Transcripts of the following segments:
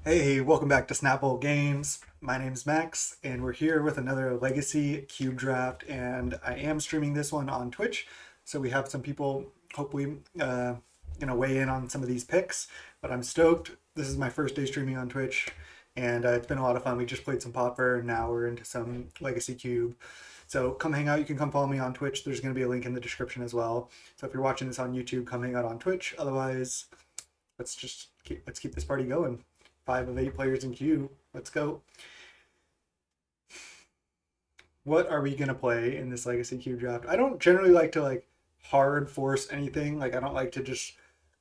Hey, welcome back to Snapple Games. My name's Max, and we're here with another Legacy Cube Draft, and I am streaming this one on Twitch, so we have some people hopefully weigh in on some of these picks. But I'm stoked. This is my first day streaming on Twitch, and it's been a lot of fun. We just played some Popper, and now we're into some Legacy Cube. So come hang out. You can come follow me on Twitch. There's going to be a link in the description as well. So if you're watching this on YouTube, come hang out on Twitch. Otherwise, let's keep this party going. 5 of 8 players in queue. Let's go. What are we gonna play in this Legacy Cube draft? I don't generally like to hard force anything. Like I don't like to just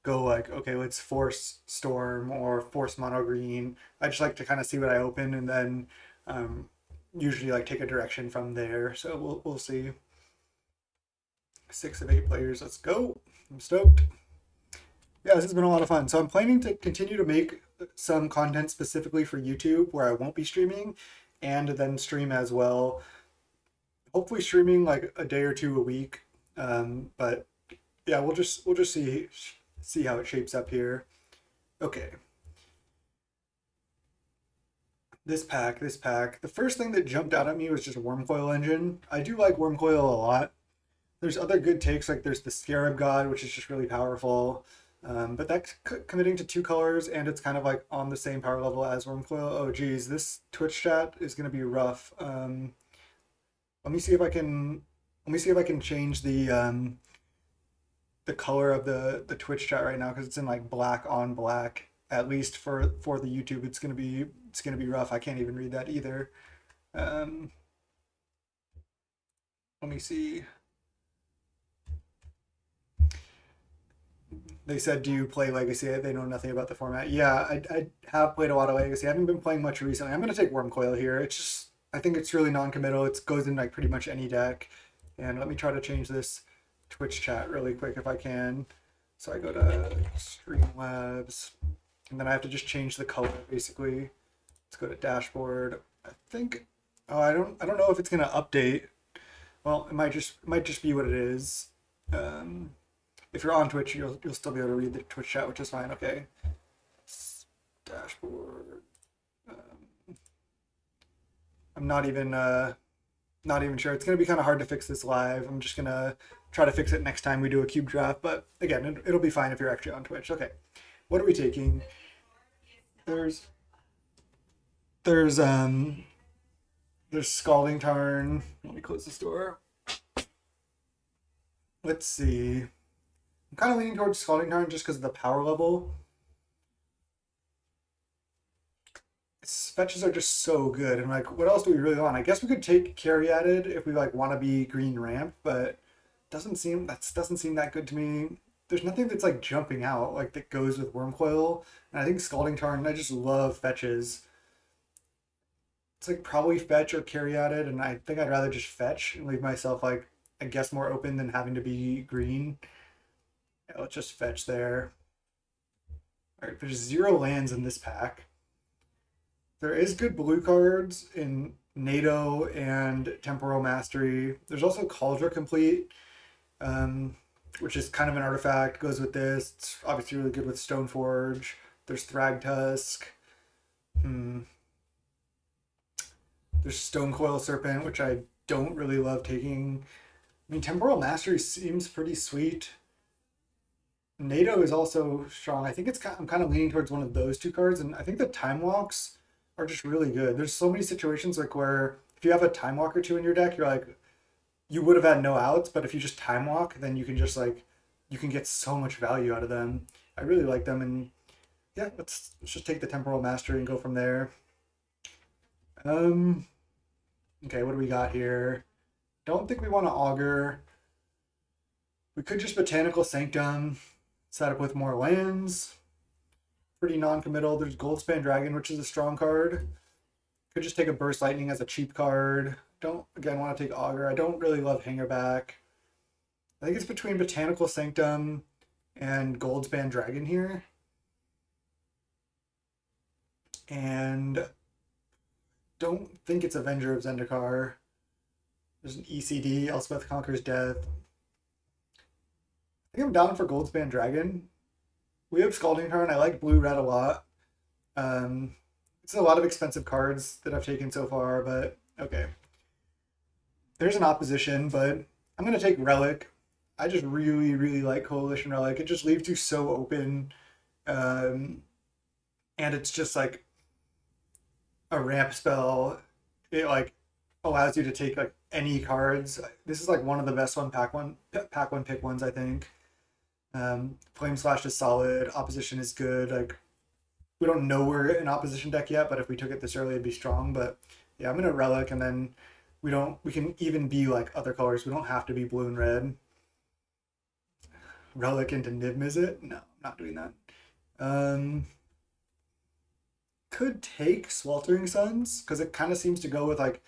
go like, okay, let's force Storm or force Mono Green. I just like to kind of see what I open and then usually like take a direction from there. So we'll see. 6 of 8 players. Let's go. I'm stoked. Yeah, this has been a lot of fun. So I'm planning to continue to make some content specifically for YouTube where I won't be streaming and then stream as well. Hopefully streaming like a day or two a week. But yeah, we'll just see how it shapes up here. Okay. This pack. The first thing that jumped out at me was just Wormcoil Engine. I do like Wormcoil a lot. There's other good takes, like there's the Scarab God, which is just really powerful. But that's committing to 2 colors, and it's kind of like on the same power level as Wormcoil. Oh, geez, this Twitch chat is gonna be rough. Let me see if I can. Let me see if I can change the color of the Twitch chat right now because it's in like black on black. At least for the YouTube, it's gonna be rough. I can't even read that either. Um, Let me see. They said, "Do you play Legacy?" They know nothing about the format. Yeah, I have played a lot of Legacy. I haven't been playing much recently. I'm gonna take Wormcoil here. It's just I think it's really non-committal. It goes in like pretty much any deck. And let me try to change this Twitch chat really quick if I can. So I go to Streamlabs, and then I have to just change the color basically. Let's go to dashboard. I think. Oh, I don't know if it's gonna update. Well, it might just be what it is. Um, if you're on Twitch, you'll still be able to read the Twitch chat, which is fine. Okay. Dashboard. Um, I'm not even sure. It's gonna be kind of hard to fix this live. I'm just gonna try to fix it next time we do a cube draft. But again, it'll be fine if you're actually on Twitch. Okay. What are we taking? There's there's um there's Scalding Tarn. Let me close this door. Let's see. I'm kind of leaning towards Scalding Tarn just because of the power level. Fetches are just so good. And like, what else do we really want? I guess we could take Caryatid if we like want to be green ramp, but doesn't seem that good to me. There's nothing that's like jumping out like that goes with Wormcoil. And I think Scalding Tarn, I just love fetches. It's like probably fetch or Caryatid, and I think I'd rather just fetch and leave myself like I guess more open than having to be green. Yeah, let's just fetch there. All right, there's 0 lands in this pack. There is good blue cards in NATO and Temporal Mastery. There's also Cauldron Complete, um, which is kind of an artifact. Goes with this. It's obviously really good with Stoneforge. There's Thragtusk. Hmm. There's Stonecoil Serpent, which I don't really love taking. I mean, Temporal Mastery seems pretty sweet. NATO is also strong. I think I'm kind of leaning towards one of those 2 cards, and I think the Time Walks are just really good. There's so many situations like where if you have a Time Walk or 2 in your deck, you're like you would have had no outs, but if you just Time Walk, then you can just like you can get so much value out of them. I really like them, and yeah, let's just take the Temporal Mastery and go from there. Um, okay, what do we got here? Don't think we want to Augur. We could just Botanical Sanctum, set up with more lands. Pretty non-committal. There's Goldspan Dragon, which is a strong card. Could just take a Burst Lightning as a cheap card. Don't again want to take Augur. I don't really love Hangerback. I think it's between Botanical Sanctum and Goldspan Dragon here. And don't think it's Avenger of Zendikar. There's an ECD, Elspeth Conquers Death. I think I'm down for Goldspan Dragon. We have Scalding Tarn. I like blue red a lot. Um, it's a lot of expensive cards that I've taken so far, but okay. There's an opposition, but I'm gonna take Relic. I just really, really like Coalition Relic. It just leaves you so open, um, and it's just like a ramp spell. It like allows you to take like any cards. This is like one of the best pack one pick ones I think. Flame Slash is solid. Opposition is good. Like we don't know we're in opposition deck yet, but if we took it this early, it'd be strong. But yeah, I'm gonna Relic, and then we can even be like other colors. We don't have to be blue and red. Relic into Niv Mizzet? No, I'm not doing that. Um, could take Sweltering Suns because it kind of seems to go with like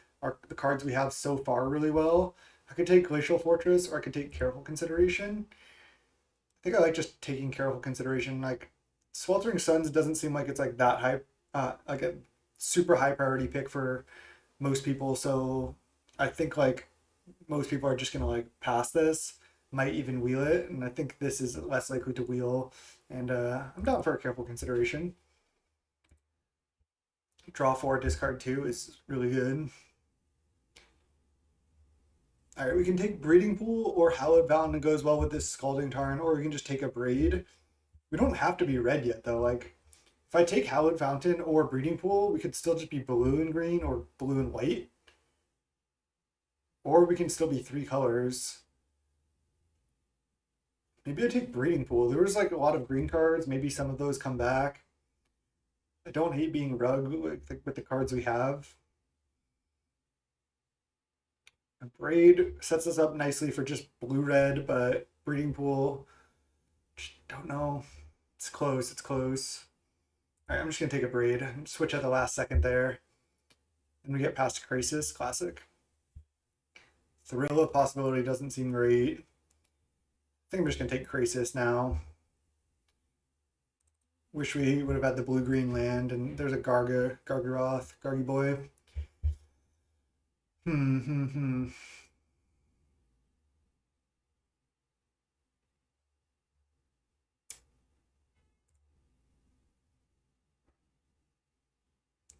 the cards we have so far really well. I could take Glacial Fortress, or I could take Careful Consideration. I think I like just taking Careful Consideration. Like Sweltering Suns doesn't seem like it's like that high, like a super high priority pick for most people. So I think like most people are just gonna like pass this, might even wheel it, and I think this is less likely to wheel. And I'm down for a Careful Consideration. Draw four, discard two is really good. All right, we can take Breeding Pool or Hallowed Fountain. It goes well with this Scalding Tarn, or we can just take a Braid. We don't have to be red yet though. Like if I take Hallowed Fountain or Breeding Pool, we could still just be blue and green or blue and white. Or we can still be three colors. Maybe I take Breeding Pool. There was like a lot of green cards. Maybe some of those come back. I don't hate being rug with the cards we have. A Braid sets us up nicely for just blue-red, but Breeding Pool, don't know. It's close, it's close. All right, I'm just going to take a Braid. Switch at the last second there. And we get past Crisis, classic. Thrill of Possibility doesn't seem great. I think I'm just going to take Crisis now. Wish we would have had the blue-green land, and there's a Gargaroth, Gargy Boy. Hmm.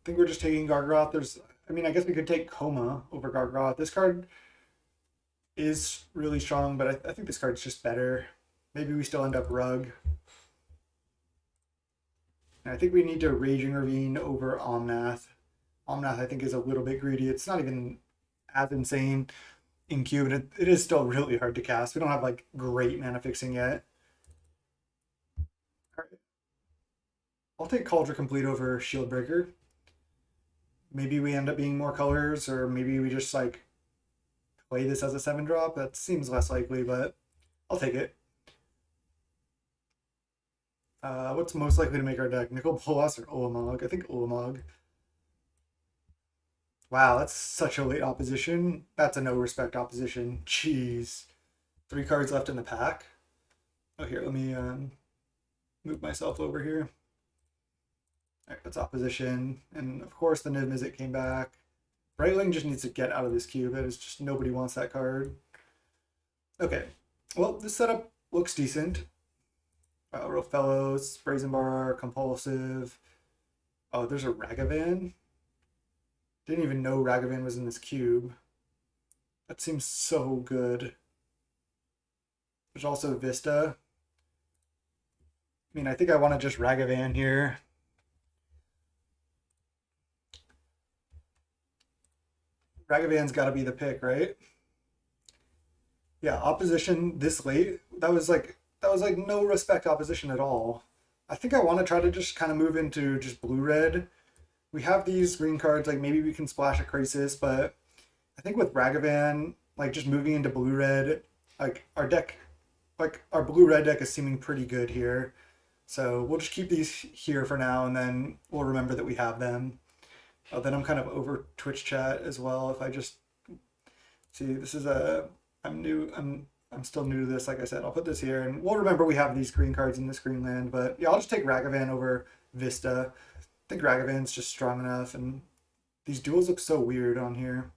I think we're just taking Gargaroth. I mean, I guess we could take Coma over Gargaroth. This card is really strong, but I think this card's just better. Maybe we still end up Rug. And I think we need to Raging Ravine over Omnath. Omnath, I think, is a little bit greedy. It's not even as insane in cube, and it is still really hard to cast. We don't have like great mana fixing yet. All right. I'll take Cauldron Complete over Shield Breaker. Maybe we end up being more colors, or maybe we just like play this as a 7-drop. That seems less likely, but I'll take it. What's most likely to make our deck? Nicol Bolas or Ulamog? I think Ulamog. Wow, that's such a late opposition. That's a no respect opposition. Jeez. 3 cards left in the pack. Oh, here, let me move myself over here. All right, that's opposition. And of course, the Niv Mizzet came back. Brightling just needs to get out of this cube. It is just nobody wants that card. Okay, well, this setup looks decent. Real Fellows, Brazen Bar, Compulsive. Oh, there's a Ragavan. Didn't even know Ragavan was in this cube. That seems so good. There's also Vista. I mean, I think I want to just Ragavan here. Ragavan's got to be the pick, right? Yeah, opposition this late. That was like no respect opposition at all. I think I want to try to just kind of move into just blue red. We have these green cards, like maybe we can splash a Crisis, but I think with Ragavan, like just moving into blue red, like our deck, like our blue red deck is seeming pretty good here. So we'll just keep these here for now, and then we'll remember that we have them. Then I'm kind of over Twitch chat as well. If I just see, this is a, I'm new, I'm still new to this. Like I said, I'll put this here, and we'll remember we have these green cards in this green land. But yeah, I'll just take Ragavan over Vista. I think Ragavan's just strong enough, and these duels look so weird on here.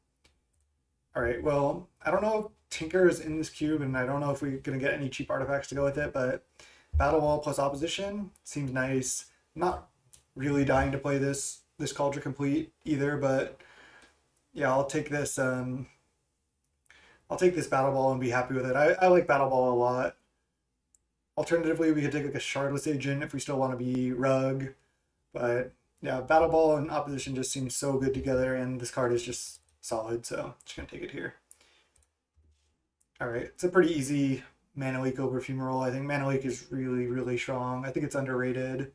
All right, well, I don't know if Tinker is in this cube, and I don't know if we're gonna get any cheap artifacts to go with it, but Battle Wall plus Opposition seems nice. Not really dying to play this Culture Complete either, but yeah, I'll take this Battle Ball and be happy with it. I like Battle Ball a lot. Alternatively, we could take like a Shardless Agent if we still want to be Rug. But yeah, Battle Ball and Opposition just seem so good together, and this card is just solid, so just gonna take it here. All right, it's a pretty easy Mana Leak over Fumarole. I think Mana Leak is really, really strong. I think it's underrated.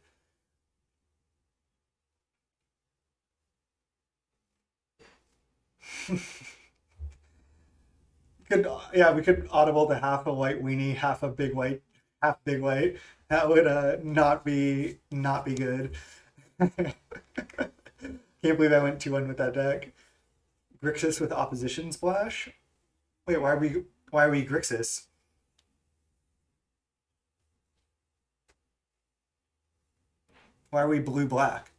Could Yeah, we could audible to half a white weenie, half a big white, half big white. That would not be good. Can't believe I went 2-1 with that deck. Grixis with opposition splash. Wait, why are we Grixis? Why are we blue black?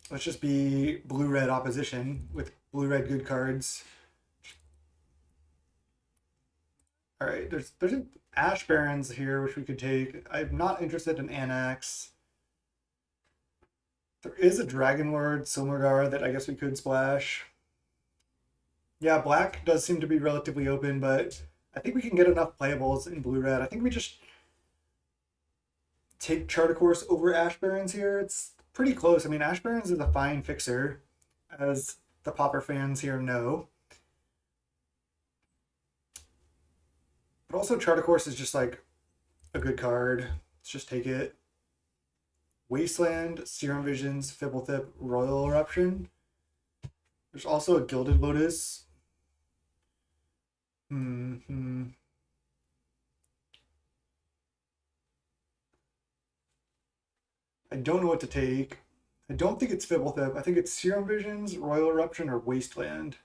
Let's just be blue red opposition with blue red good cards. All right, there's an Ash Barrens here which we could take. I'm not interested in Anax. There is a Dragon Lord Silmargar that I guess we could splash. Yeah, black does seem to be relatively open, but I think we can get enough playables in blue red. I think we just take Charter Course over Ash Barrens here. It's pretty close. I mean, Ash Barrens is a fine fixer, as the Pauper fans here know. But also, Charter Course is just like a good card. Let's just take it. Wasteland, Serum Visions, Fibblethip, Royal Eruption. There's also a Gilded Lotus. Hmm. I don't know what to take. I don't think it's Fibblethip. I think it's Serum Visions, Royal Eruption, or Wasteland.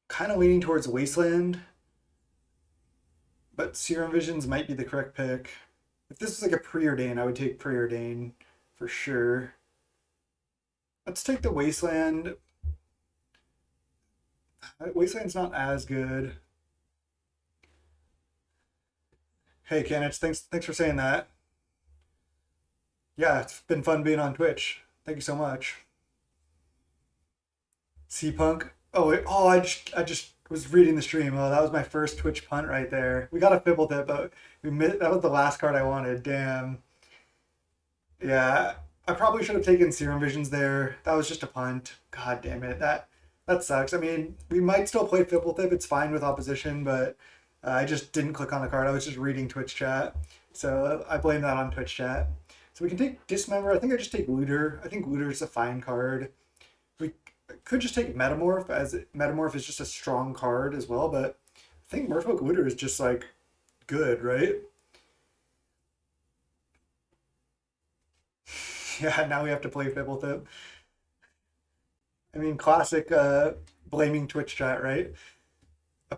Kind of leaning towards Wasteland, but Serum Visions might be the correct pick. If this was like a Preordain, I would take Preordain for sure. Let's take the Wasteland. Wasteland's not as good. Hey, Kanich, thanks for saying that. Yeah, it's been fun being on Twitch. Thank you so much. C Punk. Oh wait, oh I just was reading the stream. Oh, that was my first Twitch punt right there. We got a Fibblethip, but that was the last card I wanted. Damn. Yeah, I probably should have taken Serum Visions there. That was just a punt. God damn it. That sucks. I mean, we might still play Fibblethip. It's fine with opposition, but I just didn't click on the card. I was just reading Twitch chat. So I blame that on Twitch chat. So we can take Dismember. I think I just take Looter. I think Looter is a fine card. We could just take Metamorph, as Metamorph is just a strong card as well, but I think Merfolk Looter is just like good, right? Yeah, now we have to play Fibblethip. I mean, classic blaming Twitch chat, right? A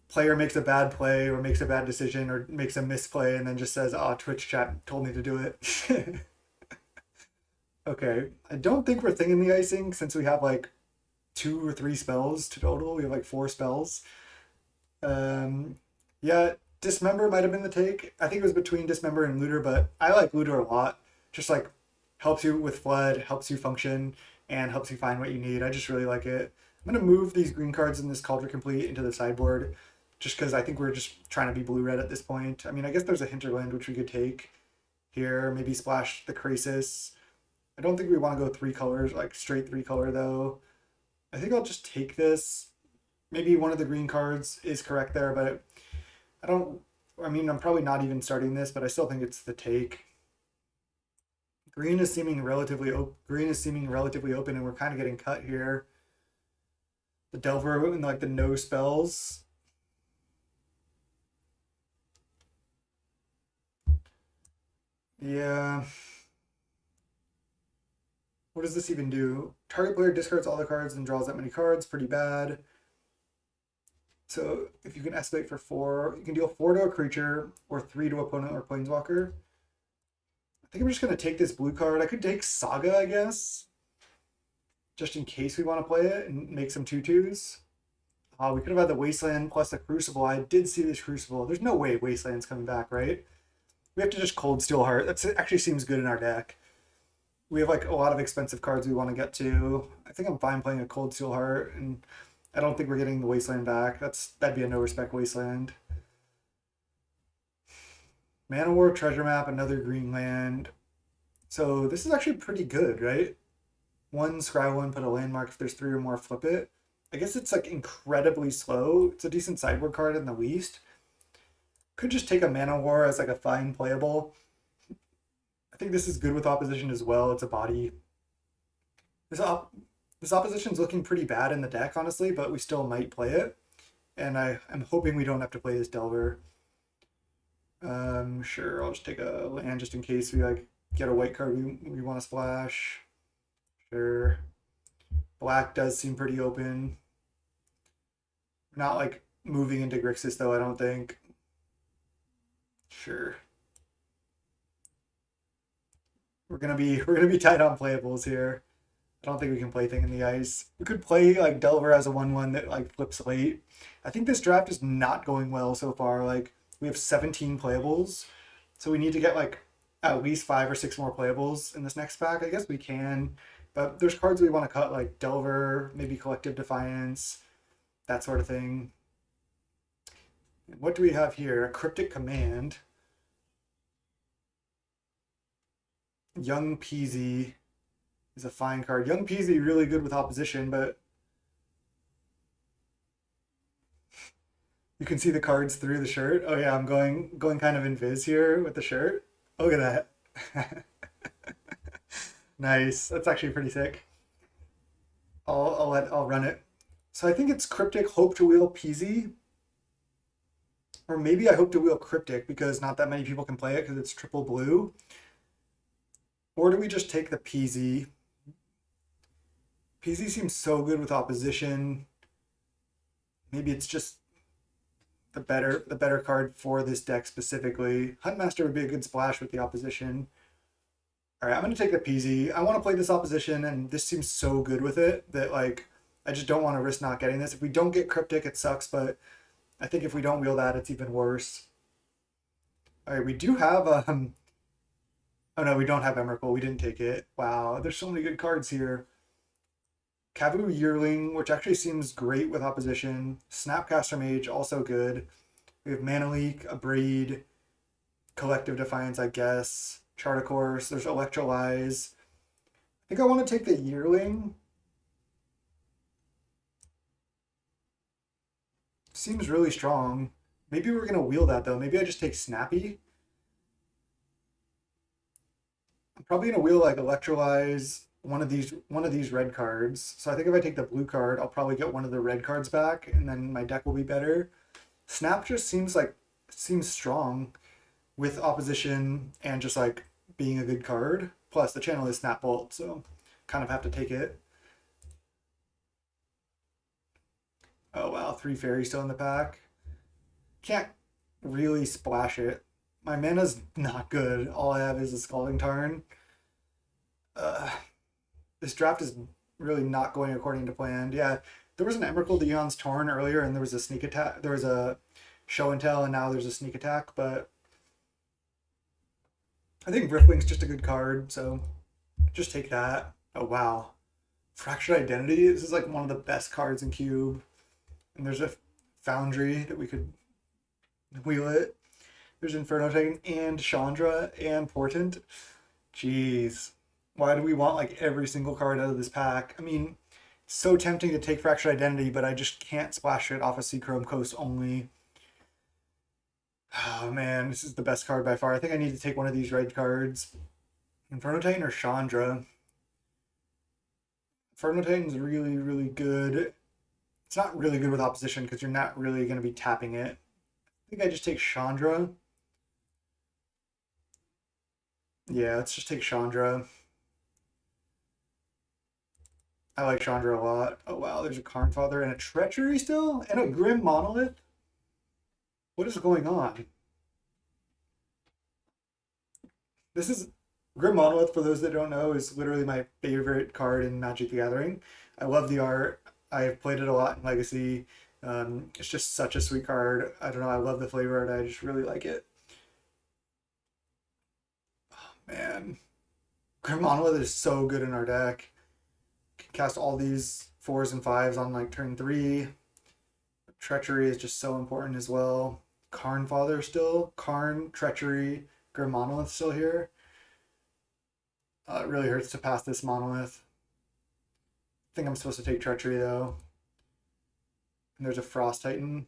player makes a bad play or makes a bad decision or makes a misplay and then just says, "Oh, Twitch chat told me to do it." Okay, I don't think we're thinking the icing since we have like 2 or 3 spells to total. We have like 4 spells. Um, yeah, Dismember might have been the take. I think it was between Dismember and Looter, but I like Looter a lot. Just like helps you with Flood, helps you function, and helps you find what you need. I just really like it. I'm gonna move these green cards in this Cauldron Complete into the sideboard, just because I think we're just trying to be blue-red at this point. I mean, I guess there's a Hinterland which we could take here. Maybe splash the Krasis. I don't think we want to go 3 colors, like straight 3 color though. I think I'll just take this. Maybe one of the green cards is correct there, but I don't. I mean, I'm probably not even starting this, but I still think it's the take. Green is seeming relatively open, and we're kind of getting cut here. The Delver and like the no spells. Yeah. What does this even do? Target player discards all the cards and draws that many cards. Pretty bad. So if you can escalate for 4, you can deal 4 to a creature or 3 to opponent or planeswalker. I think I'm just gonna take this blue card. I could take Saga, I guess, just in case we want to play it and make some 2/2s. We could have had the Wasteland plus the Crucible. I did see this Crucible. There's no way Wasteland's coming back, right? We have to just Cold Steel Heart. That actually seems good in our deck. We have like a lot of expensive cards we want to get to. I think I'm fine playing a Cold Steel Heart, and I don't think we're getting the Wasteland back. That'd be a no respect Wasteland. Mana War Treasure Map, another green land. So this is actually pretty good, right? One, scry one, put a landmark. If there's three or more, flip it. I guess it's like incredibly slow. It's a decent sideboard card in the least. Could just take a Mana War as like a fine playable. I think this is good with opposition as well. It's a body. This opposition's looking pretty bad in the deck, honestly, but we still might play it. And I'm hoping we don't have to play this Delver. Sure, I'll just take a land just in case we like get a white card we want to splash. Sure. Black does seem pretty open. Not like moving into Grixis though, I don't think. Sure. We're gonna be tight on playables here. I don't think we can play Thing in the Ice. We could play like Delver as a 1/1 that like flips late. I think this draft is not going well so far. Like we have 17 playables, so we need to get like at least 5 or 6 more playables in this next pack. I guess we can, but there's cards we want to cut like Delver, maybe Collective Defiance, that sort of thing. What do we have here? A Cryptic Command. Young Peasy is a fine card. Young Peasy really good with opposition, but you can see the cards through the shirt. Oh yeah, I'm going kind of invis here with the shirt. Oh, look at that. Nice. That's actually pretty sick. I'll run it. So I think it's Cryptic Hope to Wheel Peasy. Or maybe I hope to wheel Cryptic because not that many people can play it because it's triple blue. Or do we just take the Peasy? Peasy seems so good with opposition. Maybe it's just the better card for this deck specifically. Huntmaster would be a good splash with the opposition. All right, I'm gonna take the Peasy. I want to play this opposition, and this seems so good with it that like I just don't want to risk not getting this. If we don't get Cryptic, it sucks, but I think if we don't wheel that, it's even worse. All right, we do have oh no, we don't have Emrakul. We didn't take it. Wow, there's so many good cards here. Kavu Yearling, which actually seems great with opposition. Snapcaster Mage, also good. We have Mana Leak, a Breed, Collective Defiance, I guess. Chart a Course, there's Electrolyze. I think I want to take the Yearling. Seems really strong. Maybe we're gonna wheel that though. Maybe I just take Snappy. I'm probably gonna wheel like Electrolyze one of these red cards. So I think if I take the blue card, I'll probably get one of the red cards back, and then my deck will be better. Snap just seems strong with opposition and just like being a good card. Plus the channel is Snap Bolt, so kind of have to take it. Oh wow, 3 fairies still in the pack. Can't really splash it. My mana's not good. All I have is a Scalding Tarn. Uh, this draft is really not going according to plan. Yeah, there was an Emrakul to Eon's Torn earlier, and there was a sneak attack. There was a show and tell, and now there's a sneak attack. But I think Riftwing's just a good card, so just take that. Oh wow, Fractured Identity. This is like one of the best cards in Cube. And there's a Foundry that we could wheel it. There's Inferno Titan and Chandra and Portent. Jeez. Why do we want like every single card out of this pack? I mean, it's so tempting to take Fractured Identity, but I just can't splash it off of Seachrome Coast only. Oh man, this is the best card by far. I think I need to take one of these red cards. Inferno Titan or Chandra? Inferno Titan's really, really good. It's not really good with opposition because you're not really going to be tapping it. I think I just take Chandra. Yeah, let's just take Chandra. I like Chandra a lot. Oh wow, there's a Karnfather and a Treachery still? And a Grim Monolith? What is going on? This is Grim Monolith, for those that don't know, is literally my favorite card in Magic the Gathering. I love the art. I've played it a lot in Legacy. It's just such a sweet card. I don't know, I love the flavor art. I just really like it. man, Grim Monolith is so good in our deck. Can cast all these 4s and 5s on like turn 3. Treachery is just so important as well. Karn Father still. Karn, Treachery, Grim Monolith still here. It really hurts to pass this Monolith. I think I'm supposed to take Treachery though. And there's a Frost Titan.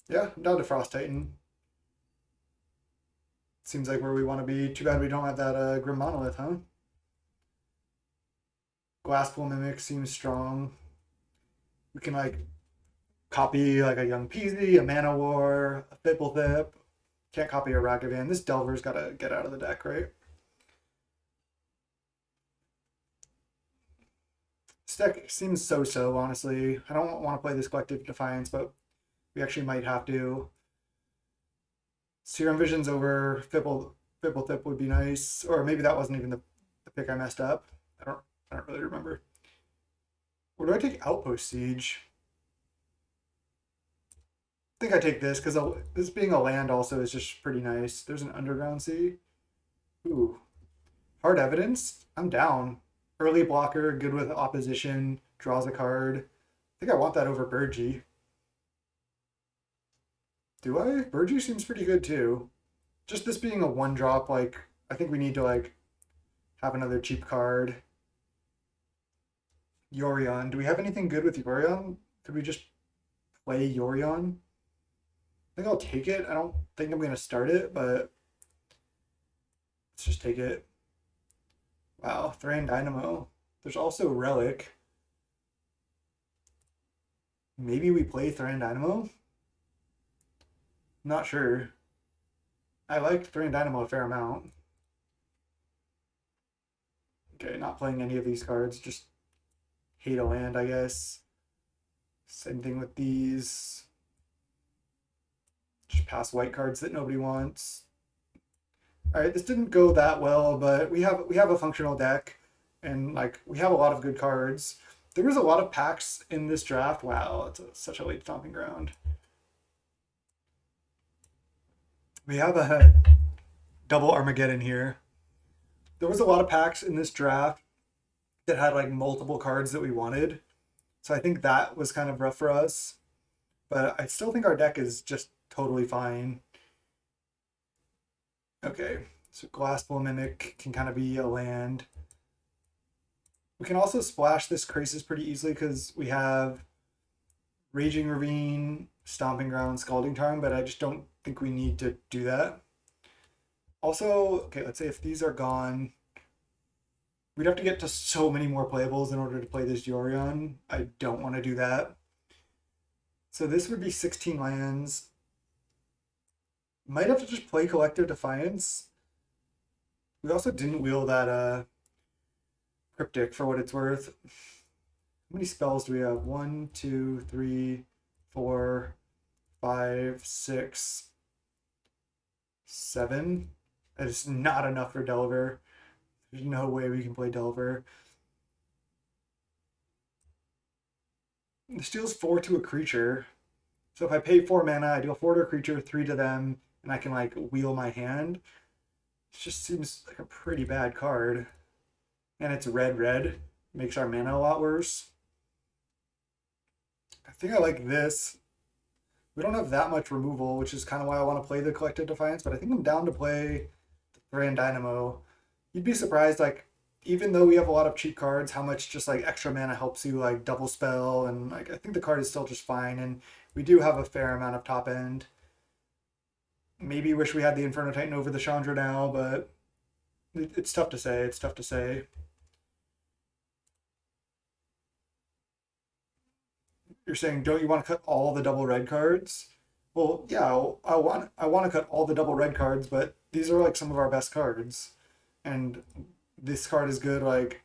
Yeah, I'm down to Frost Titan. Seems like where we want to be. Too bad we don't have that Grim Monolith, huh? Glasspool Mimic seems strong. We can like copy like a Young Peasy, a Mana War, a Fipplethip. Can't copy a Ragavan. This Delver's got to get out of the deck, right? This deck seems so-so, honestly. I don't want to play this Collective Defiance, but we actually might have to. Serum Visions over Fipplethip would be nice. Or maybe that wasn't even the pick I messed up. I don't really remember. Or do I take Outpost Siege? I think I take this because this being a land also is just pretty nice. There's an Underground Sea. Ooh. Hard Evidence? I'm down. Early blocker, good with opposition, draws a card. I think I want that over Burgee. Do I? Burgee seems pretty good too. Just this being a 1-drop, like, I think we need to, like, have another cheap card. Yorion. Do we have anything good with Yorion? Could we just play Yorion? I think I'll take it. I don't think I'm going to start it, but let's just take it. Wow, Thran Dynamo. There's also Relic. Maybe we play Thran Dynamo? Not sure. I liked Thran Dynamo a fair amount. Okay, not playing any of these cards. Just hate a land, I guess. Same thing with these. Just pass white cards that nobody wants. All right, this didn't go that well, but we have a functional deck, and like we have a lot of good cards. There was a lot of packs in this draft. Wow, it's such a late stomping ground. We have a double Armageddon here. There was a lot of packs in this draft that had like multiple cards that we wanted, so I think that was kind of rough for us. But I still think our deck is just totally fine. Okay, so Glasspool Mimic can kind of be a land. We can also splash this Krasis pretty easily because we have Raging Ravine, Stomping Ground, Scalding Tarn, but I just don't think we need to do that. Also, okay, let's say if these are gone, we'd have to get to so many more playables in order to play this Yorion. I don't want to do that. So this would be 16 lands. Might have to just play Collective Defiance. We also didn't wheel that Cryptic for what it's worth. How many spells do we have? 1, 2, 3, 4, 5, 6, 7. That is not enough for Delver. There's no way we can play Delver. This deals 4 to a creature. So if I pay 4 mana, I deal 4 to a creature, 3 to them, and I can like wheel my hand. It just seems like a pretty bad card. And it's red. Makes our mana a lot worse. I think I like this. We don't have that much removal, which is kind of why I want to play the Collective Defiance, but I think I'm down to play the Thran Dynamo. You'd be surprised, like, even though we have a lot of cheap cards, how much just like extra mana helps you like double spell, and like I think the card is still just fine, and we do have a fair amount of top end. Maybe wish we had the Inferno Titan over the Chandra now, but it's tough to say. It's tough to say. You're saying, don't you want to cut all the double red cards? Well, yeah, I want to cut all the double red cards, but these are like some of our best cards, and this card is good. Like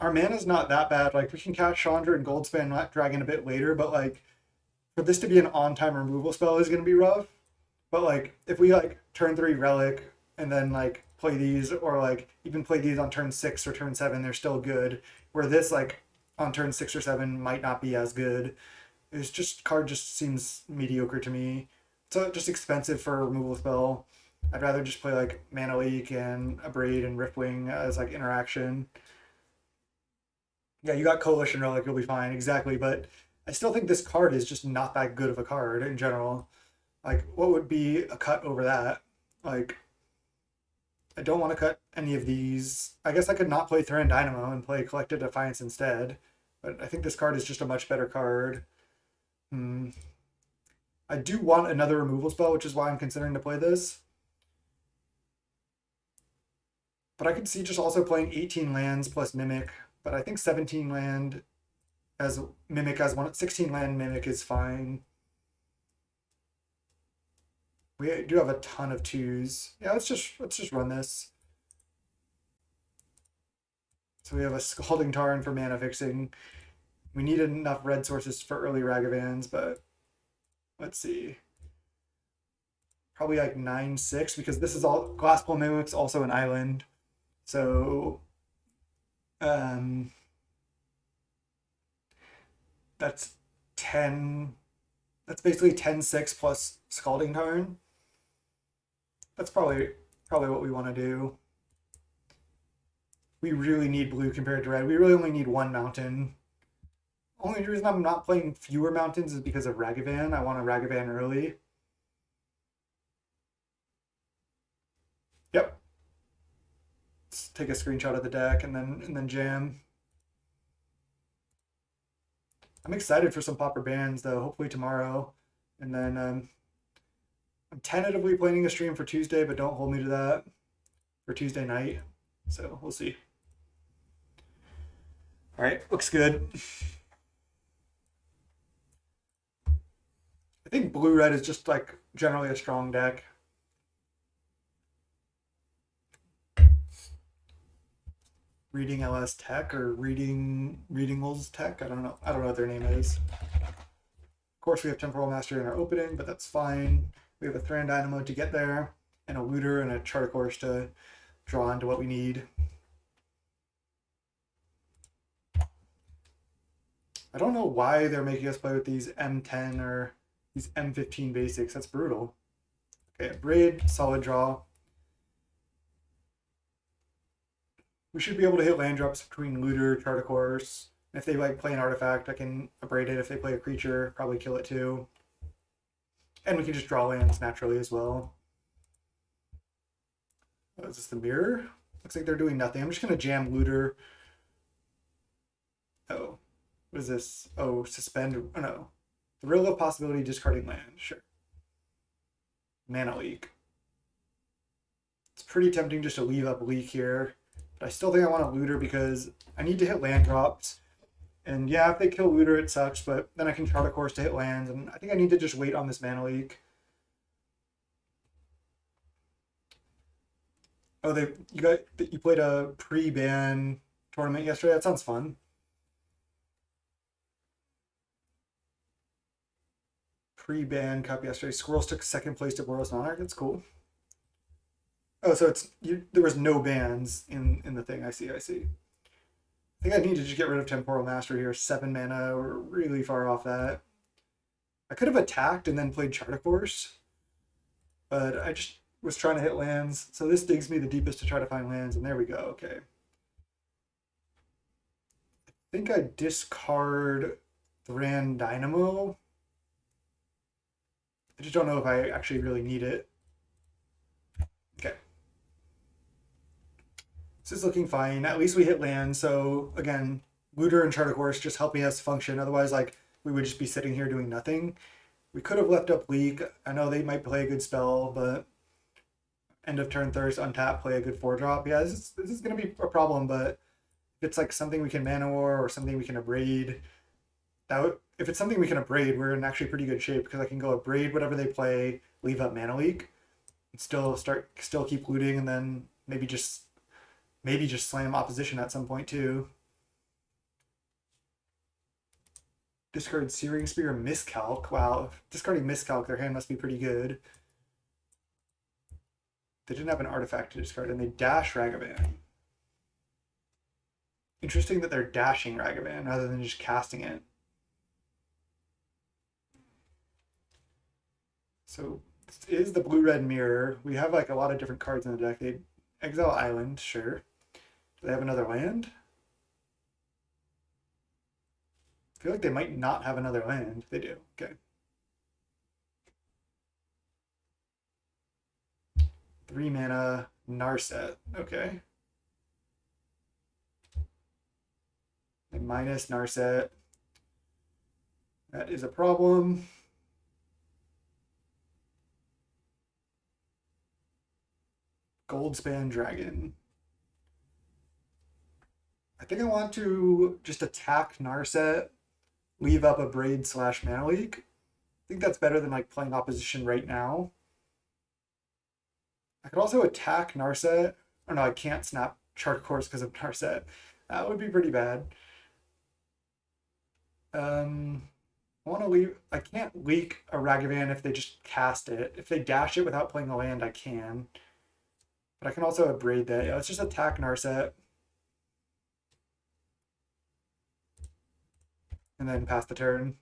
our mana's not that bad. Like we can cast Chandra and Goldspan Dragon a bit later, but like for this to be an on-time removal spell is gonna be rough. But like if we like turn 3 Relic and then like play these, or like even play these on turn 6 or turn 7, they're still good. Where this like on turn 6 or 7 might not be as good. It's just card just seems mediocre to me. So just expensive for a removal spell. I'd rather just play like Mana Leak and Abrade and Riftwing as like interaction. Yeah, you got Coalition Relic, you'll be fine, exactly. But I still think this card is just not that good of a card in general. Like, what would be a cut over that? Like, I don't want to cut any of these. I guess I could not play Thran Dynamo and play Collected Defiance instead. But I think this card is just a much better card. Hmm. I do want another removal spell, which is why I'm considering to play this. But I could see just also playing 18 lands plus Mimic. But I think 17 land as Mimic as one, 16 land Mimic is fine. We do have a ton of twos. Yeah, let's just run this. So we have a Scalding Tarn for mana fixing. We need enough red sources for early Ragavans, but let's see. Probably like 9/6 because this is all Glasspool Mimic's also an island. So um that's 10, that's basically 10/6 plus Scalding Tarn. That's probably what we want to do. We really need blue compared to red. We really only need one mountain. Only reason I'm not playing fewer mountains is because of Ragavan. I want a Ragavan early. Yep. Let's take a screenshot of the deck and then jam. I'm excited for some popper bands though. Hopefully tomorrow, and then I'm tentatively planning a stream for Tuesday, but don't hold me to that for Tuesday night. So we'll see. All right, looks good. I think blue red is just like generally a strong deck. Reading LS Tech or Readingles Tech. I don't know. I don't know what their name is. Of course, we have Temporal Mastery in our opening, but that's fine. We have a Thran Dynamo to get there, and a Looter and a Chart Course to draw into what we need. I don't know why they're making us play with these M10 or these M15 basics. That's brutal. Okay, Braid, solid draw. We should be able to hit land drops between Looter, Chart Course. If they like play an artifact, I can abrade it. If they play a creature, probably kill it too. And we can just draw lands naturally as well. Oh, is this the mirror? Looks like they're doing nothing. I'm just gonna jam Looter. Oh, what is this? Oh, suspend. Oh no. The real of possibility discarding land. Sure. Mana leak. It's pretty tempting just to leave up leak here. But I still think I want a Looter because I need to hit land drops. And yeah, if they kill Looter, it sucks, but then I can Chart a Course to hit lands, and I think I need to just wait on this mana leak. Oh, you played a pre-ban tournament yesterday? That sounds fun. Pre-ban cup yesterday. Squirrels took second place to Boros Monarch. That's cool. Oh, so there was no bans in the thing. I see. I think I need to just get rid of Temporal Mastery here. 7 mana. We're really far off that. I could have attacked and then played Chart a Course, but I just was trying to hit lands. So this digs me the deepest to try to find lands, and there we go. Okay. I think I discard Thran Dynamo. I just don't know if I actually really need it. Okay. This is looking fine. At least we hit land. So again, Looter and Chart a Course just helping us function. Otherwise, like we would just be sitting here doing nothing. We could have left up Leak. I know they might play a good spell, but end of turn thirst, untap, play a good 4-drop. Yeah, this is gonna be a problem, but if it's like something we can mana war or something we can abrade, if it's something we can abrade, we're in actually pretty good shape because I can go abrade whatever they play, leave up mana leak, and still keep looting, and then maybe just slam opposition at some point too. Discard Searing Spear, Miscalc. Wow, discarding Miscalc, their hand must be pretty good. They didn't have an artifact to discard, and they dash Ragavan. Interesting that they're dashing Ragavan rather than just casting it. So this is the blue-red mirror. We have like a lot of different cards in the deck. They exile island, sure. Do they have another land? I feel like they might not have another land. They do. Okay. 3 mana Narset. Okay. And minus Narset. That is a problem. Goldspan Dragon. I think I want to just attack Narset, leave up a Braid / Mana Leak. I think that's better than like playing opposition right now. I could also attack Narset. Oh no, I can't snap Chart Course because of Narset. That would be pretty bad. I want to leave. I can't leak a Ragavan if they just cast it. If they dash it without playing a land, I can. But I can also abrade that. Yeah, let's just attack Narset. And then pass the turn.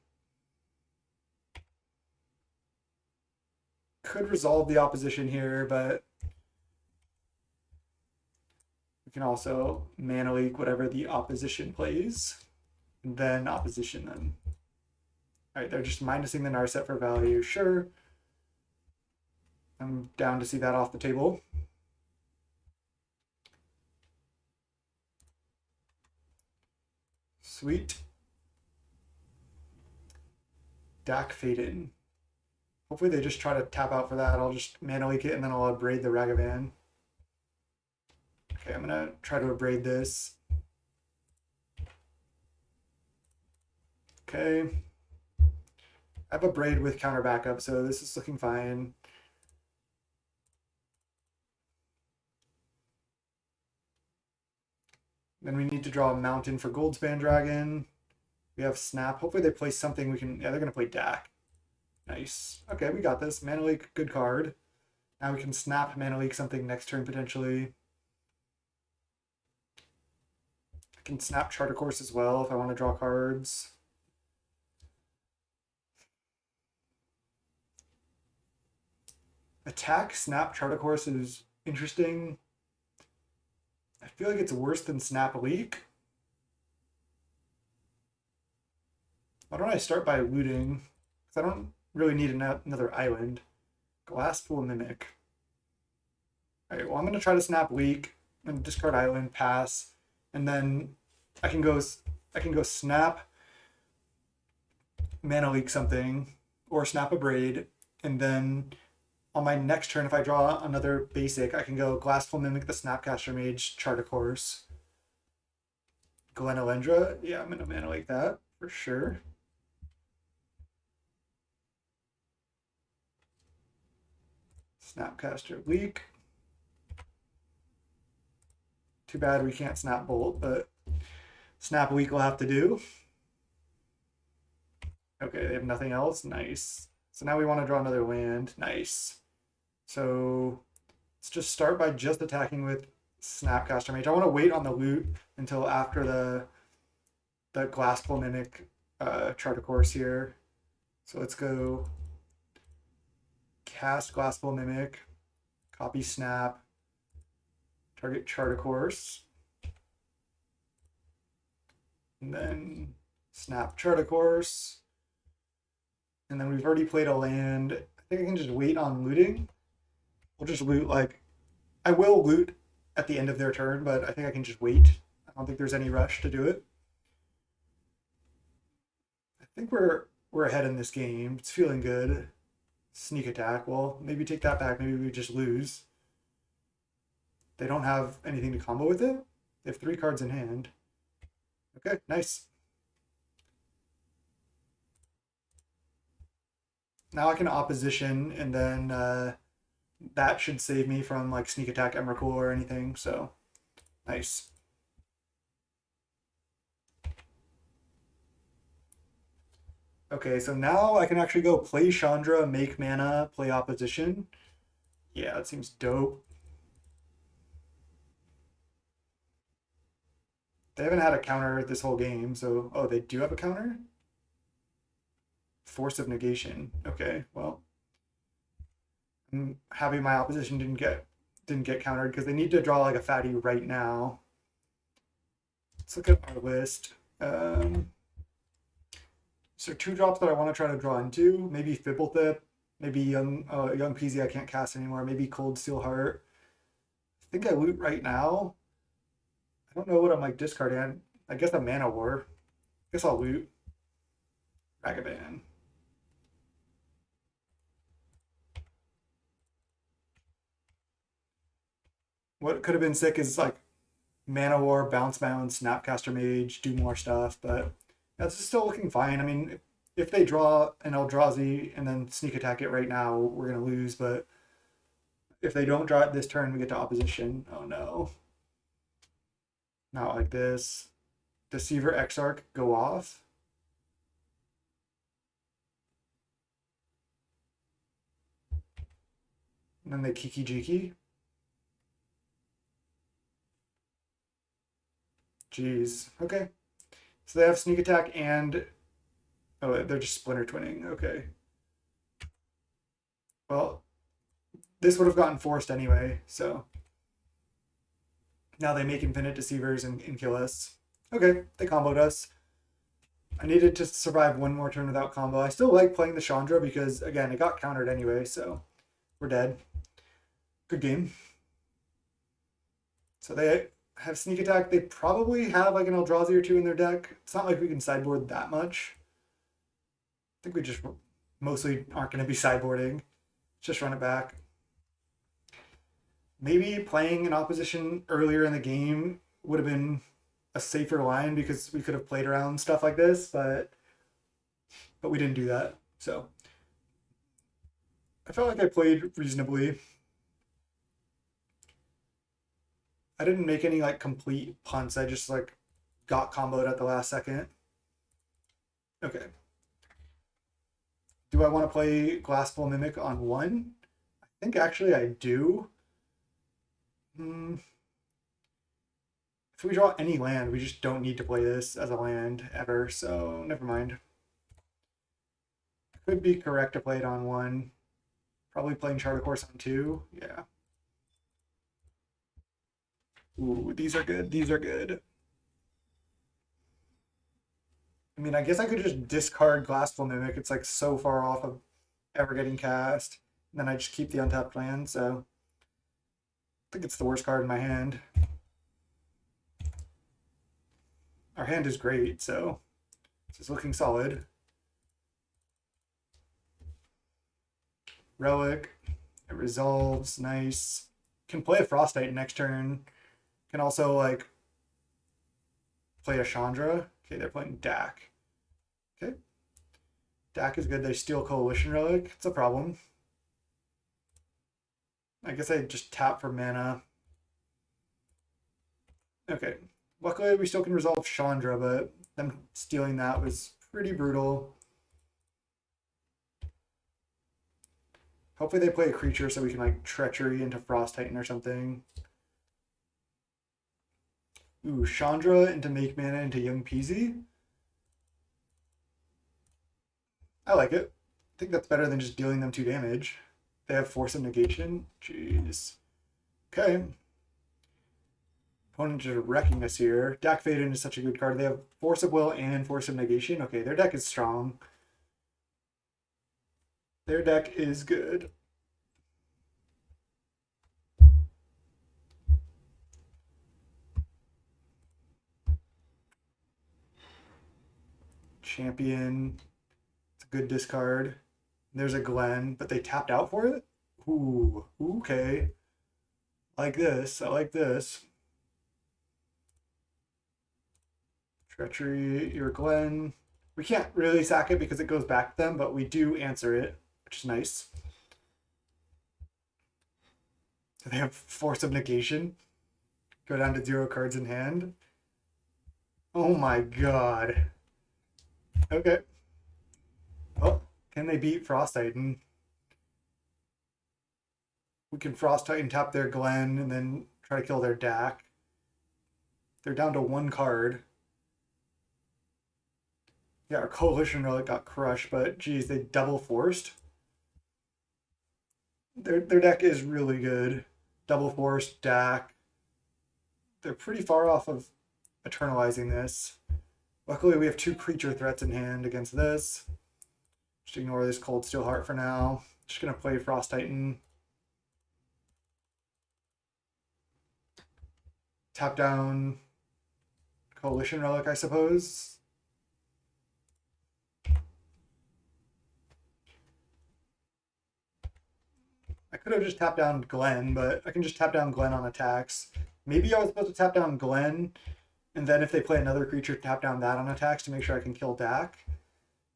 Could resolve the opposition here, but we can also mana leak whatever the opposition plays. And then opposition them. All right, they're just minusing the Narset for value. Sure. I'm down to see that off the table. Sweet. Dak Faden. Hopefully they just try to tap out for that. I'll just mana leak it and then I'll abrade the Ragavan. Okay, I'm gonna try to abrade this. Okay. I have a braid with counter backup, so this is looking fine. Then we need to draw a mountain for Goldspan Dragon. We have Snap. Hopefully they play something we can... Yeah, they're going to play Dak. Nice. Okay, we got this. Mana Leak, good card. Now we can Snap Mana Leak something next turn, potentially. I can Snap Charter Course as well if I want to draw cards. Attack Snap Charter Course is interesting. I feel like it's worse than Snap Leak. Why don't I start by looting? Because I don't really need another island. Glasspool Mimic. Alright, well I'm going to try to Snap Leak and discard island, pass, and then I can go Snap Mana Leak something, or Snap a Braid, and then on my next turn, if I draw another basic, I can go Glasspool Mimic the Snapcaster Mage, Chart a Course. Glenelendra, yeah, I'm gonna mana like that for sure. Snapcaster Leak. Too bad we can't Snap Bolt, but Snap Leak will have to do. Okay, they have nothing else. Nice. So now we want to draw another land. Nice. So let's just start by just attacking with Snapcaster Mage. I want to wait on the loot until after the Glasspool Mimic Charter Course here. So let's go cast Glasspool Mimic, copy Snap, target Charter Course, and then Snap Charter Course. And then we've already played a land. I think I can just wait on looting. We'll just loot, like, I will loot at the end of their turn, but I think I can just wait. I don't think there's any rush to do it. I think we're ahead in this game. It's feeling good. Sneak attack. Well, maybe take that back. Maybe we just lose. They don't have anything to combo with it. They have 3 cards in hand. Okay, nice. Now I can opposition, and then that should save me from like sneak attack Emrakul or anything. So nice. Okay, so now I can actually go play Chandra, make mana, play opposition. Yeah, that seems dope. They haven't had a counter this whole game, so oh, they do have a counter? Force of Negation. Okay, well, I'm happy my opposition didn't get countered because they need to draw like a fatty right now. Let's look at our list. So two drops that I want to try to draw into. Maybe Fibblethip, maybe Young Peasy I can't cast anymore. Maybe Cold Steel Heart. I think I loot right now. I don't know what I'm like discarding. I guess a Mana War. I guess I'll loot Ragavan. What could have been sick is like Mana War, bounce, Snapcaster Mage, do more stuff, but that's still looking fine. I mean, if they draw an Eldrazi and then sneak attack it right now, we're gonna lose. But if they don't draw it this turn, we get to opposition. Oh no, not like this. Deceiver Exarch go off. And then they Kiki Jiki. Jeez. Okay. So they have sneak attack and oh, they're just splinter twinning. Okay. Well, this would have gotten forced anyway, so now they make infinite deceivers and kill us. Okay, they comboed us. I needed to survive one more turn without combo. I still like playing the Chandra because, again, it got countered anyway, so we're dead. Good game. So they have sneak attack. They probably have like an Eldrazi or two in their deck. It's not like we can sideboard that much. I think we just mostly aren't going to be sideboarding. Just run it back. Maybe playing an opposition earlier in the game would have been a safer line because we could have played around stuff like this, but we didn't do that. So I felt like I played reasonably. I didn't make any like complete punts. I just like got comboed at the last second. Okay. Do I want to play Glassful Mimic on one? I think actually I do. Hmm. If we draw any land, we just don't need to play this as a land ever, so never mind. Could be correct to play it on one. Probably playing Charter Course on two. Yeah. Ooh, these are good. These are good. I mean, I guess I could just discard Glassful Mimic. It's like so far off of ever getting cast. And then I just keep the untapped land, so I think it's the worst card in my hand. Our hand is great, so it's looking solid. Relic. It resolves. Nice. Can play a Frostite next turn. Can also like play a Chandra. Okay, they're playing Dak. Okay. Dak is good. They steal Coalition Relic. It's a problem. I guess I just tap for mana. Okay. Luckily, we still can resolve Chandra, but them stealing that was pretty brutal. Hopefully they play a creature so we can like Treachery into Frost Titan or something. Ooh, Chandra into Make Mana into Young Peasy. I like it. I think that's better than just dealing them 2 damage. They have Force of Negation. Jeez. Okay. Opponent just wrecking us here. Dak Faden is such a good card. They have Force of Will and Force of Negation. Okay, their deck is strong. Their deck is good. Champion. It's a good discard. There's a Glen, but they tapped out for it? Ooh, okay. Like this. I like this. Treachery, your Glen. We can't really sack it because it goes back to them, but we do answer it, which is nice. They have Force of Negation. Go down to 0 cards in hand. Oh my god. Okay. Oh, can they beat Frost Titan? We can Frost Titan tap their Glen and then try to kill their Dak. They're down to 1 card. Yeah, our Coalition Relic got crushed, but geez, they double forced. Their deck is really good. Double Force, Dak. They're pretty far off of eternalizing this. Luckily, we have 2 creature threats in hand against this. Just ignore this Cold Steel Heart for now. Just gonna play Frost Titan. Tap down Coalition Relic, I suppose. I could have just tapped down Glenn, but I can just tap down Glenn on attacks. Maybe I was supposed to tap down Glenn, and then if they play another creature, tap down that on attacks to make sure I can kill Dak.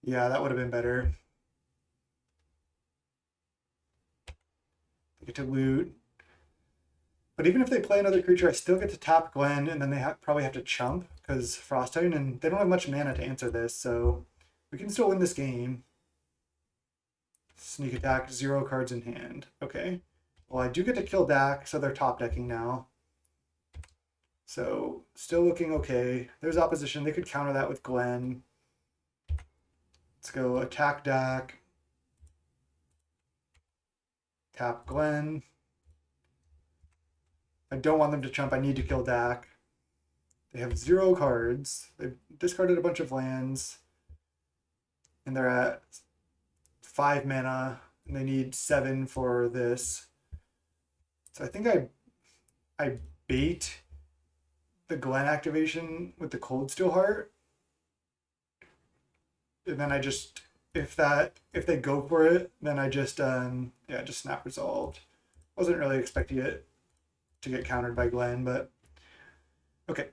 Yeah, that would have been better. They get to loot. But even if they play another creature, I still get to tap Glenn, and then they probably have to chump because Frost Titan, and they don't have much mana to answer this, so we can still win this game. Sneak attack, 0 cards in hand. Okay. Well, I do get to kill Dak, so they're top decking now. So still looking okay. There's opposition. They could counter that with Glenn. Let's go attack Dak. Tap Glenn. I don't want them to chump. I need to kill Dak. They have 0 cards. They've discarded a bunch of lands. And they're at 5 mana. And they need 7 for this. So I think I bait the Glenn activation with the Cold Steel Heart. And then I just, if they go for it, then I just just snap resolved. Wasn't really expecting it to get countered by Glenn, but okay.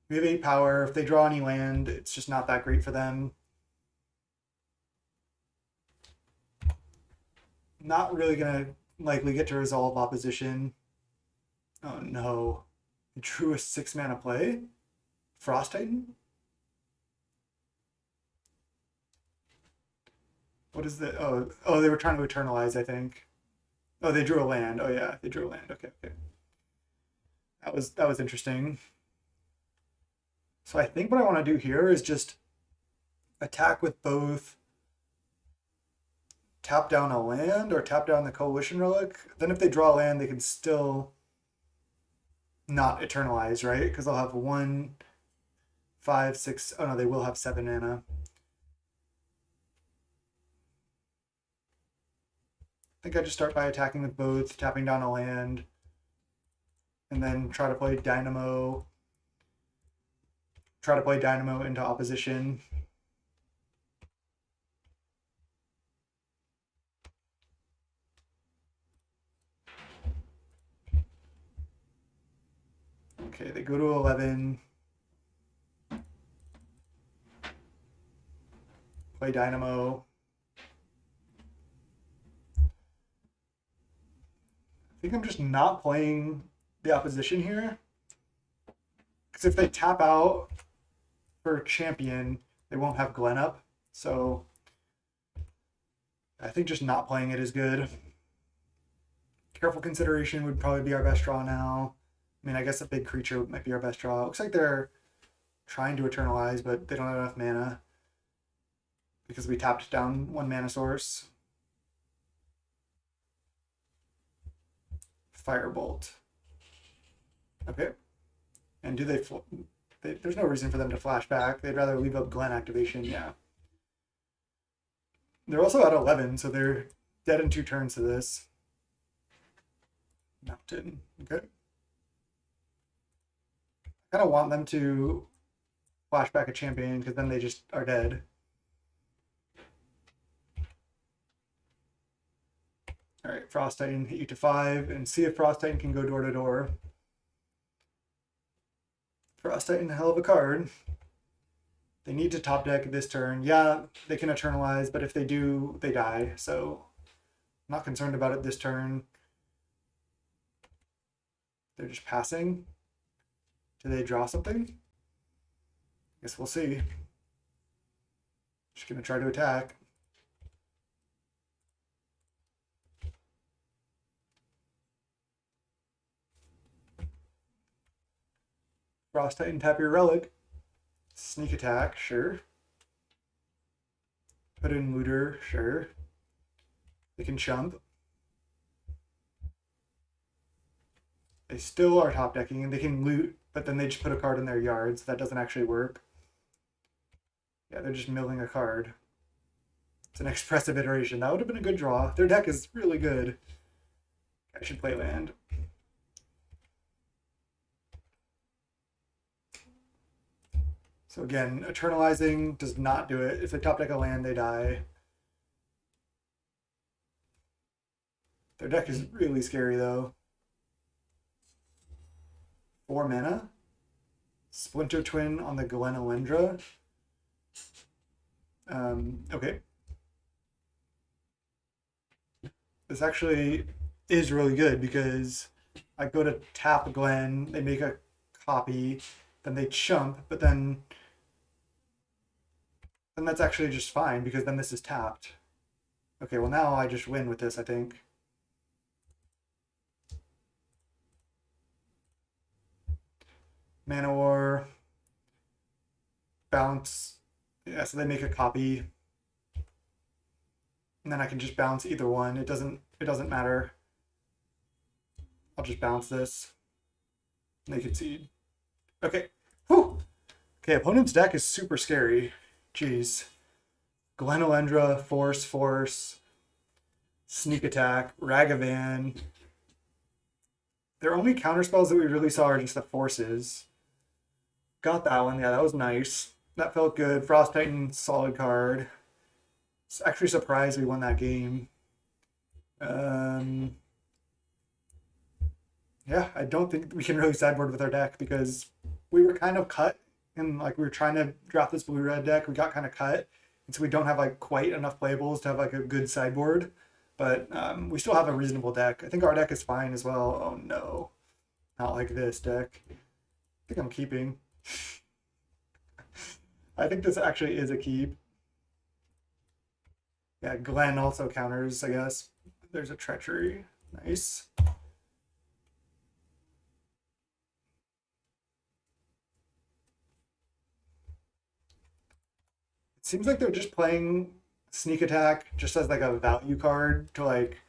We have 8 power. If they draw any land, it's just not that great for them. Not really gonna likely get to resolve opposition. Oh no. They drew a 6 mana play? Frost Titan? What is the oh they were trying to eternalize, I think. Oh, they drew a land. Oh yeah, they drew a land. Okay, okay. That was interesting. So I think what I want to do here is just attack with both tap down a land or tap down the Coalition Relic. Then if they draw a land, they can still not eternalize, right? Because they'll have 1, 5, 6. Oh no, they will have 7 mana. I think I just start by attacking with both, tapping down a land, and then try to play Dynamo. Try to play Dynamo into opposition. Okay, they go to 11. Play Dynamo. I think I'm just not playing the opposition here. Because if they tap out for champion, they won't have Glenn up. So I think just not playing it is good. Careful Consideration would probably be our best draw now. I mean, I guess a big creature might be our best draw. It looks like they're trying to eternalize, but they don't have enough mana because we tapped down 1 mana source. Firebolt. Okay. And do they there's no reason for them to flash back. They'd rather leave up Glenn activation. Yeah. They're also at 11, so they're dead in 2 turns to this. Mountain. Okay. I kind of want them to flash back a champion because then they just are dead. All right, Frost Titan hit you to 5 and see if Frost Titan can go door to door. Frost Titan, hell of a card. They need to top deck this turn. Yeah, they can eternalize, but if they do, they die. So I'm not concerned about it this turn. They're just passing. Do they draw something? Guess we'll see. Just gonna try to attack. Frost Titan, tap your relic. Sneak attack, sure. Put in looter, sure. They can chump. They still are top decking, and they can loot, but then they just put a card in their yard, so that doesn't actually work. Yeah, they're just milling a card. It's an expressive iteration. That would have been a good draw. Their deck is really good. I should play land. So again, eternalizing does not do it. If they top deck a land, they die. Their deck is really scary though. 4 mana. Splinter Twin on the Glenalendra. Okay. This actually is really good because I go to tap Glen, they make a copy, then they chump, but then that's actually just fine because then this is tapped. Okay, well now I just win with this, I think. Mana War, bounce. Yeah, so they make a copy. And then I can just bounce either one. It doesn't matter. I'll just bounce this. And they concede. Okay. Whew. Okay, opponent's deck is super scary. Jeez. Glenalendra, Force, Sneak Attack, Ragavan. Their only counterspells that we really saw are just the forces. Got that one. Yeah, that was nice. That felt good. Frost Titan, solid card. Actually surprised we won that game. Yeah, I don't think we can really sideboard with our deck because we were kind of cut and like we were trying to draft this blue red deck. We got kind of cut, and so we don't have like quite enough playables to have like a good sideboard. But we still have a reasonable deck. I think our deck is fine as well. Oh no, not like this deck. I think I'm keeping. I think this actually is a keep. Yeah, Glenn also counters, I guess. There's a treachery. Nice. It seems like they're just playing Sneak Attack just as like a value card to like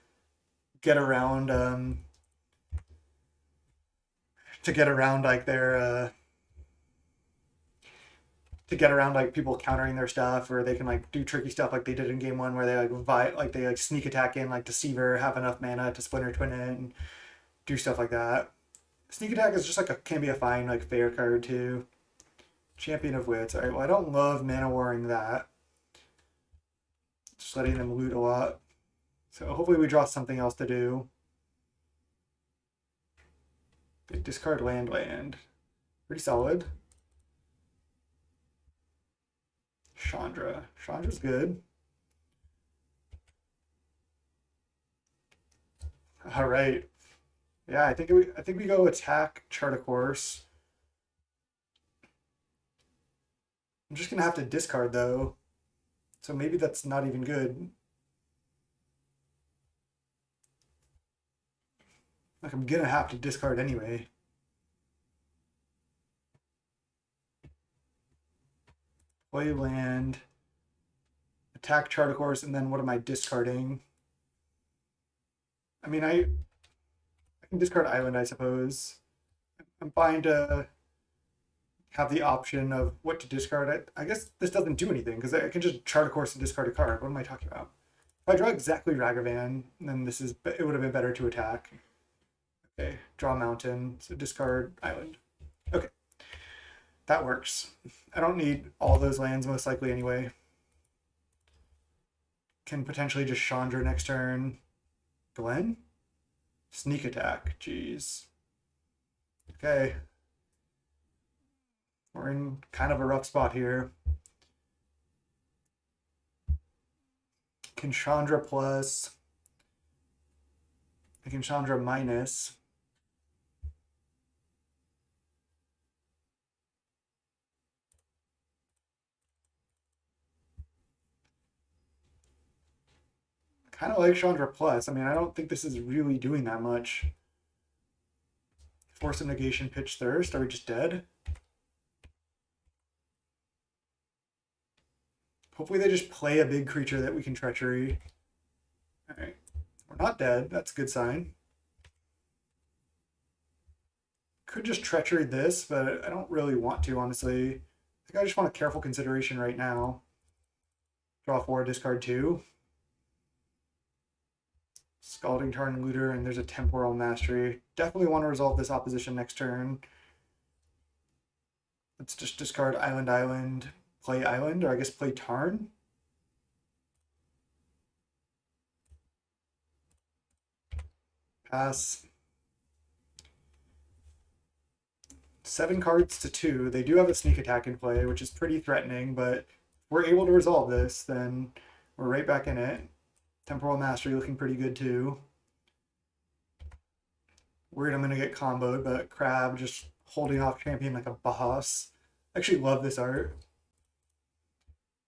get around like their to get around like people countering their stuff, or they can like do tricky stuff like they did in game one where they like sneak attack in like Deceiver, have enough mana to Splinter Twin it and do stuff like that. Sneak attack is just like can be a fine like fair card too. Champion of Wits. All right, well I don't love mana warring that. Just letting them loot a lot. So hopefully we draw something else to do. Discard land. Pretty solid. Chandra's good. All right. Yeah, I think we go attack Chart a Course. I'm just gonna have to discard though. So maybe that's not even good. Like I'm gonna have to discard anyway. Play land, attack Chart a Course, and then what am I discarding? I mean, I can discard Island, I suppose. I'm fine to have the option of what to discard. I guess this doesn't do anything because I can just Chart a Course and discard a card. What am I talking about? If I draw exactly Ragavan, then it would have been better to attack. Okay, draw Mountain, so discard Island. Okay, that works. I don't need all those lands most likely anyway. Can potentially just Chandra next turn. Glen? Sneak attack, jeez. Okay. We're in kind of a rough spot here. Can Chandra plus. I can Chandra minus. Kind of like Chandra plus. I mean, I don't think this is really doing that much. Force of Negation, Pitch Thirst. Are we just dead? Hopefully they just play a big creature that we can treachery. All right. We're not dead. That's a good sign. Could just treachery this, but I don't really want to, honestly. I think I just want a careful consideration right now. Draw 4, discard 2. Scalding Tarn Looter, and there's a Temporal Mastery. Definitely want to resolve this opposition next turn. Let's just discard Island Island, play Island, or I guess play Tarn. Pass. 7 cards to 2. They do have a sneak attack in play, which is pretty threatening, but if we're able to resolve this, then we're right back in it. Temporal Mastery looking pretty good too. Worried I'm going to get comboed, but Crab just holding off Champion like a boss. I actually love this art.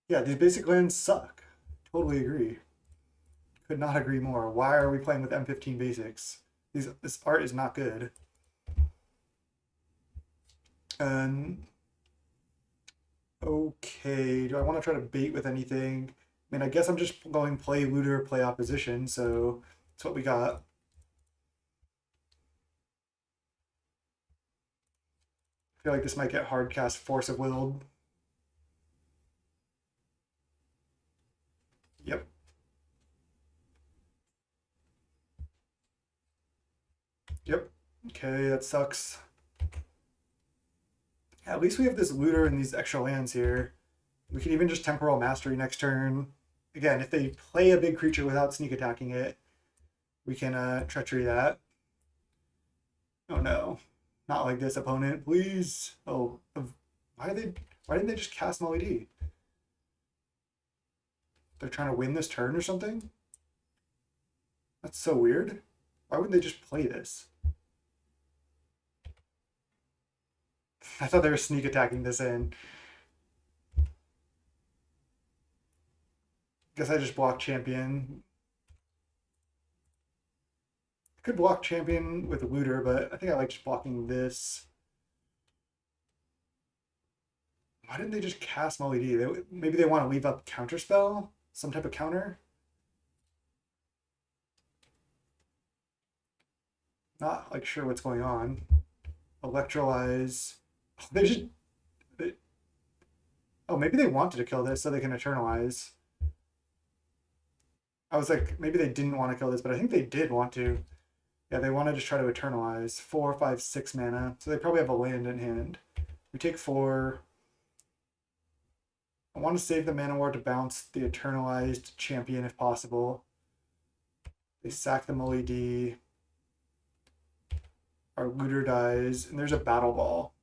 Yeah, these basic lands suck. Totally agree. Could not agree more. Why are we playing with M15 basics? This art is not good. Okay, do I want to try to bait with anything? I mean, I guess I'm just going play looter, play opposition, so that's what we got. I feel like this might get hard cast Force of Will. Yep. Yep. Okay, that sucks. At least we have this looter and these extra lands here. We can even just Temporal Mastery next turn. Again, if they play a big creature without sneak attacking it, we can treachery that. Oh no. Not like this, opponent, please. Oh, why didn't they just cast Molly D? They're trying to win this turn or something? That's so weird. Why wouldn't they just play this? I thought they were sneak attacking this in. Guess I just block champion. I could block champion with a looter, but I think I like just blocking this. Why didn't they just cast Molly D? Maybe they want to leave up counterspell? Some type of counter? Not like sure what's going on. Electrolyze. They just. They, oh, maybe they wanted to kill this so they can eternalize. I was like, maybe they didn't want to kill this, but I think they did want to. Yeah, they want to just try to eternalize. 4, 5, 6 mana. So they probably have a land in hand. We take 4. I want to save the mana ward to bounce the eternalized champion if possible. They sack the Molly D. Our looter dies, and there's a battle ball.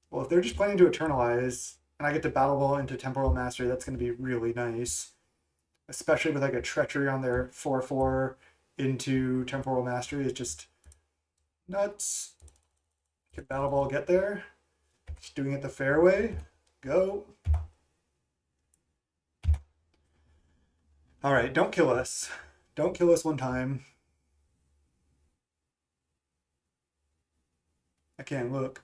Well, if they're just planning to eternalize, and I get to battle ball into Temporal Mastery, that's going to be really nice. Especially with like a treachery on their 4/4 into Temporal Mastery. It's just nuts. Can battle ball get there? Just doing it the fair way. Go. All right, don't kill us. Don't kill us one time. I can't look.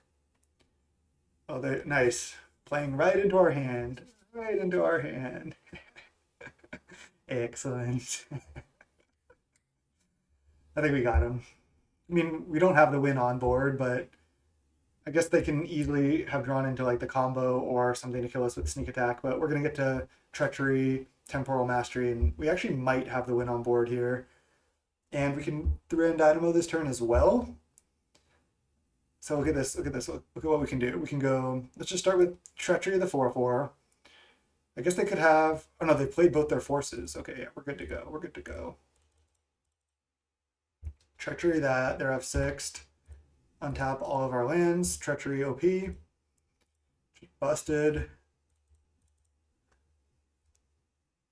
Oh, they nice. Playing right into our hand. Right into our hand. Excellent. I think we got him. I mean, we don't have the win on board, but I guess they can easily have drawn into like the combo or something to kill us with sneak attack. But we're gonna get to treachery, temporal mastery, and we actually might have the win on board here. And we can 3-in Dynamo this turn as well. So look at this. Look at this. Look at what we can do. We can go. Let's just start with treachery of the 4/4. I guess they could have. Oh no, they played both their forces. Okay, yeah, we're good to go. We're good to go. Treachery that. They're F6'd. Untap all of our lands. Treachery OP. Busted.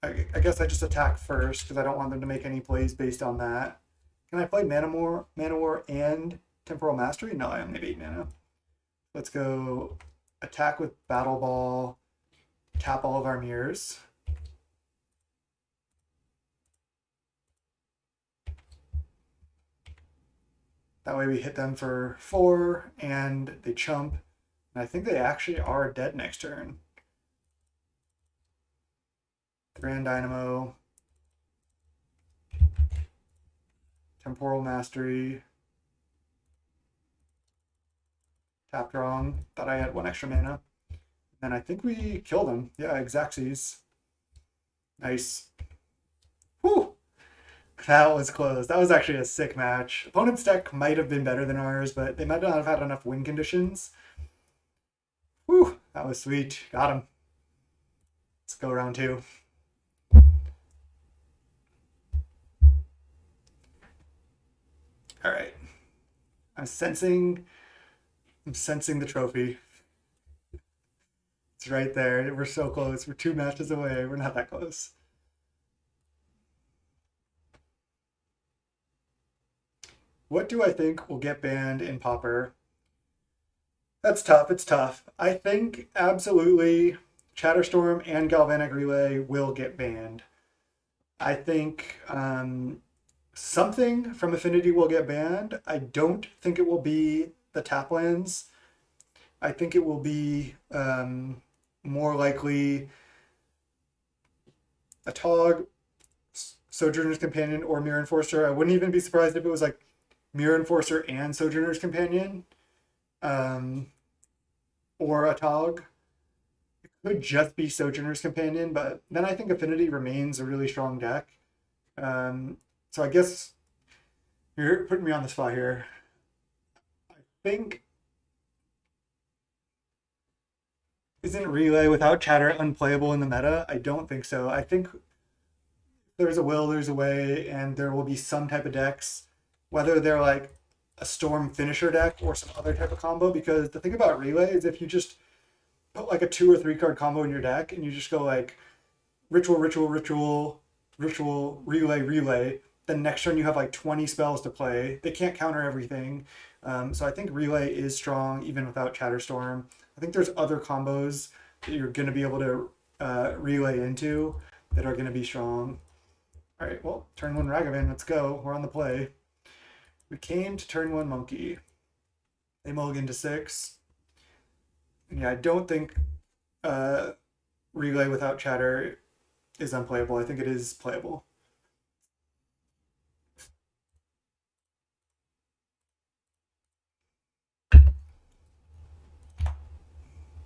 I guess I just attack first because I don't want them to make any plays based on that. Can I play Mana War, and Temporal Mastery? No, I only have 8 mana. Let's go attack with Battle Ball. Tap all of our mirrors. That way we hit them for 4 and they chump. And I think they actually are dead next turn. 3-in Dynamo. Temporal Mastery. Tapped wrong. Thought I had one extra mana. And I think we killed him. Yeah, Xaxes. Nice. Whew! That was close. That was actually a sick match. Opponent's deck might have been better than ours, but they might not have had enough win conditions. Whew! That was sweet. Got him. Let's go round 2. All right. I'm sensing the trophy. It's right there. We're so close. We're 2 matches away. We're not that close. What do I think will get banned in Pauper? That's tough. It's tough. I think absolutely Chatterstorm and Galvanic Relay will get banned. I think something from Affinity will get banned. I don't think it will be the tap lands. I think it will be more likely a Tog, Sojourner's Companion, or Mirror Enforcer. I wouldn't even be surprised if it was like Mirror Enforcer and Sojourner's Companion, or a Tog. It could just be Sojourner's Companion, but then I think Affinity remains a really strong deck. So I guess you're putting me on the spot here. I think, isn't Relay without Chatter unplayable in the meta? I don't think so. I think there's a will, there's a way, and there will be some type of decks, whether they're like a Storm finisher deck or some other type of combo. Because the thing about Relay is if you just put like a 2 or 3 card combo in your deck and you just go like Ritual, Ritual, Ritual, Ritual, Relay, Relay, then next turn you have like 20 spells to play. They can't counter everything. So I think Relay is strong even without Chatterstorm. I think there's other combos that you're going to be able to relay into that are going to be strong. All right, well, turn 1 Ragavan, let's go. We're on the play. We came to turn 1 Monkey. They mulligan to 6. And yeah, I don't think Relay without Chatter is unplayable. I think it is playable.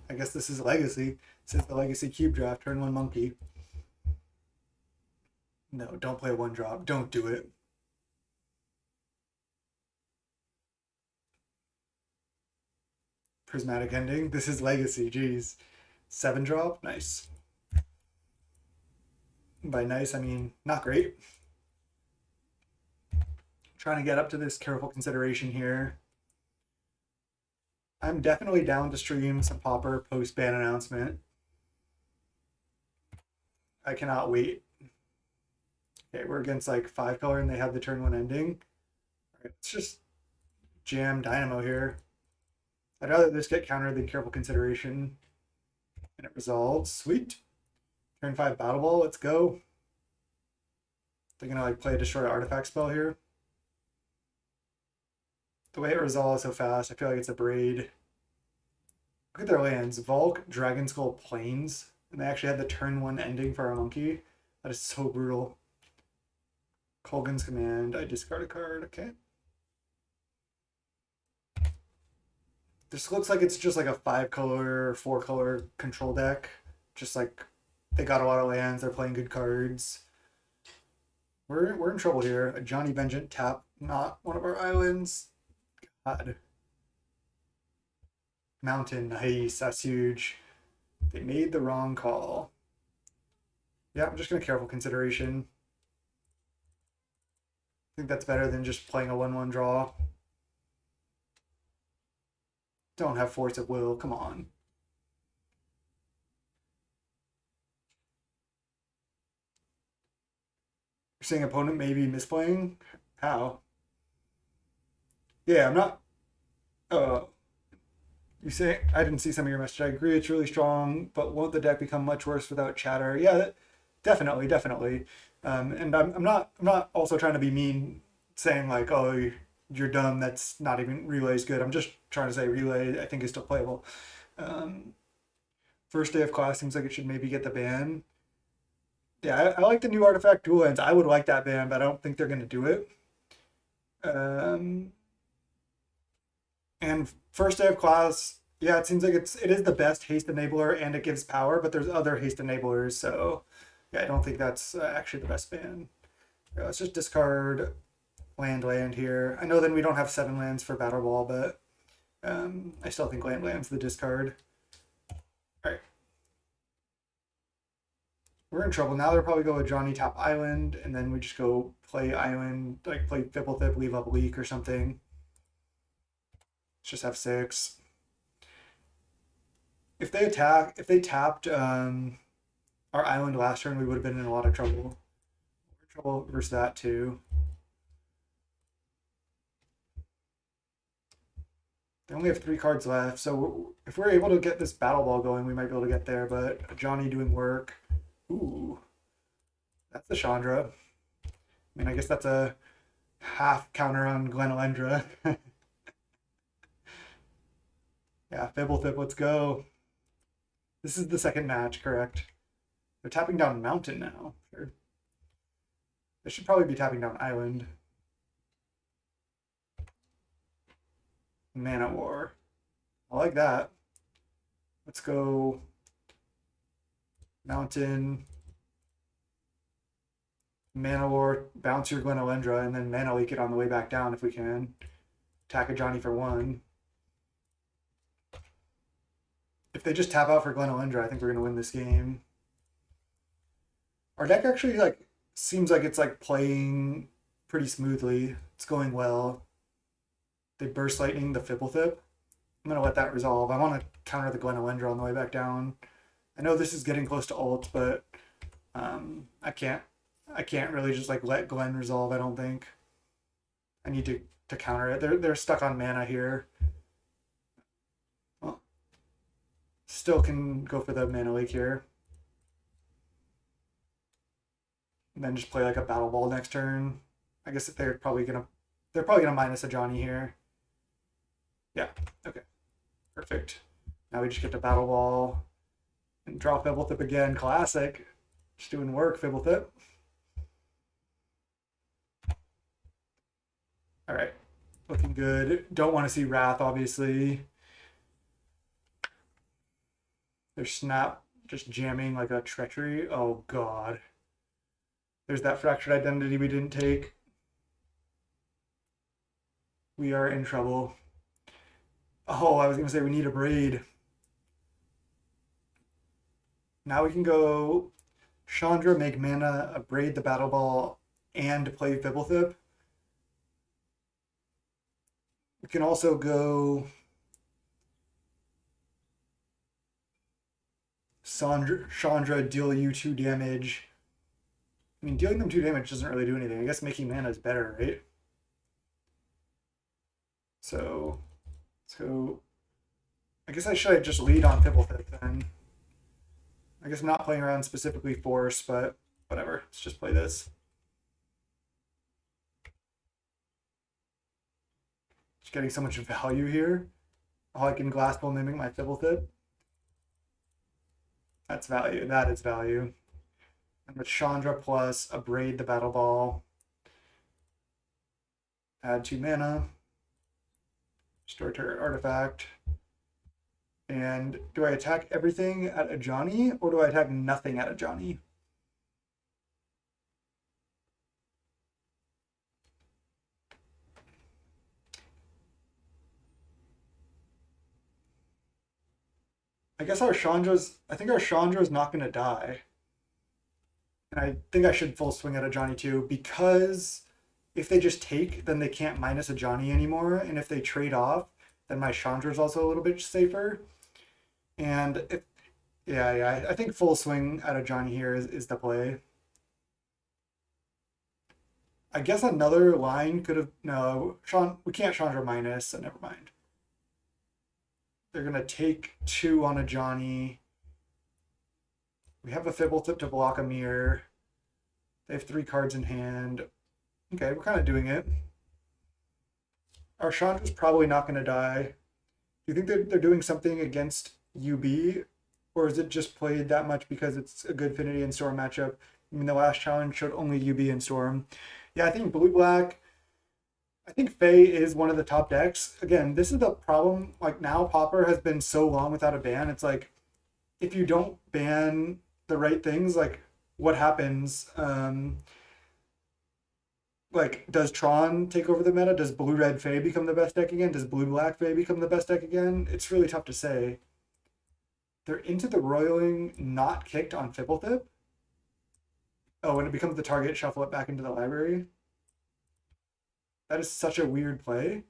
I guess this is Legacy. It says the Legacy Cube Draft, turn 1 Monkey. No, don't play 1 drop. Don't do it. Prismatic Ending. This is Legacy. Jeez. 7 drop. Nice. By nice, I mean not great. Trying to get up to this careful consideration here. I'm definitely down to stream some Pauper post-ban announcement. I cannot wait. Okay, we're against like 5 color and they have the turn 1 ending. All right, let's just jam Dynamo here. I'd rather this get countered than careful consideration. And it resolves. Sweet. Turn 5 Battle Ball. Let's go. They're gonna like play a destroy artifact spell here. The way it resolves so fast, I feel like it's a braid. Look at their lands. Volk, Dragon Skull, Plains. And they actually had the turn 1 ending for a monkey. That is so brutal. Colgan's Command. I discard a card. Okay. This looks like it's just like a 5 color, 4 color control deck. Just like they got a lot of lands. They're playing good cards. We're in trouble here. A Johnny Vengeant tap, not one of our islands. God. Mountain, nice. That's huge. They made the wrong call. Yeah, I'm just gonna careful consideration. I think that's better than just playing a 1-1 draw. Don't have Force of Will. Come on. You're saying opponent may be misplaying? How? Yeah, I'm not. You say I didn't see some of your message. I agree, it's really strong, but won't the deck become much worse without Chatter? Yeah, definitely, definitely. And I'm not also trying to be mean, saying like, oh, you're dumb. That's not even Relay's good. I'm just trying to say Relay I think is still playable. First day of class seems like it should maybe get the ban. Yeah, I like the new artifact dual lands. I would like that ban, but I don't think they're gonna do it. Um, and first day of class, yeah, it seems like it is the best haste enabler and it gives power, but there's other haste enablers, so yeah, I don't think that's actually the best ban. Yeah, let's just discard land here. I know then we don't have 7 lands for Battle Ball, but I still think land's the discard. All right. We're in trouble now. They'll probably go with Johnny Top Island, and then we just go play Island, like play Fipplethip, leave up Leak or something. Let's just have 6. If they tapped our island last turn, we would have been in a lot of trouble. We're in trouble versus that too. They only have 3 cards left, so if we're able to get this Battle Ball going, we might be able to get there. But Johnny doing work. Ooh, that's the Chandra. I mean, I guess that's a half counter on Glenelendra. Yeah, Fibblethip, let's go. This is the second match, correct? They're tapping down Mountain now. Sure. They should probably be tapping down Island. Mana War. I like that. Let's go Mountain, Mana War, bounce your Glenelendra, and then Mana Leak it on the way back down if we can. Attack a Johnny for 1. If they just tap out for Glenelendra, I think we're going to win this game. Our deck actually seems like it's playing pretty smoothly. It's going well. They burst lightning the Fibblethip. I'm going to let that resolve. I want to counter the Glenelendra on the way back down. I know this is getting close to ult, but I can't really just let Glen resolve, I don't think. I need to counter it. They're stuck on mana here. Well, still can go for the Mana Leak here. And then just play a Battle Ball next turn. I guess they're probably gonna minus a Johnny here. Yeah, okay. Perfect. Now we just get to Battle Ball and draw Fibblethip again. Classic. Just doing work, Fibblethip. All right. Looking good. Don't want to see Wrath, obviously. There's Snap just jamming like a Treachery. Oh, God. There's that Fractured Identity we didn't take. We are in trouble. Oh, I was going to say we need a Braid. Now we can go Chandra, make mana, a Braid the Battle Ball, and play Fibblethip. We can also go Chandra, deal you 2 damage. I mean, dealing them 2 damage doesn't really do anything. I guess making mana is better, right? So, let's go. I guess I should just lead on Fibblethip then. I guess I'm not playing around specifically Force, but whatever. Let's just play this. Just getting so much value here. Oh, I can Glassbowl Mimic my Fibblethip. That's value. That is value. And with Chandra plus a Braid the Battle Ball. Add 2 mana. Restore turret artifact. And do I attack everything at a Johnny, or do I attack nothing at a Johnny? I guess I think our Chandra is not going to die. And I think I should full swing at a Johnny too, because if they just take, then they can't minus a Johnny anymore. And if they trade off, then my Chandra is also a little bit safer. And I think full swing at a Johnny here is the play. I guess another line could have, no, we can't Chandra minus, so never mind. They're going to take 2 on a Johnny. We have a Fibblethip to block a mirror. They have 3 cards in hand. Okay, we're kind of doing it. Our Chandra's probably not going to die. Do you think they're doing something against UB? Or is it just played that much because it's a good Affinity and Storm matchup? I mean, the last challenge showed only UB and Storm. Yeah, I think blue-black I think Fae is one of the top decks. Again, this is the problem. Like now, Pauper has been so long without a ban. It's like if you don't ban the right things, like what happens? Like, does Tron take over the meta? Does Blue Red Fae become the best deck again? Does Blue Black Fae become the best deck again? It's really tough to say. They're into the roiling, not kicked on Fibblethip. Oh, when it becomes the target, shuffle it back into the library. That is such a weird play.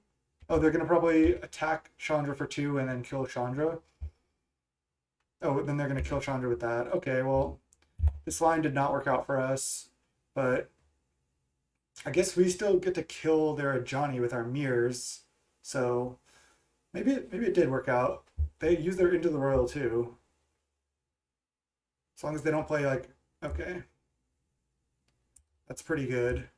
Oh, they're gonna probably attack Chandra for 2 and then kill Chandra. Oh, then they're gonna kill Chandra with that. Okay, well, this line did not work out for us, but I guess we still get to kill their Johnny with our mirrors. So maybe it did work out. They use their Into the Royal too. As long as they don't play like okay. That's pretty good.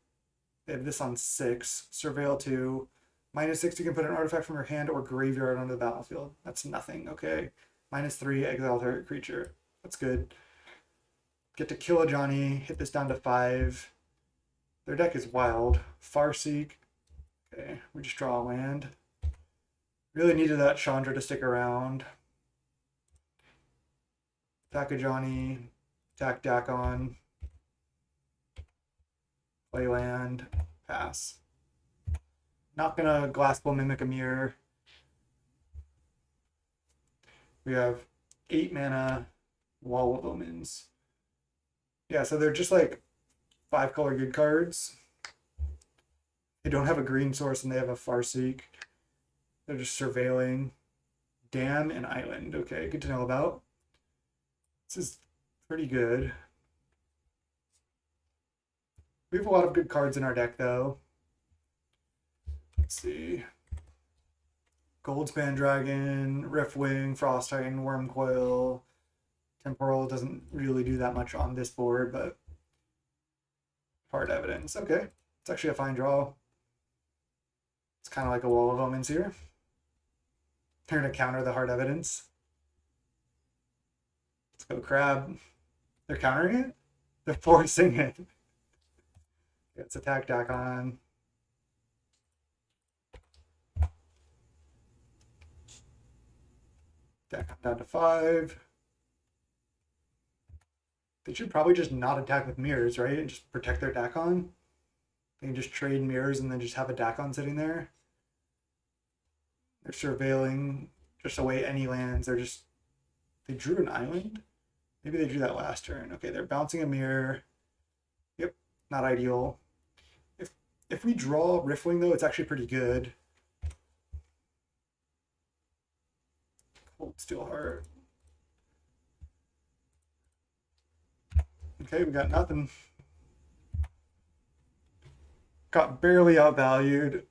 They have this on 6. Surveil 2. -6, you can put an artifact from your hand or graveyard onto the battlefield. That's nothing, okay. -3, exile target creature. That's good. Get to kill a Johnny, hit this down to 5. Their deck is wild. Farseek. Okay, we just draw a land. Really needed that Chandra to stick around. Attack a Johnny. Attack Dakon. Play land. Pass. Not gonna Glassbow Mimic a Mirror. We have 8 mana Wall of Omens. Yeah, so they're just like 5-color good cards. They don't have a green source and they have a Farseek. They're just surveilling. Dam and Island. Okay, good to know about. This is pretty good. We have a lot of good cards in our deck, though. Let's see. Goldspan Dragon, Riftwing, Frost Titan, Wormcoil. Temporal doesn't really do that much on this board, but Hard Evidence. Okay, it's actually a fine draw. It's kind of like a Wall of Omens here. They're going to counter the Hard Evidence. Let's go Crab. They're countering it? They're forcing it. Let's attack Dakon. Dakon down to 5. They should probably just not attack with mirrors, right? And just protect their Dakon. They can just trade mirrors and then just have a Dakon sitting there. They're surveilling just away any lands. They drew an island? Maybe they drew that last turn. Okay, they're bouncing a mirror. Yep, not ideal. If we draw Riftwing, though, it's actually pretty good. Cold Steel Heart. Okay, we got nothing. Got barely outvalued.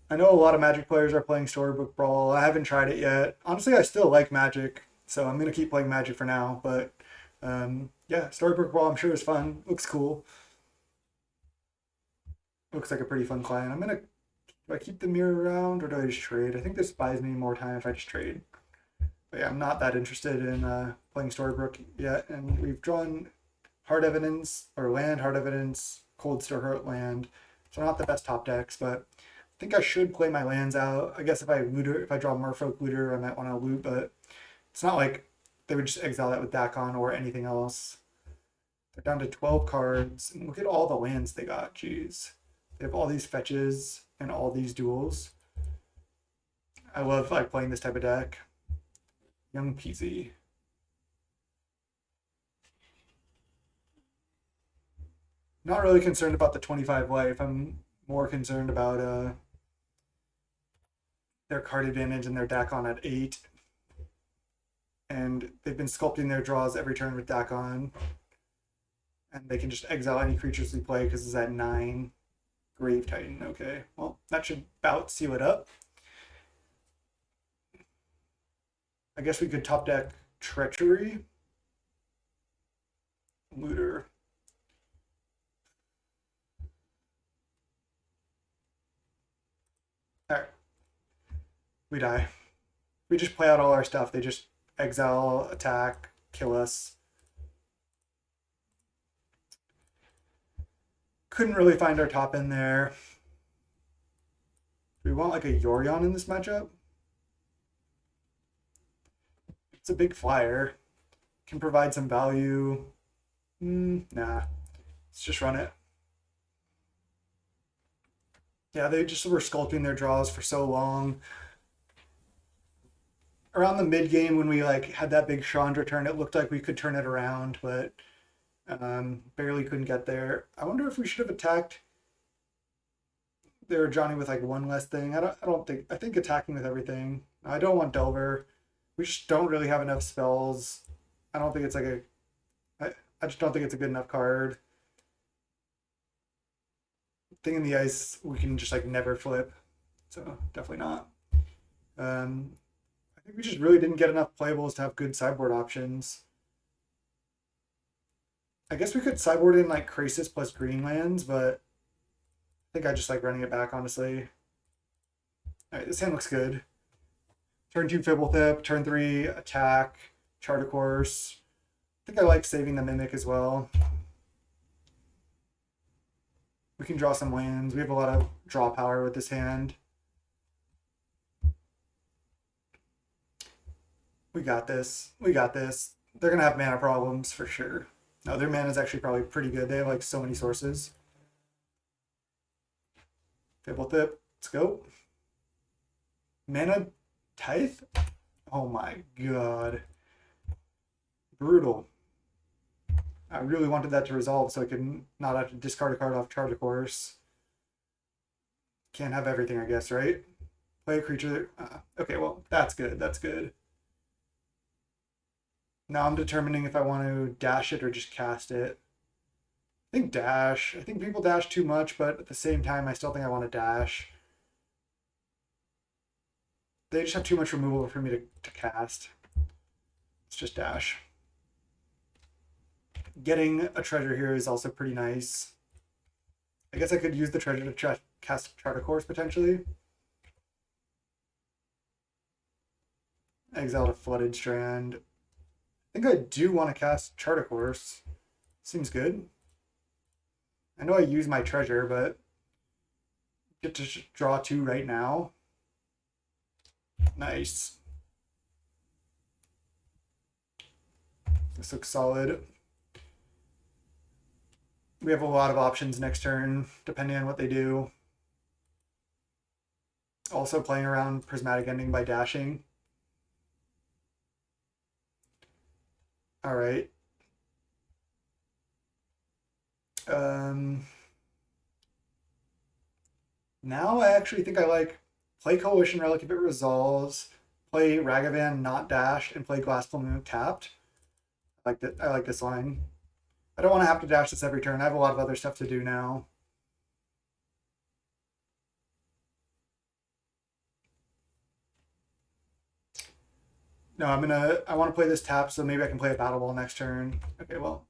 I know a lot of Magic players are playing Storybook Brawl. I haven't tried it yet. Honestly, I still like Magic, so I'm going to keep playing Magic for now. But yeah, Storybook Brawl I'm sure is fun. Looks cool. Looks like a pretty fun client. Do I keep the mirror around or do I just trade? I think this buys me more time if I just trade. But yeah, I'm not that interested in playing Storybook yet. And we've drawn Hard Evidence, or land, Hard Evidence, Cold Steel Heart land. So not the best top decks, but I think I should play my lands out. I guess if I draw Merfolk Looter, I might want to loot, but it's not like they would just exile that with Dakon or anything else. They're down to 12 cards. And look at all the lands they got. Jeez. They have all these fetches and all these duels. I love like playing this type of deck. Young Peasy. Not really concerned about the 25 life. I'm more concerned about their card advantage and their Dakon at 8. And they've been sculpting their draws every turn with Dakon. And they can just exile any creatures we play because it's at 9. Grave Titan, okay. Well, that should about seal it up. I guess we could top deck Treachery. Looter. Alright. We die. We just play out all our stuff. They just exile, attack, kill us. couldn't really find our top end there. Do we want like a Yorion in this matchup? It's a big flyer. Can provide some value. Nah. Let's just run it. Yeah, they just were sculpting their draws for so long. Around the mid game when we like had that big Chandra turn, it looked like we could turn it around, but barely couldn't get there. I wonder if we should have attacked their Johnny with like one less thing. I think attacking with everything. I don't want Delver. We just don't really have enough spells. I don't think it's like I just don't think it's a good enough card. Thing in the ice we can just like never flip. So definitely not. I think we just really didn't get enough playables to have good sideboard options. I guess we could sideboard in like Krasis plus green lands, but I think I just like running it back, honestly. Alright, this hand looks good. Turn 2 Fibblethip, turn 3 attack, chart a course. I think I like saving the Mimic as well. We can draw some lands. We have a lot of draw power with this hand. We got this. We got this. They're going to have mana problems for sure. No, their mana is actually probably pretty good. They have like so many sources. Fibblethip. Let's go. Mana Tithe? Oh my god. Brutal. I really wanted that to resolve so I could not have to discard a card off Charge a Course. Can't have everything, I guess, right? Play a creature. Okay, well, that's good. That's good. Now I'm determining if I want to dash it or just cast it. I think dash. I think people dash too much, but at the same time, I still think I want to dash. They just have too much removal for me to cast. Let's just dash. Getting a treasure here is also pretty nice. I guess I could use the treasure to cast Charter Course potentially. Exile a Flooded Strand. I think I do want to cast Charter Course. Seems good. I know I use my treasure, but get to draw 2 right now. Nice. This looks solid. We have a lot of options next turn, depending on what they do. Also playing around Prismatic Ending by dashing. Alright. Now I actually think I like play Coalition Relic if it resolves, play Ragavan not dashed, and play Glassful Moon tapped. I like this line. I don't want to have to dash this every turn. I have a lot of other stuff to do now. No, I want to play this tap, so maybe I can play a Battle Ball next turn. Okay, well,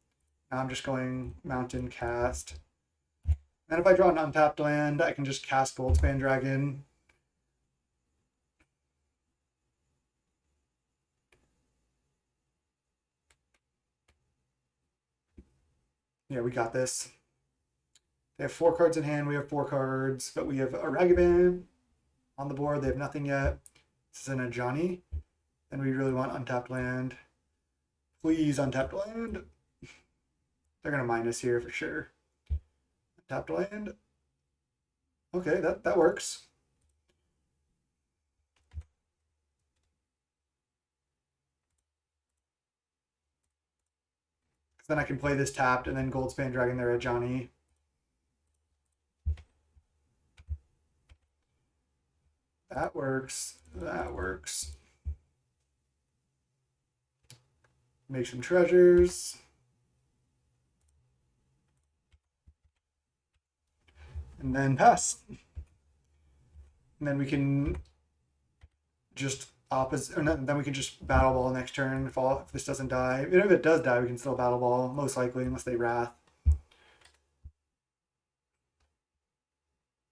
now I'm just going Mountain Cast. And if I draw an untapped land, I can just cast Goldspan Dragon. Yeah, we got this. They have 4 cards in hand. We have 4 cards, but we have a Ragavan on the board. They have nothing yet. This is an Ajani. And we really want untapped land. Please, untapped land. They're going to mine us here for sure. Untapped land. Okay, that works. Then I can play this tapped and then Goldspan Dragon there at Johnny. That works. That works. Make some treasures. And then pass. And then we can just opposite, or not, then we can just Battle Ball next turn if this doesn't die. Even if it does die, we can still Battle Ball, most likely, unless they Wrath.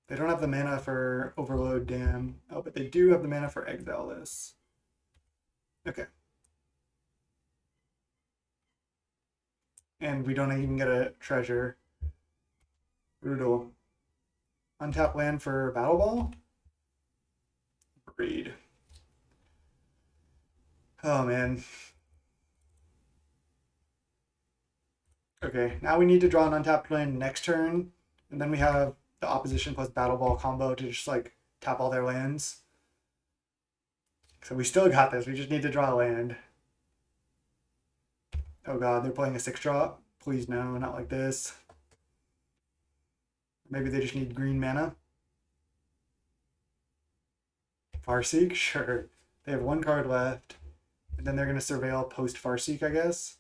They don't have the mana for Overload Dam. Oh, but they do have the mana for Exile this. Okay. And we don't even get a treasure. Brutal. Untap land for Battle Ball? Breed. Oh man. Okay, now we need to draw an untapped land next turn, and then we have the opposition plus Battle Ball combo to just like tap all their lands. So we still got this. We just need to draw a land. Oh god, they're playing a 6-drop. Please no, not like this. Maybe they just need green mana. Farseek? Sure. They have one card left. And then they're going to surveil post Farseek, I guess.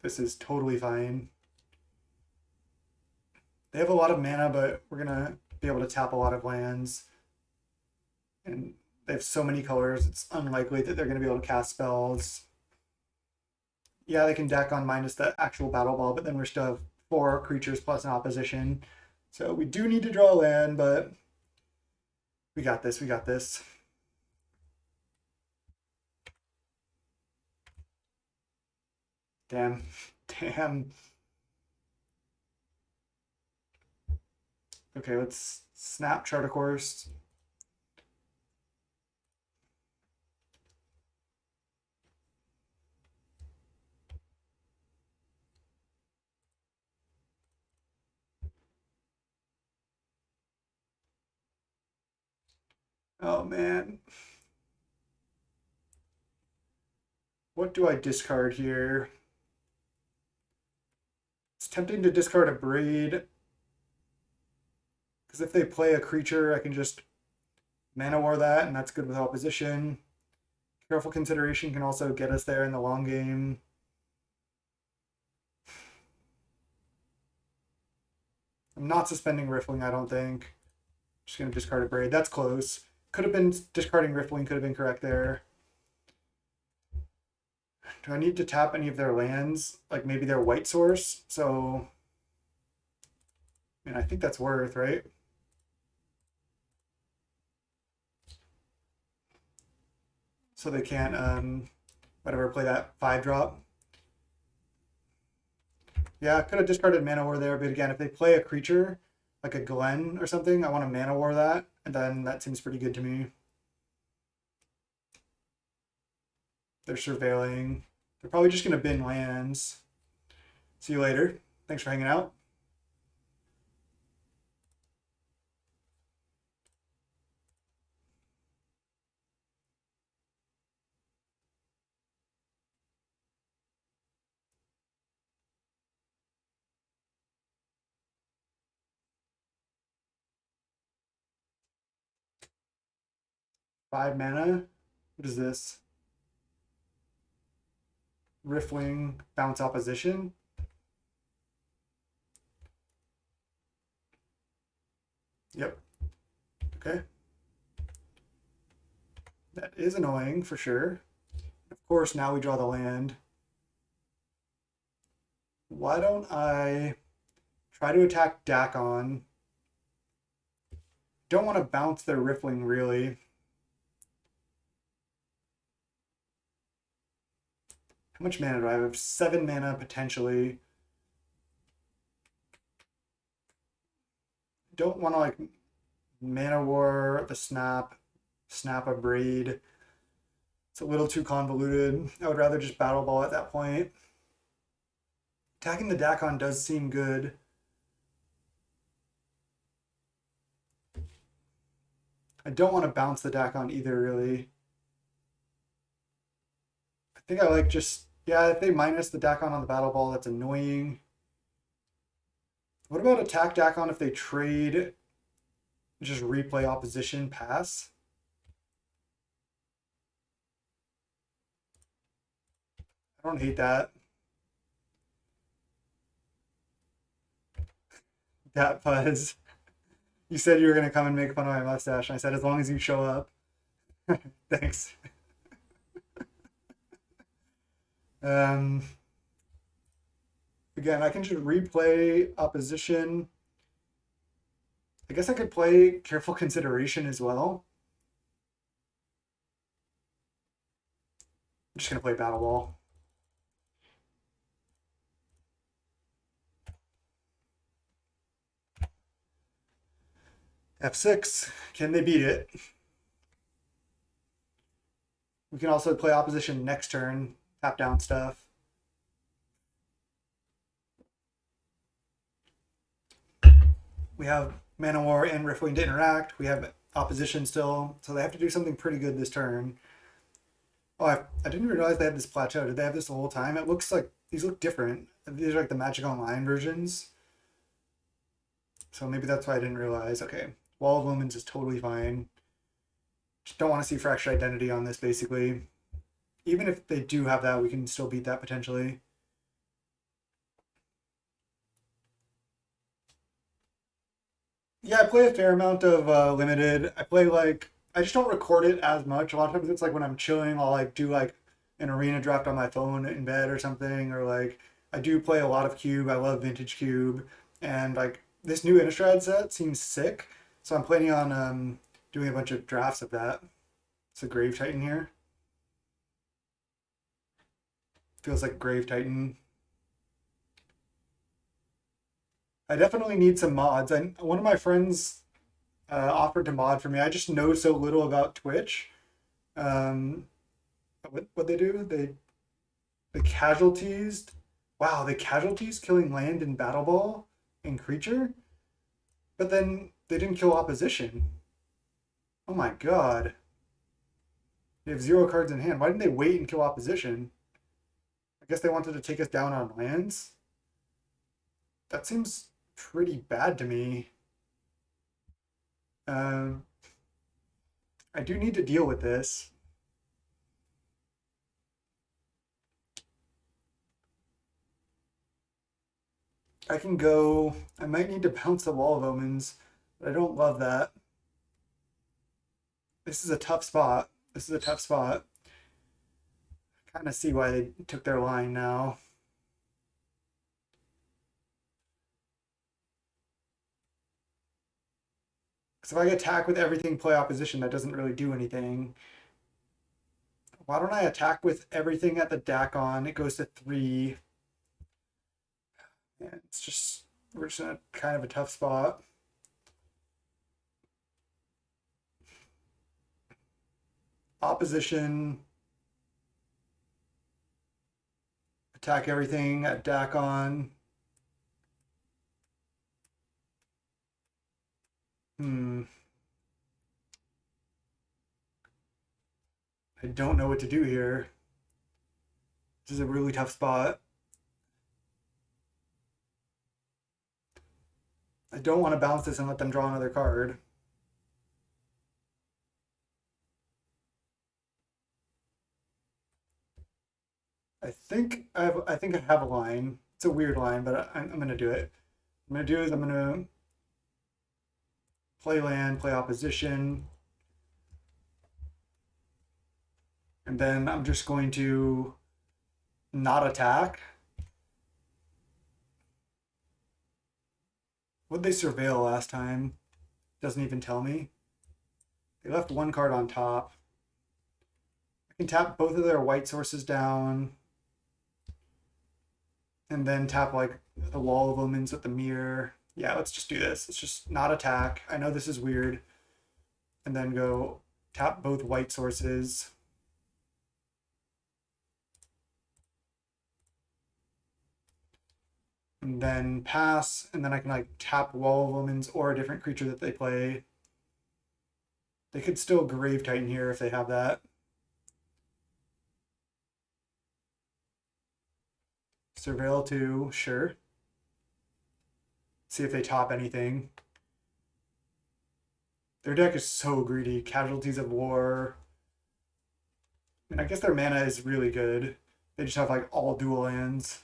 This is totally fine. They have a lot of mana, but we're going to be able to tap a lot of lands. And they have so many colors, it's unlikely that they're going to be able to cast spells. Yeah, they can deck on minus the actual Battle Ball, but then we're still have 4 creatures plus an opposition. So we do need to draw a land, but we got this, we got this. Damn. Damn. Okay, let's snap Chart a Course. Oh man. What do I discard here? It's tempting to discard a Braid. Because if they play a creature, I can just Mana War that, and that's good with opposition. Careful Consideration can also get us there in the long game. I'm not suspending Riffling, I don't think. Just going to discard a Braid. That's close. Could have been discarding Riffling, could have been correct there. Do I need to tap any of their lands? Like maybe their white source? So, I mean, I think that's worth, right? So they can't, whatever, play that 5-drop. Yeah, I could have discarded Mana War there, but again, if they play a creature, like a Glen or something, I want to Mana War that, and then that seems pretty good to me. They're surveilling. They're probably just going to bin lands. See you later. Thanks for hanging out. Five mana. What is this? Riftwing, bounce opposition. Yep. Okay. That is annoying for sure. Of course, now we draw the land. Why don't I try to attack Dakon? Don't want to bounce their Riftwing really. How much mana do I have? I have 7 mana potentially. Don't want to like Mana War the snap a Braid. It's a little too convoluted. I would rather just Battle Ball at that point. Attacking the Dakon does seem good. I don't want to bounce the Dakon either, really. I think I like just, yeah, if they minus the Dakon on the Battle Ball, that's annoying. What about attack Dakon if they trade, just replay opposition, pass? I don't hate that. That Fuzz. You said you were going to come and make fun of my mustache, and I said, as long as you show up. Thanks. Um, Again, I can just replay opposition. I guess I could play Careful Consideration as well. I'm just going to play Battle Ball. F6. Can they beat it? We can also play opposition next turn, tap down stuff. We have Mana War and Riftwing to interact. We have opposition still, so they have to do something pretty good this turn. Oh, I didn't realize they had this plateau. Did they have this the whole time? It looks like these look different. These are like the Magic Online versions. So maybe that's why I didn't realize. Okay, Wall of Lumens is totally fine. Just don't want to see Fractured Identity on this, basically. Even if they do have that, we can still beat that potentially. Yeah, I play a fair amount of limited. I play like I just don't record it as much. A lot of times it's like when I'm chilling, I'll like do like an arena draft on my phone in bed or something, or like I do play a lot of Cube. I love Vintage Cube, and like this new Innistrad set seems sick, so I'm planning on doing a bunch of drafts of that. It's a Grave Titan here. Feels like Grave Titan. I definitely need some mods. One of my friends offered to mod for me. I just know so little about Twitch. Um, what they do? The casualties. Wow, the casualties killing land in Battle Ball and creature, but then they didn't kill opposition. Oh my god. They have 0 cards in hand. Why didn't they wait and kill opposition? I guess they wanted to take us down on lands. That seems pretty bad to me. Um, I do need to deal with this. I can go. I might need to bounce the Wall of Omens, but I don't love that. This is a tough spot. This is a tough spot. I kind of see why they took their line now. Because if I attack with everything play opposition, that doesn't really do anything. Why don't I attack with everything at the Dakon? It goes to 3. Yeah, it's just, we're just in a kind of a tough spot. Opposition. Attack everything at Dakon. I don't know what to do here. This is a really tough spot. I don't want to bounce this and let them draw another card. I think I have a line. It's a weird line, but I'm gonna do it. What I'm gonna do is I'm gonna play land, play opposition, and then I'm just going to not attack. What'd they surveil last time? Doesn't even tell me. They left 1 card on top. I can tap both of their white sources down. And then tap like the Wall of Omens with the mirror. Yeah, let's just do this. Let's just not attack. I know this is weird. And then go tap both white sources. And then pass, and then I can like tap Wall of Omens or a different creature that they play. They could still Grave Titan here if they have that. Surveil 2, sure. See if they top anything. Their deck is so greedy. Casualties of War. I mean, I guess their mana is really good. They just have like all dual lands.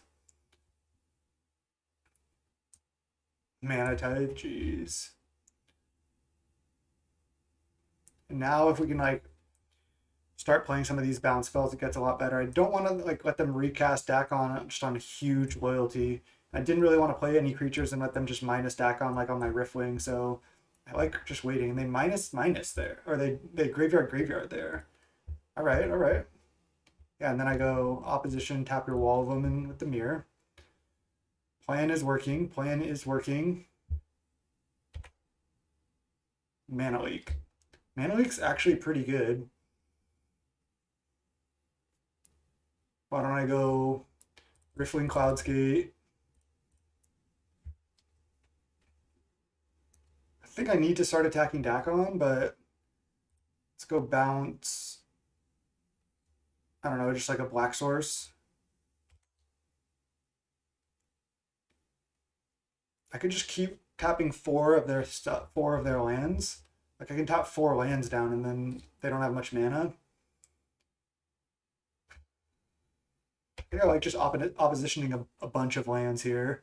Mana type, jeez. And now if we can like start playing some of these bounce spells, it gets a lot better. I don't want to like let them recast Dakon just on a huge loyalty. I didn't really want to play any creatures and let them just minus Dakon like on my Riftwing, so I like just waiting. And they minus there, or they graveyard there. All right, all right. Yeah, and then I go opposition, tap your Wall of Omen with the mirror. Plan is working. Plan is working. Mana Leak. Mana Leak's actually pretty good. Why don't I go Riffling Cloudscape? I think I need to start attacking Dakon, but let's go bounce. I don't know, just like a black source. I could just keep tapping four of their lands. Like I can tap four lands down, and then they don't have much mana. I think I like just oppositioning a bunch of lands here.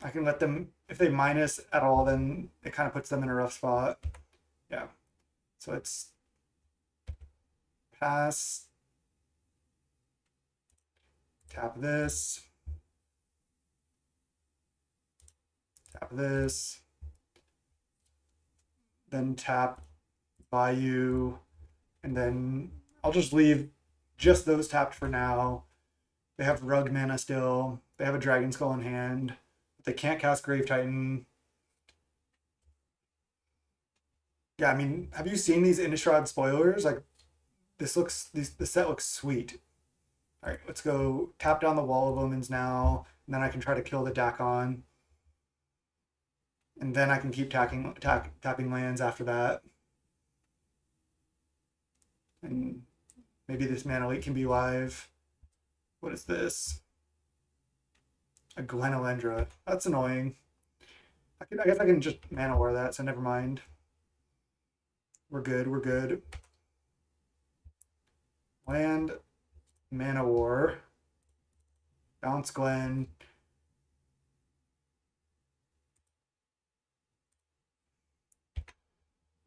I can let them, if they minus at all, then it kind of puts them in a rough spot. Yeah. So it's pass, tap this, tap this, then tap Bayou, and then I'll just leave just those tapped for now. They have Rug mana still. They have a Dragon Skull in hand. But they can't cast Grave Titan. Yeah, I mean, have you seen these Innistrad spoilers? Like, this set looks sweet. All right, let's go tap down the Wall of Omens now, and then I can try to kill the Dakon. And then I can keep tapping lands after that. And maybe this Mana Leak can be live. What is this? A Glenelendra. That's annoying. I guess I can just Mana War that, so never mind. We're good, we're good. Land, Mana War. Bounce Glen.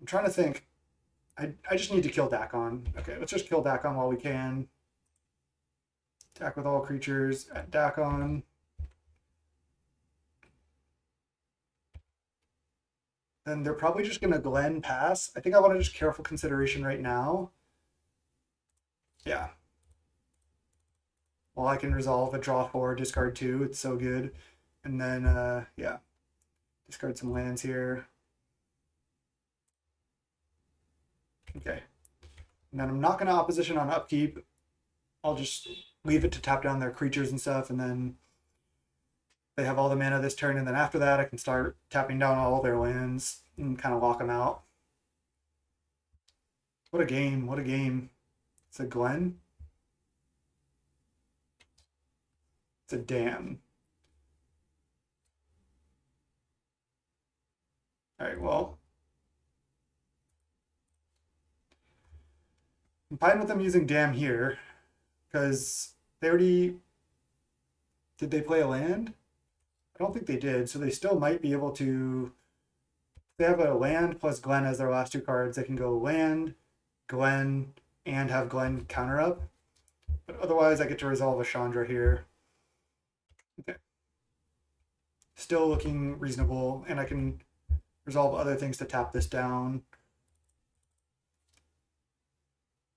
I'm trying to think. I just need to kill Dakon. Okay, let's just kill Dakon while we can. Attack with all creatures at Dakon. Then they're probably just going to Glen pass. I think I want to just careful consideration right now. Yeah. Well, I can resolve a draw 4, discard 2. It's so good. And then, yeah. Discard some lands here. Okay. And then I'm not going to opposition on upkeep. I'll just leave it to tap down their creatures and stuff, and then they have all the mana this turn, and then after that I can start tapping down all their lands and kind of lock them out. What a game, what a game. It's a Glen. It's a Dam. All right, well, I'm fine with them using Dam here, because they already, did they play a land? I don't think they did, so they still might be able to, they have a land plus Glen as their last two cards. They can go land, Glen, and have Glen counter up. But otherwise, I get to resolve a Chandra here. Okay. Still looking reasonable, and I can resolve other things to tap this down.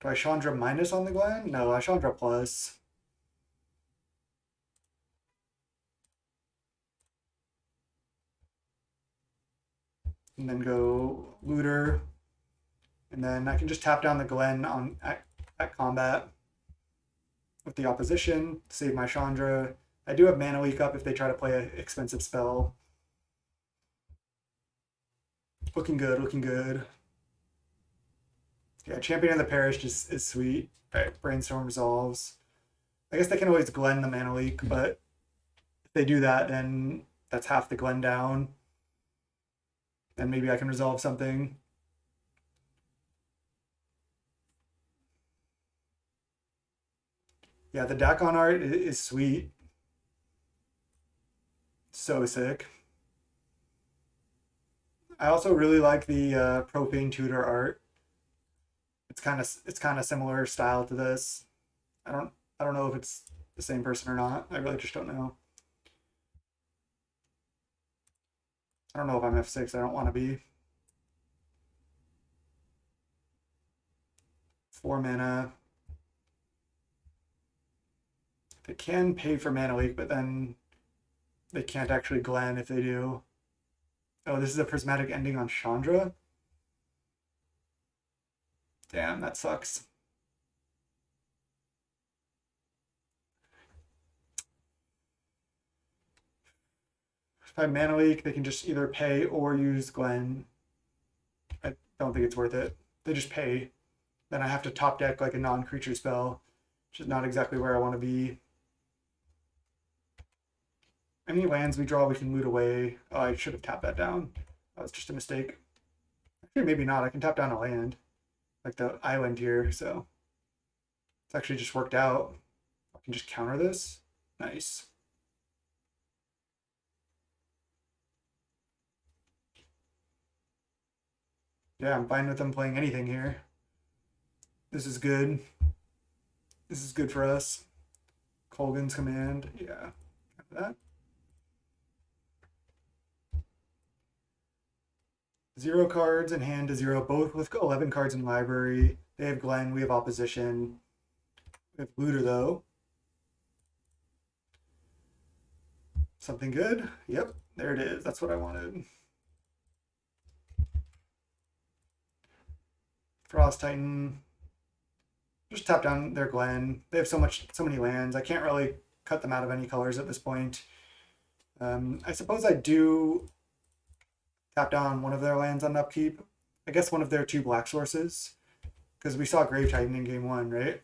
Do I Chandra minus on the Glen? No, I Chandra plus. And then go Looter. And then I can just tap down the Glen at combat with the opposition, save my Chandra. I do have Mana Leak up if they try to play an expensive spell. Looking good, looking good. Yeah, Champion of the Parish is sweet. All right, Brainstorm resolves. I guess they can always Glen the Mana Leak, but if they do that, then that's half the Glen down. Then maybe I can resolve something. Yeah, the Dakon art is sweet. So sick. I also really like the Profane Tutor art. It's kind of similar style to this. I don't I don't know if it's the same person or not. I really just don't know. I don't know if I'm F6. I don't want to be. 4 mana. They can pay for Mana Leak, but then they can't actually Glen if they do. Oh, this is a prismatic ending on Chandra? Damn, that sucks. If I mana leak, they can just either pay or use Glen. I don't think it's worth it. They just pay. Then I have to top deck like a non-creature spell, which is not exactly where I want to be. Any lands we draw, we can loot away. Oh, I should have tapped that down. That was just a mistake. Actually, maybe not. I can tap down a land, like the island here. So it's actually just worked out. I can just counter this. Nice. Yeah, I'm fine with them playing anything here. This is good. This is good for us. Colgan's command. Yeah. That. 0 cards in hand to 0, both with 11 cards in library. They have Glen, we have opposition. We have Looter though. Something good? Yep, there it is. That's what I wanted. Frost Titan. Just tap down their Glen. They have so many lands. I can't really cut them out of any colors at this point. I suppose I do tap down one of their lands on upkeep. I guess one of their 2 black sources. Because we saw Grave Titan in game 1, right?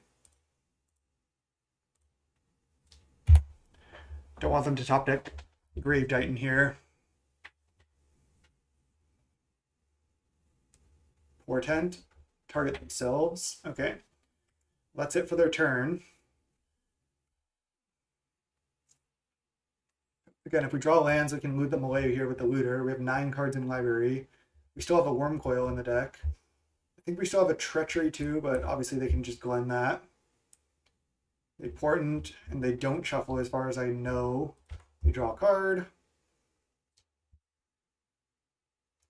Don't want them to top deck Grave Titan here. Portent. Target themselves. Okay. That's it for their turn. Again, if we draw lands, we can loot them away here with the Looter. We have 9 cards in library. We still have a Worm Coil in the deck. I think we still have a Treachery too, but obviously they can just Glen that. They Portent, and they don't shuffle as far as I know. They draw a card.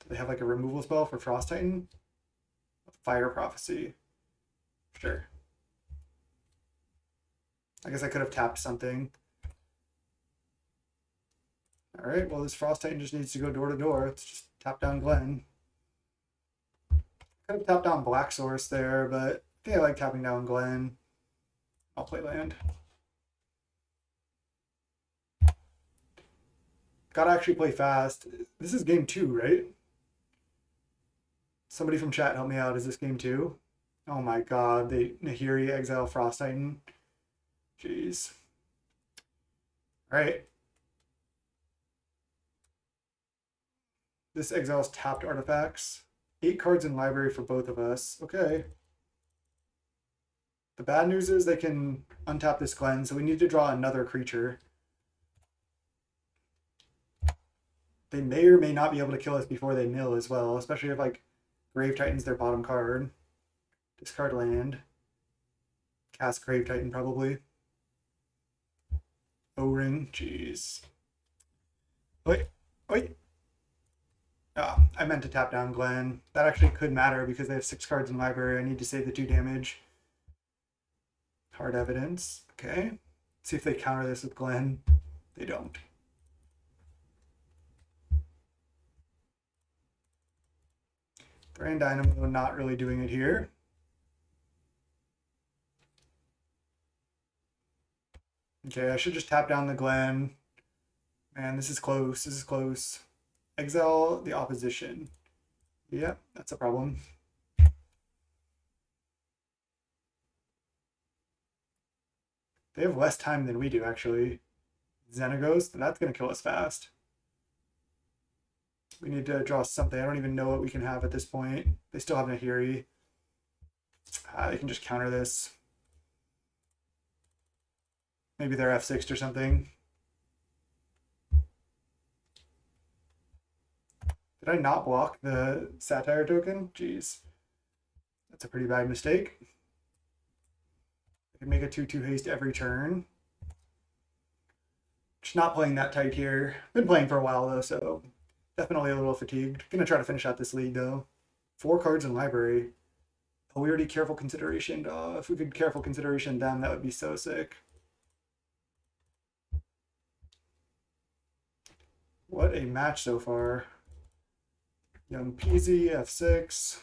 Do they have like a removal spell for Frost Titan? Fire Prophecy. Sure. I guess I could have tapped something. All right, well, this Frost Titan just needs to go door to door. Let's just tap down Glen. Could have tapped down Black Source there, but I think I like tapping down Glen. I'll play land. Gotta actually play fast. This is game 2, right? Somebody from chat help me out. Is this game 2? Oh my god, they Nahiri exile Frost Titan. Jeez. Alright. This exiles tapped artifacts. 8 cards in library for both of us. Okay. The bad news is they can untap this Glen, so we need to draw another creature. They may or may not be able to kill us before they mill as well, especially if like Grave Titan's their bottom card. Discard land. Cast Grave Titan probably. O-Ring, jeez. Wait, wait. Oh, I meant to tap down Glen. That actually could matter because they have 6 cards in library. I need to save the 2 damage. Hard evidence. Okay. Let's see if they counter this with Glen. They don't. Grand Dynamo not really doing it here. Okay, I should just tap down the Glen. Man, this is close. This is close. Exile the opposition. Yep, that's a problem. They have less time than we do, actually. Xenagos, that's going to kill us fast. We need to draw something. I don't even know what we can have at this point. They still have Nahiri. They can just counter this. Maybe they're F6 or something. Did I not block the Satire token? Jeez. That's a pretty bad mistake. I can make a 2/2 haste every turn. Just not playing that tight here. Been playing for a while though, so definitely a little fatigued. Gonna try to finish out this league though. 4 cards in library. Oh, we already careful consideration. Oh, if we could careful consideration them, that would be so sick. What a match so far. Young Peasy, F6.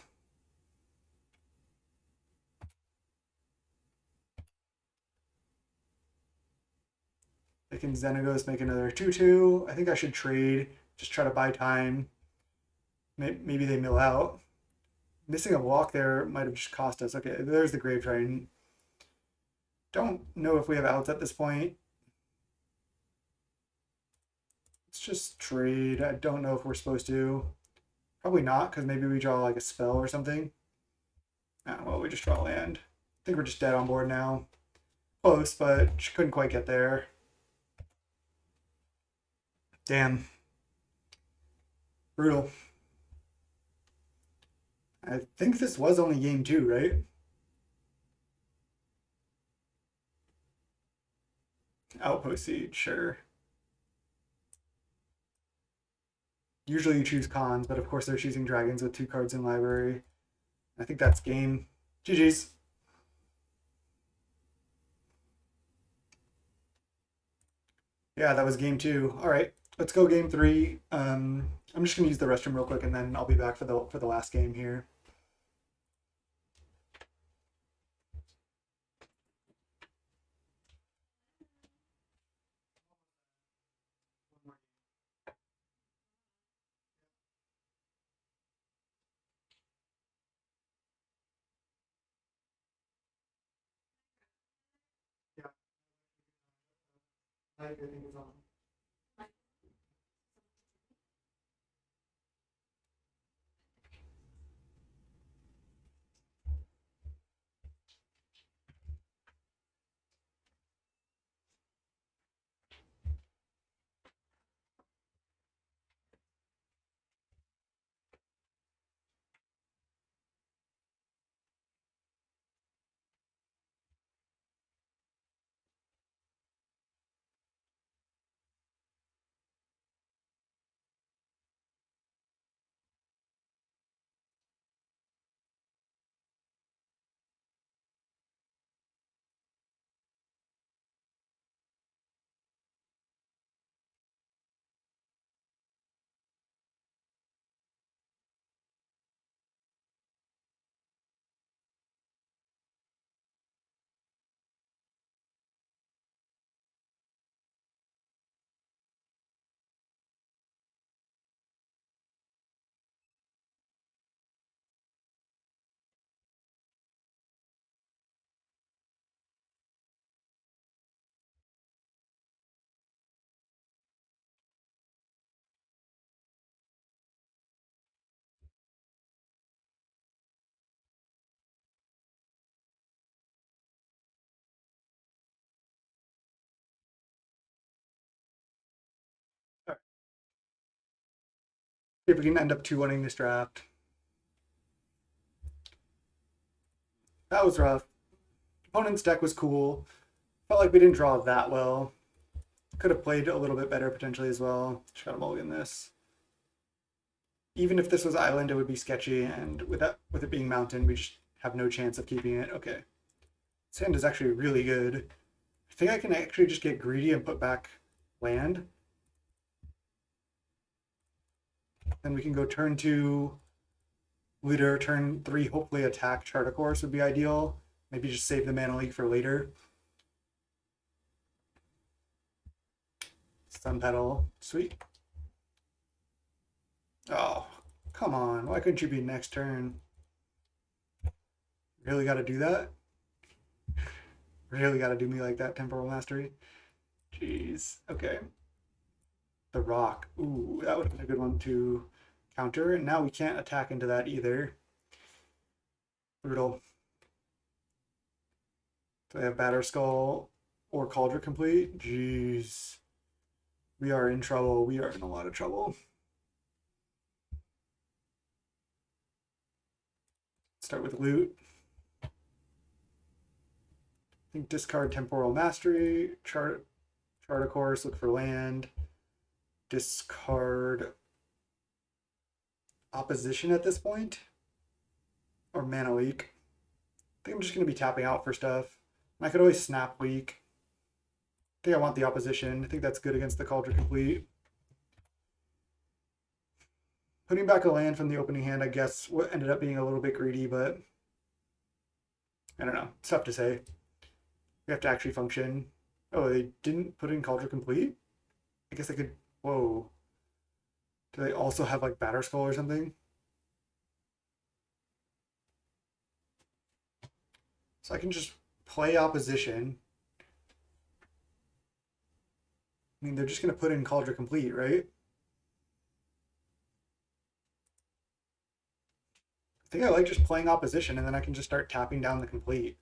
They can Xenagos make another 2-2. I think I should trade. Just try to buy time. Maybe they mill out. Missing a walk there might have just cost us. Okay, there's the Grave Trident. Don't know if we have outs at this point. Let's just trade. I don't know if we're supposed to. Probably not, because maybe we draw like a spell or something. Ah, well, we just draw land. I think we're just dead on board now. Close, but couldn't quite get there. Damn. Brutal. I think this was only game 2, right? Outpost Siege, sure. Usually you choose cons, but of course they're choosing dragons with 2 cards in library. I think that's game. GG's. Yeah, that was game 2. All right, let's go game 3. I'm just gonna use the restroom real quick, and then I'll be back for the last game here. Yeah, I think it's on. All right. See if we can end up 2-1ing this draft. That was rough. Opponent's deck was cool. Felt like we didn't draw that well. Could have played a little bit better potentially as well. Just gotta mulligan this. Even if this was island, it would be sketchy, and with it being mountain, we just have no chance of keeping it. Okay. This hand is actually really good. I think I can actually just get greedy and put back land. Then we can go turn 2, leader, turn 3, hopefully attack Chart a Course would be ideal. Maybe just save the Mana Leak for later. Sun Petal, sweet. Oh, come on. Why couldn't you be next turn? Really got to do that? Really got to do me like that, Temporal Mastery? Jeez. Okay. The Rock. Ooh, that would have been a good one to counter. And now we can't attack into that either. Brutal. Do they have Batter Skull or Cauldron Complete? Jeez. We are in trouble. We are in a lot of trouble. Start with loot. I think discard Temporal Mastery, chart a course, look for land, discard opposition at this point, or Mana Leak. I think I'm just going to be tapping out for stuff. And I could always snap weak. I think I want the opposition. I think that's good against the Cauldron Complete. Putting back a land from the opening hand, I guess, what ended up being a little bit greedy, but I don't know. It's tough to say. We have to actually function. Oh, they didn't put in Cauldron Complete? I guess they could. Whoa. Do they also have like Batter Skull or something? So I can just play opposition. I mean, they're just going to put in Cauldron Complete, right? I think I like just playing opposition, and then I can just start tapping down the complete.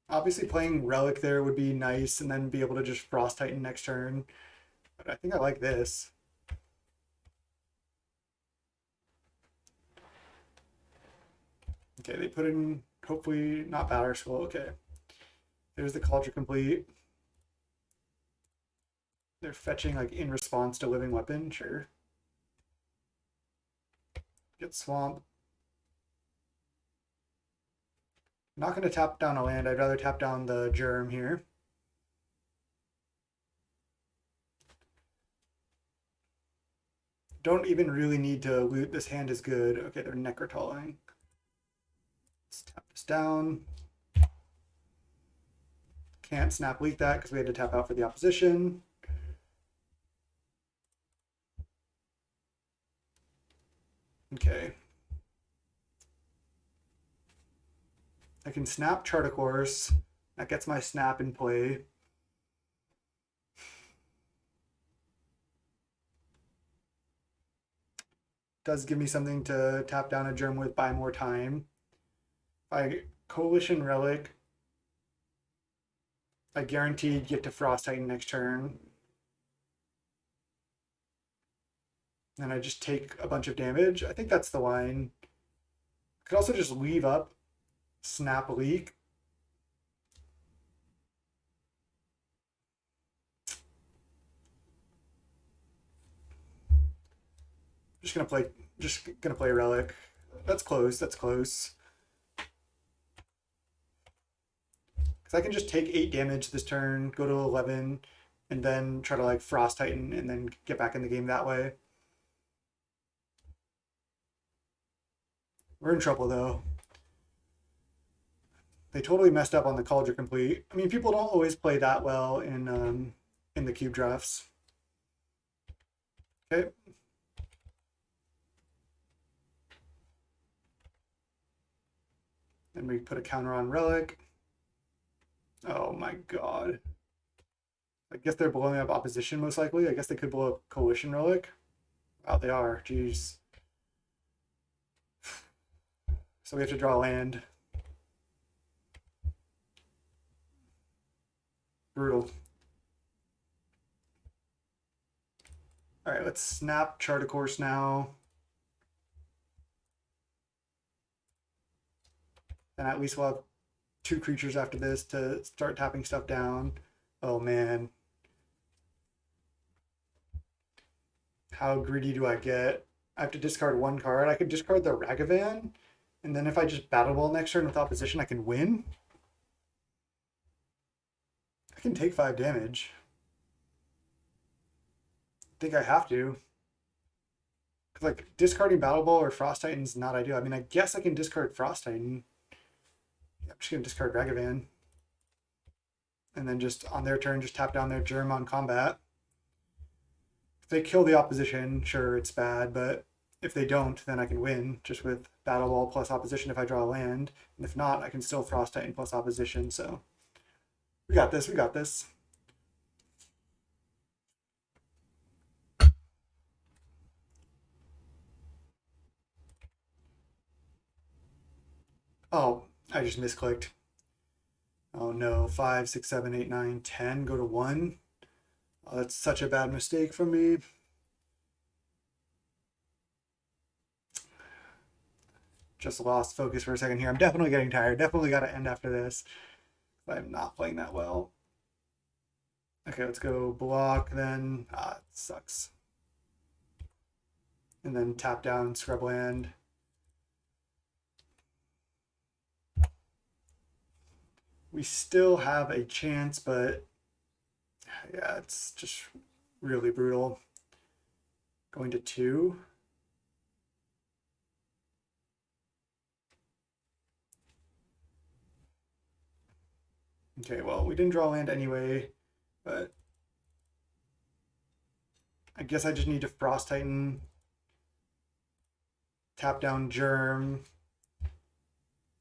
Obviously, playing Relic there would be nice, and then be able to just Frost Titan next turn. But I think I like this. Okay, they put in, hopefully, not Batter Skull. Okay. There's the Cauldron Complete. They're fetching, like, in response to Living Weapon. Sure. Get Swamp. I'm not going to tap down a land. I'd rather tap down the Germ here. Don't even really need to loot. This hand is good. Okay, they're Necrotalling. Let's tap this down. Can't snap leak that because we had to tap out for the opposition. Okay. I can snap Chart a Course. That gets my snap in play. Does give me something to tap down a Germ with, buy more time. If I Coalition Relic, I guaranteed get to Frost Titan next turn. And I just take a bunch of damage. I think that's the line. I could also just leave up, snap leak. Just gonna play Relic. That's close, that's close. Because I can just take 8 damage this turn, go to 11, and then try to like Frost Titan and then get back in the game that way. We're in trouble though. They totally messed up on the Cauldron Complete. I mean, people don't always play that well in the cube drafts. Okay. Then we put a counter on Relic. Oh my god. I guess they're blowing up opposition most likely. I guess they could blow up Coalition Relic. Wow, they are. Jeez. So we have to draw land. Brutal. All right, let's snap Chart a Course now. Then at least we'll have 2 creatures after this to start tapping stuff down. Oh man. How greedy do I get? I have to discard 1 card. I could discard the Ragavan, and then if I just Battle Ball next turn with opposition, I can win. I can take 5 damage. I think I have to. Because like discarding Battle Ball or Frost Titan is not ideal. I mean, I guess I can discard Frost Titan. Yeah, I'm just gonna discard Ragavan. And then just on their turn, just tap down their Germ on combat. If they kill the opposition, sure, it's bad, but if they don't, then I can win just with Battle Ball plus opposition if I draw a land. And if not, I can still Frost Titan plus opposition, so we got this, we got this. Oh, I just misclicked. Oh no, 5, 6, 7, 8, 9, 10 go to 1. Oh, that's such a bad mistake from me. Just lost focus for a second here. I'm definitely getting tired. Definitely got to end after this. I'm not playing that well. Okay, let's go block then. Ah, it sucks. And then tap down Scrubland. We still have a chance, but Yeah, it's just really brutal. Going to 2. Okay, well, we didn't draw land anyway, but I guess I just need to Frost Titan, tap down Germ,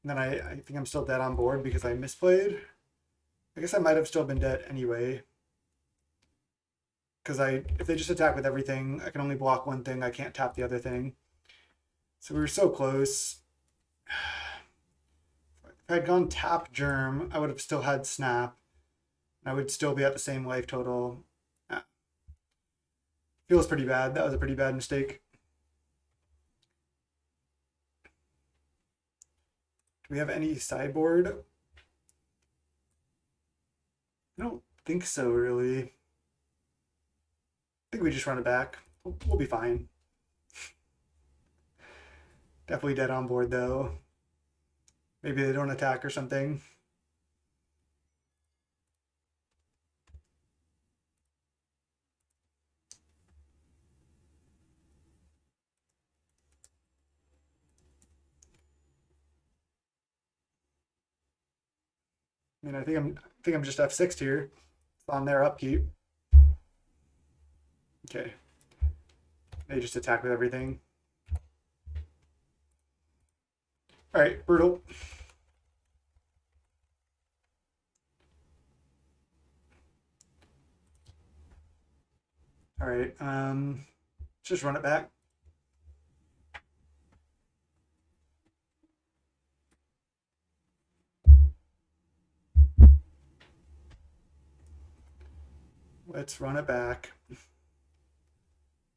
and then I think I'm still dead on board because I misplayed. I guess I might have still been dead anyway. Because if they just attack with everything, I can only block one thing. I can't tap the other thing. So we were so close. If I had gone tap Germ, I would have still had Snap. I would still be at the same life total. Feels pretty bad. That was a pretty bad mistake. Do we have any sideboard? I don't think so, really. I think we just run it back. We'll be fine. Definitely dead on board, though. Maybe they don't attack or something. I mean, I think I'm just F6 here. It's on their upkeep. Okay. They just attack with everything. All right, brutal. All right, let's just run it back. Let's run it back.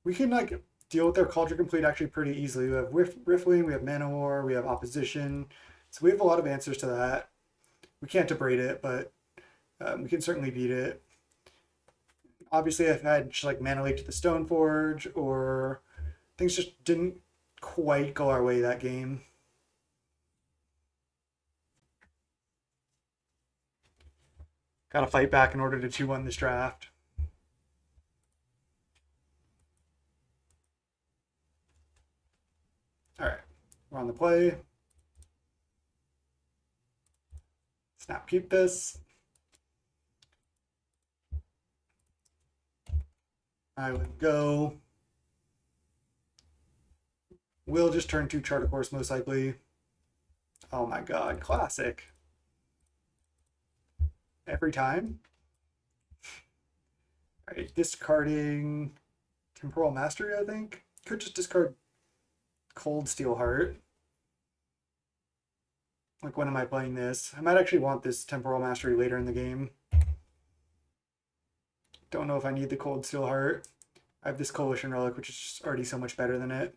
We can like deal with their Culture Complete actually pretty easily. We have Riftwing, we have Manowar, we have Opposition. So we have a lot of answers to that. We can't abrade it, but we can certainly beat it. Obviously, I've had just like Mana Leak to the Stoneforge, or things just didn't quite go our way that game. Got to fight back in order to 2-1 this draft. All right, we're on the play. Snap, keep this. I would go. We'll just turn 2 Chart a Course most likely. Oh my god, classic. Every time. All right, discarding Temporal Mastery, I think. Could just discard Cold Steel Heart. Like, when am I playing this? I might actually want this Temporal Mastery later in the game. Don't know if I need the Cold Steel Heart. I have this Coalition Relic, which is just already so much better than it.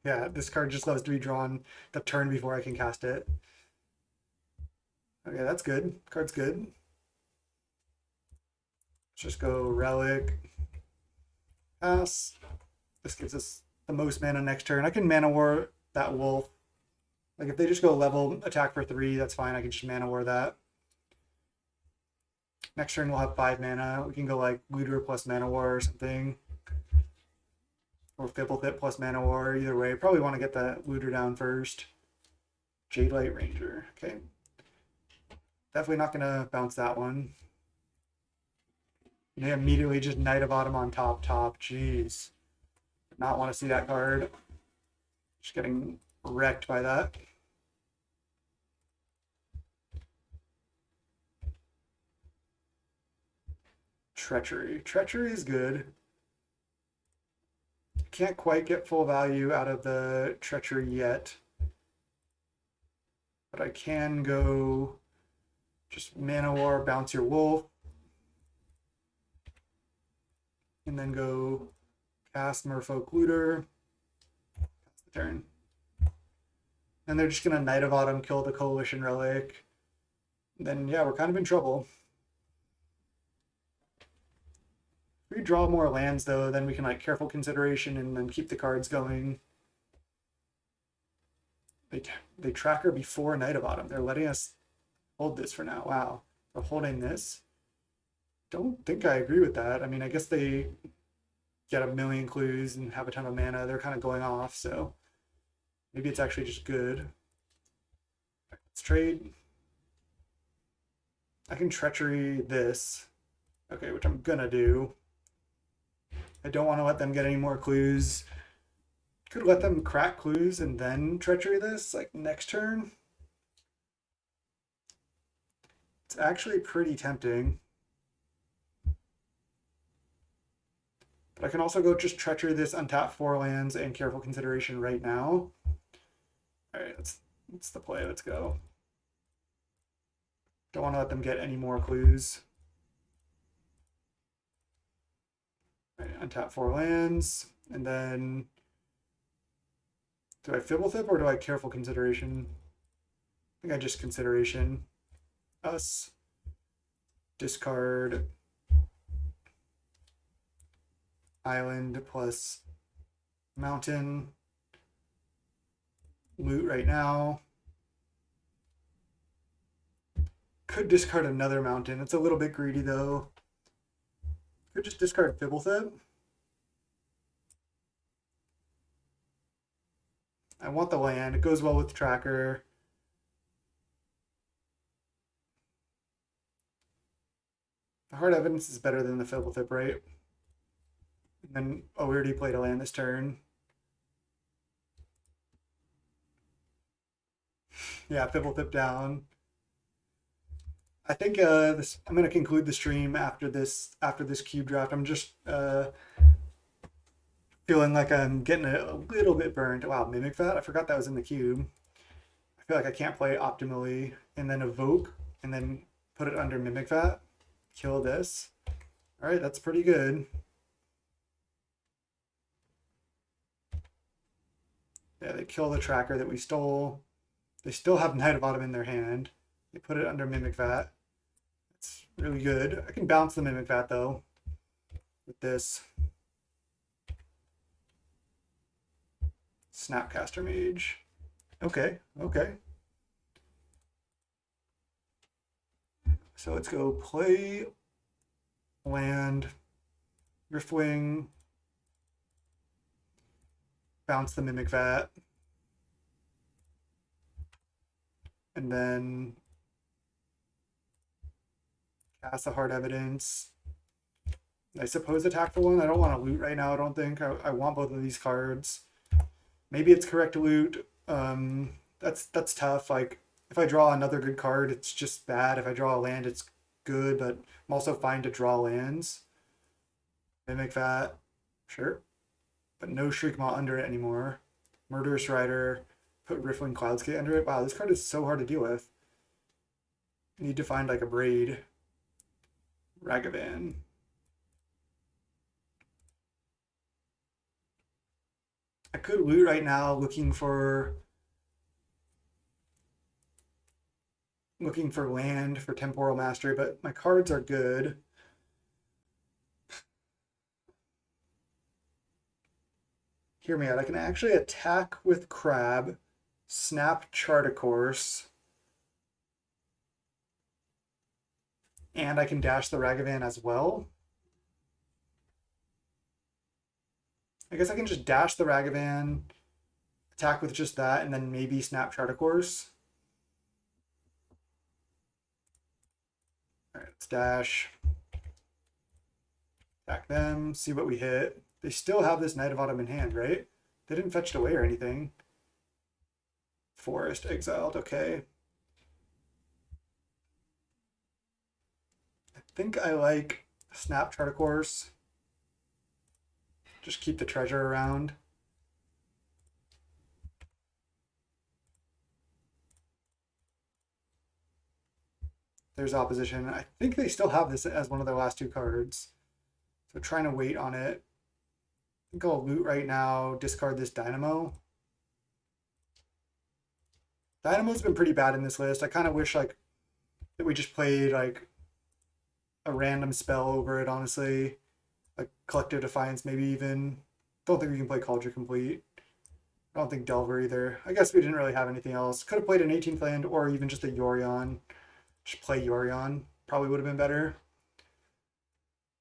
Yeah, this card just loves to be drawn the turn before I can cast it. Okay, that's good. Card's good. Let's just go Relic. Pass. This gives us the most mana next turn. I can Mana War that Wolf. Like, if they just go level attack for 3, that's fine. I can just Mana War that. Next turn we'll have 5 mana. We can go like Looter plus Mana War or something. Or Fibblethip plus Mana War. Either way, probably want to get that Looter down first. Jade Light Ranger. Okay. Definitely not going to bounce that one. And they immediately just Knight of Autumn on top. Jeez. Not want to see that card. Just getting wrecked by that. Treachery. Treachery is good. Can't quite get full value out of the Treachery yet. But I can go just Mana War, bounce your Wolf. And then go cast Merfolk Looter. That's the turn. And they're just going to Knight of Autumn, kill the Coalition Relic. Then, yeah, we're kind of in trouble. If we draw more lands, though, then we can, like, Careful Consideration and then keep the cards going. They, they track her before Knight of Autumn. They're letting us hold this for now. Wow. We're holding this. Don't think I agree with that. I mean, I guess they get a million clues and have a ton of mana. They're kind of going off, so maybe it's actually just good. Let's trade. I can treachery this. Okay, which I'm gonna do. I don't want to let them get any more clues. Could let them crack clues and then treachery this, like next turn. It's actually pretty tempting. But I can also go just treachery this, untap 4 lands, and careful consideration right now. Alright, that's the play. Let's go. Don't want to let them get any more clues. Right, untap 4 lands, and then do I Fibblethip or do I careful consideration? I think I just consideration. Us. Discard island plus mountain. Loot right now. Could discard another mountain. It's a little bit greedy though. Could just discard Fibblethip. I want the land. It goes well with tracker. The hard evidence is better than the Fibblethip, right? And then, oh, we already played a land this turn. Yeah, Fibblethip down. I think I'm going to conclude the stream after this cube draft. I'm just feeling like I'm getting a little bit burned. Wow, Mimic Vat. I forgot that was in the cube. I feel like I can't play optimally and then evoke and then put it under Mimic Vat. Kill this. All right, that's pretty good. Yeah, they kill the tracker that we stole. They still have Knight of Autumn in their hand. They put it under Mimic Vat. It's really good. I can bounce the Mimic Vat though with this. Snapcaster Mage. Okay, okay. So let's go play land, Riftwing, bounce the Mimic Vat, and then cast the Hard Evidence. I suppose attack for one. I don't want to loot right now, I don't think. I want both of these cards. Maybe it's correct to loot. That's tough. Like, if I draw another good card, it's just bad. If I draw a land, it's good, but I'm also fine to draw lands. Mimic Vat, sure. But no Shriekmaw under it anymore. Murderous Rider, put Riffling Cloudscape under it. Wow, this card is so hard to deal with. Need to find like a Braid. Ragavan. I could loot right now looking for land for Temporal Mastery, but my cards are good. Hear me out. I can actually attack with Crab, snap Chart a Course, and I can dash the Ragavan as well. I guess I can just dash the Ragavan, attack with just that, and then maybe snap Chart a Course. All right, let's dash. Attack them, see what we hit. They still have this Knight of Autumn in hand, right? They didn't fetch it away or anything. Forest exiled, okay. I think I like snap Chart a Course. Just keep the treasure around. There's opposition. I think they still have this as one of their last 2 cards. So trying to wait on it. I think I'll loot right now, discard this Dynamo. Dynamo's been pretty bad in this list. I kind of wish like that we just played like a random spell over it, honestly. Like Collective Defiance, maybe even. Don't think we can play Culture Complete. I don't think Delver either. I guess we didn't really have anything else. Could have played an 18th land or even just a Yorion. Just play Yorion. Probably would have been better.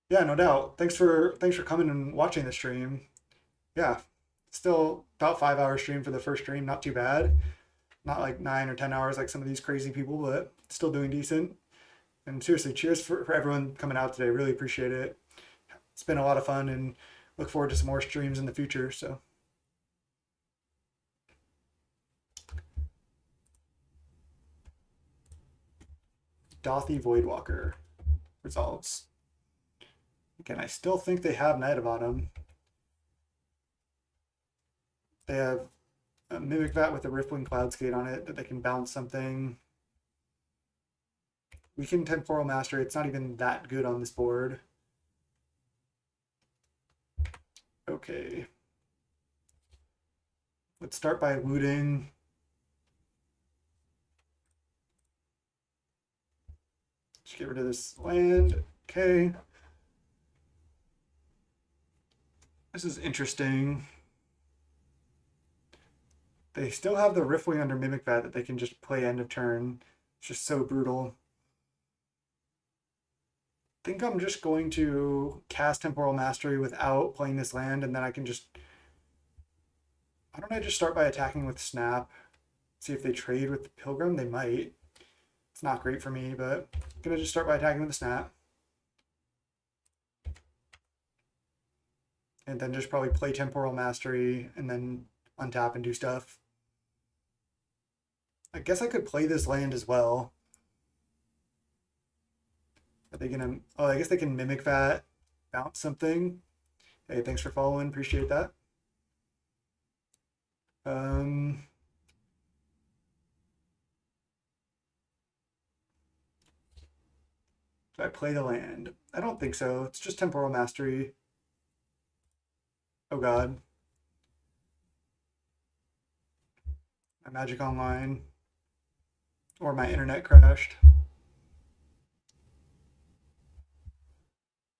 Yeah, no doubt. Thanks for coming and watching the stream. Yeah, still about 5 hour stream for the first stream. Not too bad. Not like 9 or 10 hours like some of these crazy people, but still doing decent. And seriously, cheers for everyone coming out today. Really appreciate it. It's been a lot of fun and look forward to some more streams in the future. So. Dothy Voidwalker resolves. Again, I still think they have Night of Autumn. They have a Mimic Vat with a Rippling Cloudskate on it that they can bounce something. We can Temporal Mastery. It's not even that good on this board. Okay. Let's start by looting. Just get rid of this land. Okay. This is interesting. They still have the Riftwing under Mimic Vat that they can just play end of turn. It's just so brutal. I think I'm just going to cast Temporal Mastery without playing this land, and then I can just... Why don't I just start by attacking with Snap? See if they trade with the Pilgrim? They might. It's not great for me, but I'm going to just start by attacking with the Snap. And then just probably play Temporal Mastery and then untap and do stuff. I guess I could play this land as well. Are they gonna... Oh, I guess they can Mimic Vat, bounce something. Hey, thanks for following. Appreciate that. Do I play the land? I don't think so. It's just Temporal Mastery. Oh god. My Magic Online. Or my internet crashed.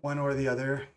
One or the other.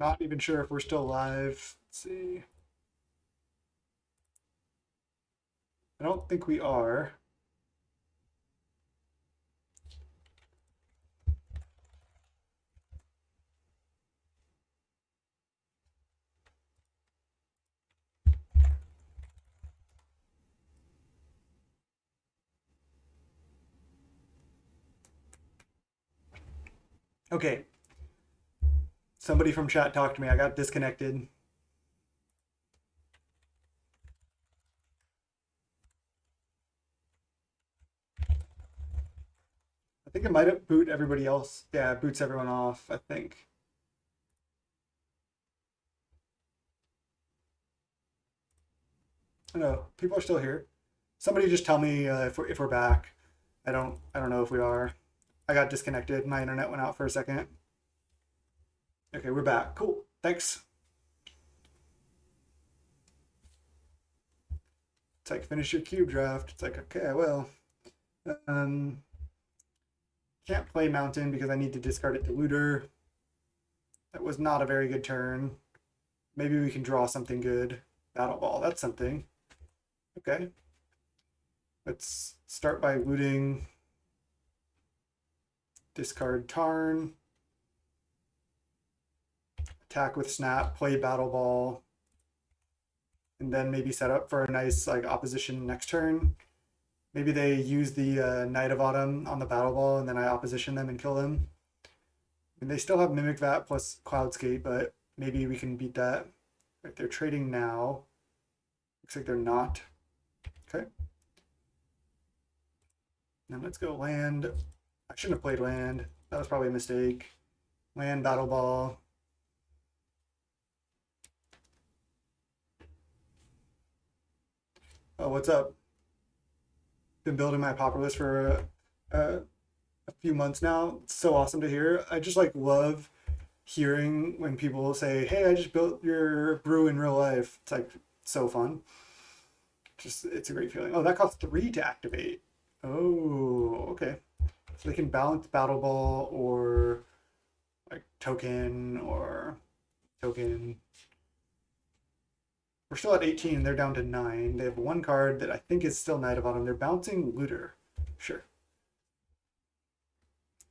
Not even sure if we're still live. Let's see. I don't think we are. Okay. Somebody from chat talked to me. I got disconnected. I think it might have boot everybody else. Yeah, it boots everyone off, I think. I don't know. People are still here. Somebody just tell me if we're back. I don't know if we are. I got disconnected. My internet went out for a second. Okay, we're back. Cool. Thanks. It's like finish your cube draft. It's like, okay, I will. Can't play mountain because I need to discard it to looter. That was not a very good turn. Maybe we can draw something good. Battle ball, that's something. Okay. Let's start by looting. Discard Tarn. Attack with Snap, play Battle Ball. And then maybe set up for a nice like opposition next turn. Maybe they use the Knight of Autumn on the battle ball, and then I opposition them and kill them. And they still have Mimic Vat plus Cloudscape, but maybe we can beat that. Right, they're trading now. Looks like they're not. Okay. Now let's go land. I shouldn't have played land. That was probably a mistake. Land, battle ball. Oh, what's up? Been building my popper list for a few months now. It's so awesome to hear. I just like love hearing when people say, "Hey, I just built your brew in real life." It's like so fun. Just it's a great feeling. Oh, that costs 3 to activate. Oh, okay. So they can balance battle ball or like token or token. We're still at 18. They're down to 9. They have one card that I think is still Knight of Autumn. They're bouncing Looter. Sure.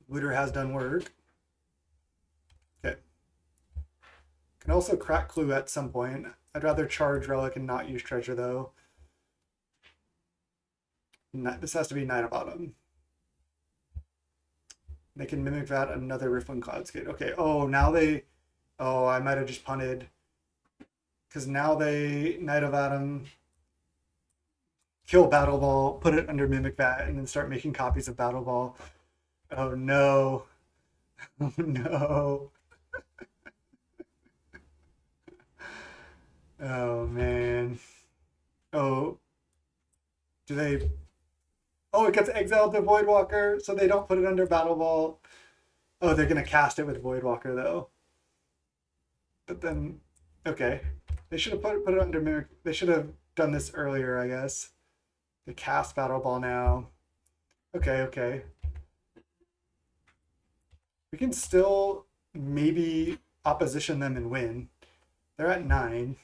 Looter has done work. Okay. Can also crack Clue at some point. I'd rather charge Relic and not use Treasure though. This has to be Knight of Autumn. They can Mimic that another Riffling Cloudscape. Okay. Oh, now they. Oh, I might have just punted. Because now they Knight of Autumn, kill Battle Ball, put it under Mimic Vat, and then start making copies of Battle Ball. Oh no. Oh no. Oh man. Oh. Do they. Oh, it gets exiled to Voidwalker, so they don't put it under Battle Ball. Oh, they're gonna cast it with Voidwalker though. But then, okay, they should have put it under Mimic. They should have done this earlier, I guess. They cast Battle Ball now. Okay, okay. We can still maybe opposition them and win. They're at 9.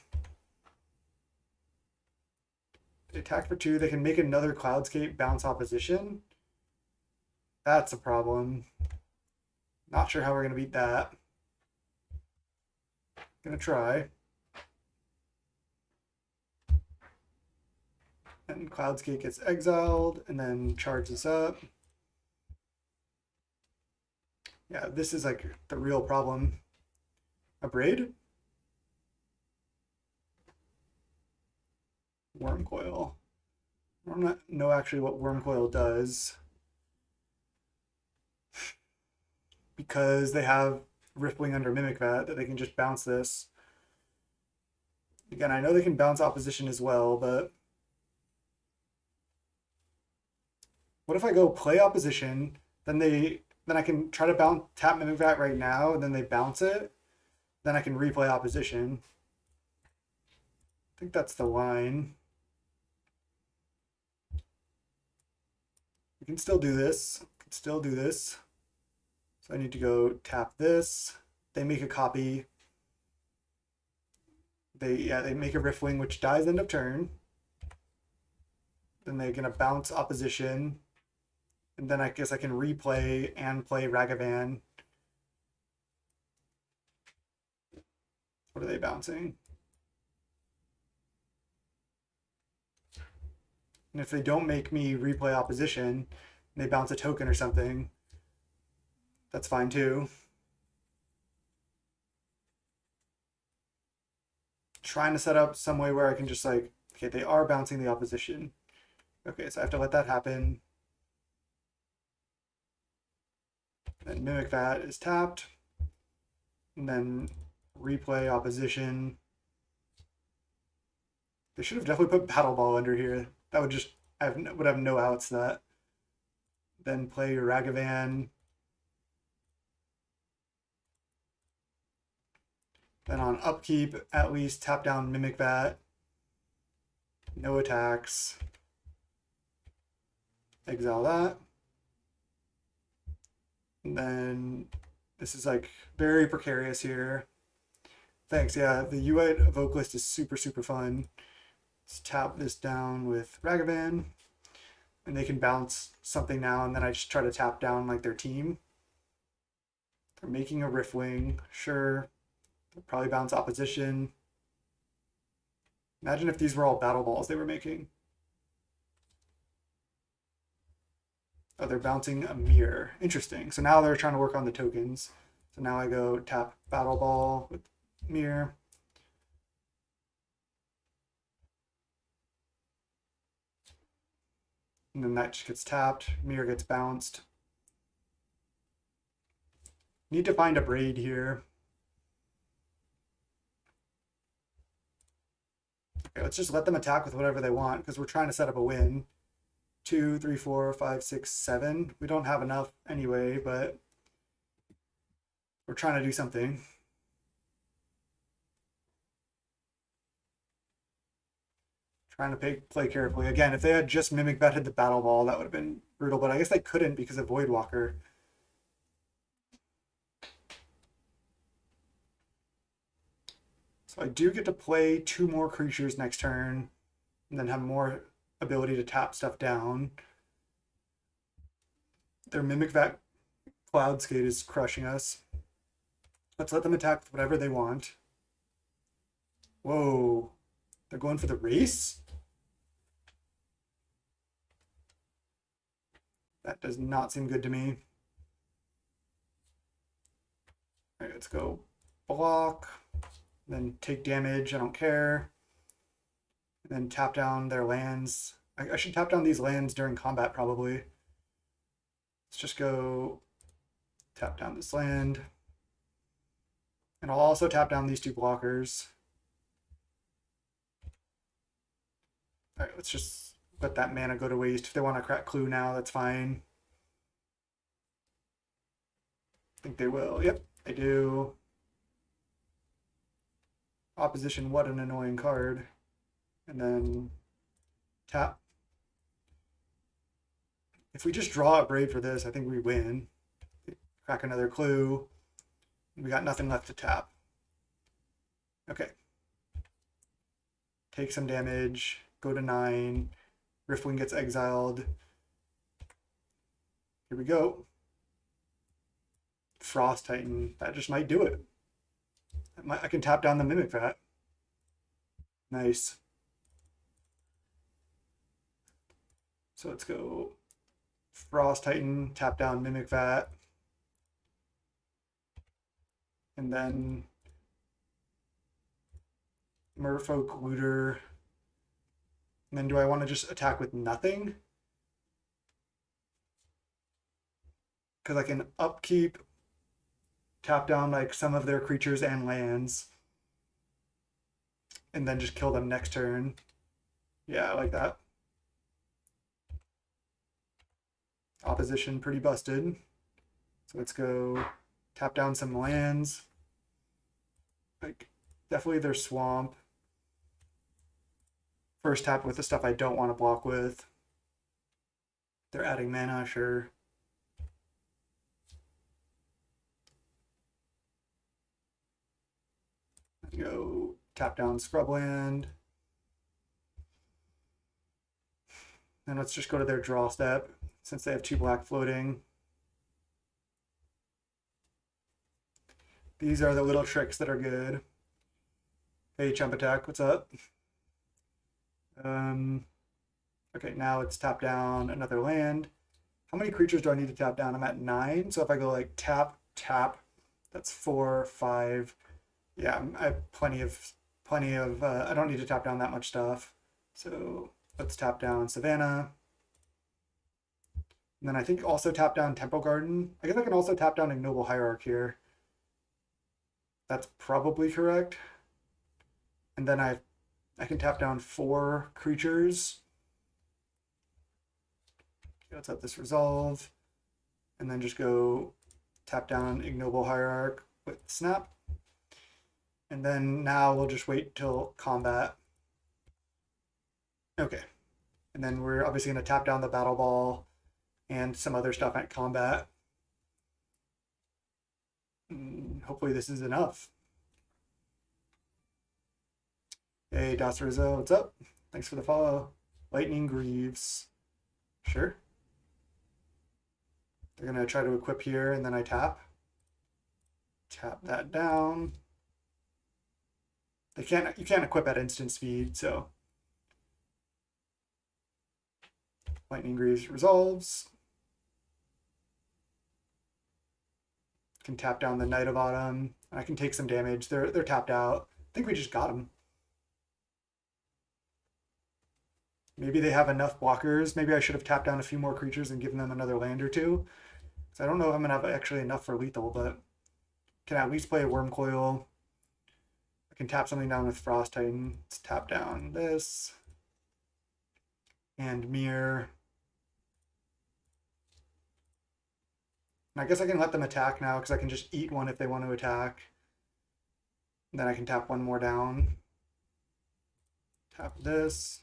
They attack for 2. They can make another Cloudscape bounce opposition. That's a problem. Not sure how we're gonna beat that. Gonna try. And Cloudscape gets exiled and then charges up. Yeah, this is like the real problem. A braid? Worm coil. I don't know actually what worm coil does. Because they have Rippling under Mimic Vat that they can just bounce this. Again, I know they can bounce opposition as well, but what if I go play opposition, then I can try to bounce tap Mimic Vat right now, and then they bounce it, then I can replay opposition. I think that's the line. We can still do this. Can still do this. So I need to go tap this. They make a copy. They make a Riffling, which dies end of turn. Then they're gonna bounce opposition. And then I guess I can replay and play Ragavan. What are they bouncing? And if they don't make me replay opposition, and they bounce a token or something, that's fine too. Trying to set up some way where I can just like, okay, they are bouncing the opposition. Okay, so I have to let that happen. Then Mimic Vat is tapped. And then replay opposition. They should have definitely put Battle Ball under here. That would just, would have no outs to that. Then play your Ragavan. Then on upkeep, at least tap down Mimic Vat. No attacks. Exile that. And then this is like very precarious here. Thanks, yeah. The UI evoke list is super, super fun. Let's tap this down with Ragavan. And they can bounce something now, and then I just try to tap down like their team. They're making a Riftwing, sure. They'll probably bounce opposition. Imagine if these were all battle balls they were making. Oh, they're bouncing a mirror. Interesting. So now they're trying to work on the tokens. So now I go tap Battle Ball with mirror. And then that just gets tapped. Mirror gets bounced. Need to find a braid here. Okay, let's just let them attack with whatever they want because we're trying to set up a win. 2, 3, 4, 5, 6, 7. We don't have enough anyway, but we're trying to do something. Trying to play carefully. Again, if they had just Mimic Vet the Battle Ball, that would have been brutal, but I guess they couldn't because of Voidwalker. So I do get to play 2 more creatures next turn and then have more ability to tap stuff down. Their Mimic Vat Cloudskate is crushing us. Let's let them attack with whatever they want. Whoa. They're going for the race? That does not seem good to me. All right, let's go block, then take damage. I don't care. And then tap down their lands. I should tap down these lands during combat probably. Let's just go tap down this land. And I'll also tap down these 2 blockers. All right, let's just let that mana go to waste. If they want to crack Clue now, that's fine. I think they will. Yep, they do. Opposition, what an annoying card. And then tap. If we just draw a Braid for this, I think we win. Crack another Clue. We got nothing left to tap. Okay. Take some damage. Go to 9. Riftwing gets exiled. Here we go. Frost Titan. That just might do it. I can tap down the Mimic Vat. Nice. So let's go Frost Titan, tap down Mimic Vat. And then Merfolk Looter. And then do I want to just attack with nothing? Because I can upkeep, tap down like some of their creatures and lands, and then just kill them next turn. Yeah, I like that. Opposition pretty busted. So let's go tap down some lands. Like definitely their swamp. First tap with the stuff I don't want to block with. They're adding mana, sure. Go tap down Scrubland. And let's just go to their draw step since they have 2 black floating. These are the little tricks that are good. Hey, Chump Attack, what's up? Okay, now let's tap down another land. How many creatures do I need to tap down? I'm at 9, so if I go like tap, tap, that's 4, 5. Yeah, I have plenty of, I don't need to tap down that much stuff. So let's tap down Savannah. And then I think also tap down Temple Garden. I guess I can also tap down Ignoble Hierarch here. That's probably correct. And then I can tap down 4 creatures. Okay, let's let this resolve. And then just go tap down Ignoble Hierarch with Snap. And then now we'll just wait till combat. Okay. And then we're obviously going to tap down the Battle Ball and some other stuff at combat. Hopefully this is enough. Hey, Das Rizzo, what's up? Thanks for the follow. Lightning Greaves. Sure. They're going to try to equip here, and then I tap. Tap that down. You can't equip at instant speed, so Lightning Greaves resolves. Can tap down the Knight of Autumn. I can take some damage. They're tapped out. I think we just got them. Maybe they have enough blockers. Maybe I should have tapped down a few more creatures and given them another land or two. So I don't know if I'm going to have actually enough for lethal, but can at least play a Worm Coil. I can tap something down with Frost Titan. Let's tap down this. And Mirror. And I guess I can let them attack now because I can just eat one if they want to attack. And then I can tap one more down. Tap this.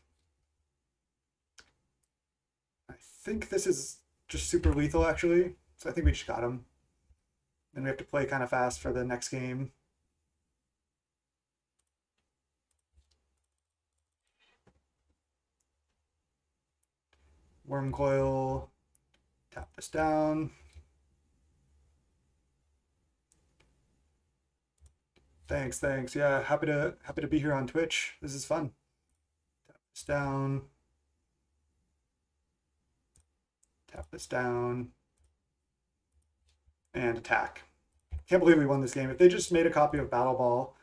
I think this is just super lethal actually. So I think we just got him. Then we have to play kind of fast for the next game. Worm Coil. Tap this down. Thanks. Yeah, happy to be here on Twitch. This is fun. Tap this down. Tap this down. And attack. Can't believe we won this game. If they just made a copy of Battle Ball,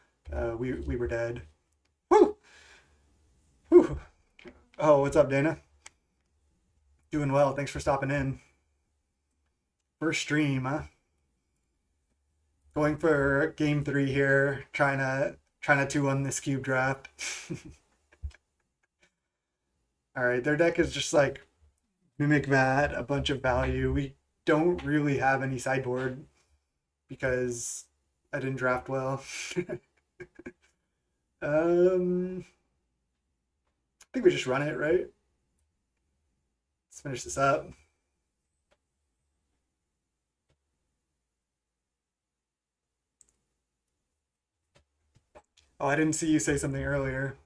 we were dead. Woo! Woo! Oh, what's up, Dana? Doing well. Thanks for stopping in. First stream, huh? Going for game 3 here, trying to 2-1 this cube draft. All right, their deck is just like Mimic Vat, a bunch of value. We don't really have any sideboard because I didn't draft well. I think we just run it, right? Let's finish this up. Oh, I didn't see you say something earlier.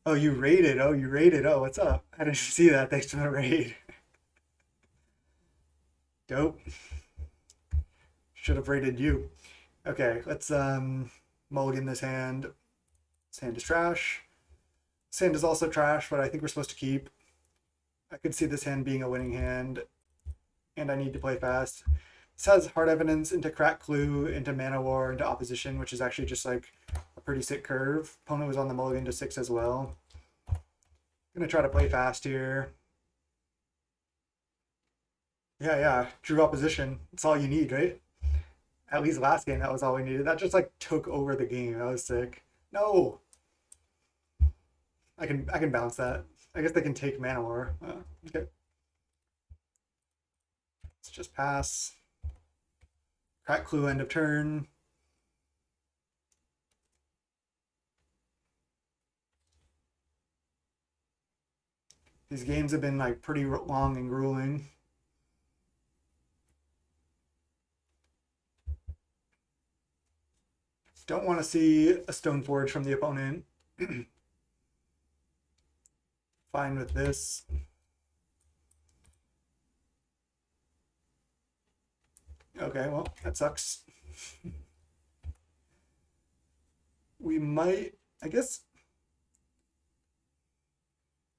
Oh, you raided. Oh, what's up? I didn't see that. Thanks for the raid. Dope. Should have raided you. Okay, let's mulligan this hand. This hand is trash. This hand is also trash, but I think we're supposed to keep. I could see this hand being a winning hand, and I need to play fast. This has Hard Evidence into Crack Clue, into Mana War, into Opposition, which is actually just like a pretty sick curve. Opponent was on the mulligan to 6 as well. Gonna try to play fast here. Yeah. Drew Opposition. That's all you need, right? At least last game, that was all we needed. That just like took over the game. That was sick. No! I can bounce that. I guess they can take Mana War. Okay. Let's just pass. Crack Clue end of turn. These games have been like pretty long and grueling. Don't want to see a Stoneforge from the opponent. Fine with this. Okay, well, that sucks. We might, I guess,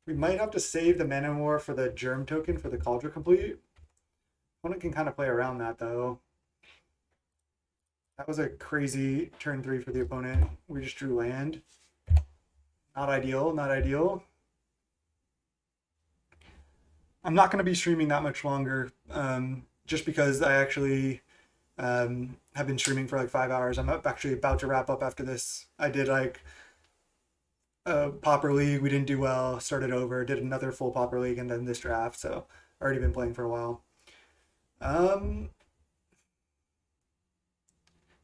we might have to save the Mana War for the Germ token for the Cauldron Complete. Opponent can kind of play around that, though. That was a crazy turn 3 for the opponent. We just drew land. Not ideal, not ideal. I'm not going to be streaming that much longer, just because I actually have been streaming for like 5 hours. I'm actually about to wrap up after this. I did like a Pauper League. We didn't do well. Started over. Did another full Pauper League, and then this draft. So already been playing for a while. I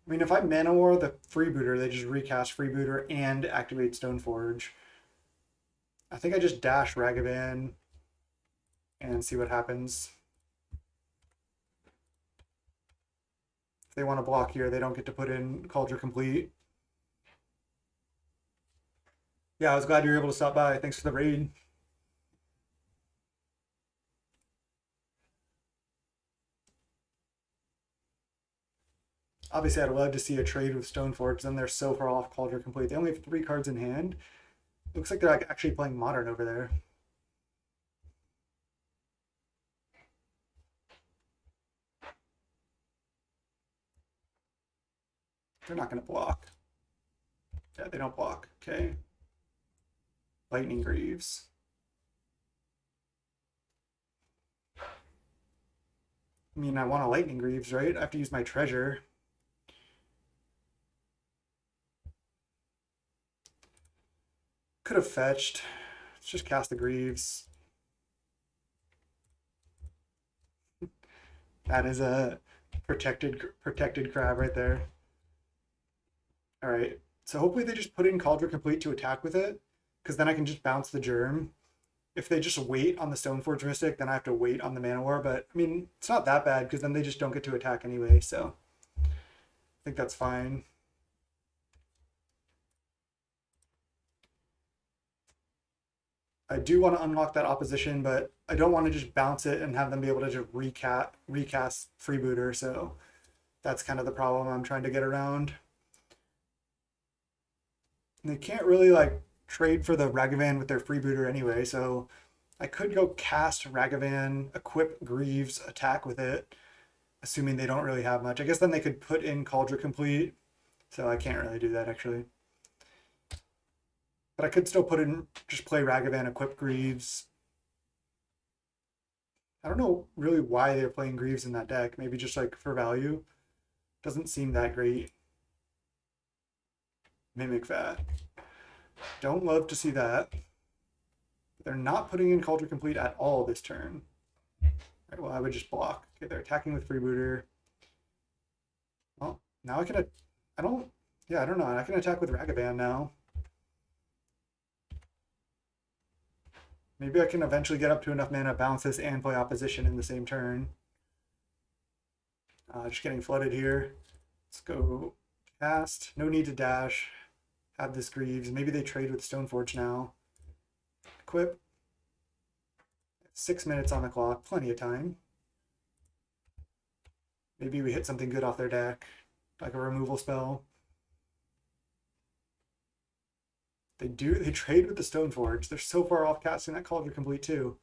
mean, if I Mana War the Freebooter, they just recast Freebooter and activate Stoneforge. I think I just dash Ragavan and see what happens. If they want to block here, they don't get to put in Cauldron Complete. Yeah, I was glad you were able to stop by. Thanks for the raid. Obviously, I'd love to see a trade with Stoneforge. Then they're so far off Cauldron Complete. They only have 3 cards in hand. Looks like they're like actually playing Modern over there. They're not going to block. Yeah, they don't block. Okay. Lightning Greaves. I mean, I want a Lightning Greaves, right? I have to use my treasure. Could have fetched. Let's just cast the Greaves. That is a protected crab right there. All right. So hopefully they just put in Cauldron Complete to attack with it, because then I can just bounce the Germ. If they just wait on the Stoneforge Mystic, then I have to wait on the Mana War. But I mean, it's not that bad because then they just don't get to attack anyway. So I think that's fine. I do want to unlock that opposition, but I don't want to just bounce it and have them be able to just recast Freebooter. So that's kind of the problem I'm trying to get around. And they can't really like trade for the Ragavan with their Freebooter anyway, so I could go cast Ragavan, equip Greaves, attack with it, assuming they don't really have much. I guess then they could put in Cauldron Complete, so I can't really do that actually. But I could still put in, just play Ragavan, equip Greaves. I don't know really why they're playing Greaves in that deck. Maybe just like for value. Doesn't seem that great. Mimic that. Don't love to see that. They're not putting in Cauldron Complete at all this turn. Right, well, I would just block. Okay, they're attacking with Freebooter. Well, now I can... I don't know. I can attack with Ragavan now. Maybe I can eventually get up to enough mana, bounce this, and play opposition in the same turn. Just getting flooded here. Let's go cast. No need to dash. Have this Greaves. Maybe they trade with Stoneforge now. Equip. 6 minutes on the clock. Plenty of time. Maybe we hit something good off their deck. Like a removal spell. They trade with the Stoneforge. They're so far off casting that Cauldron Complete too.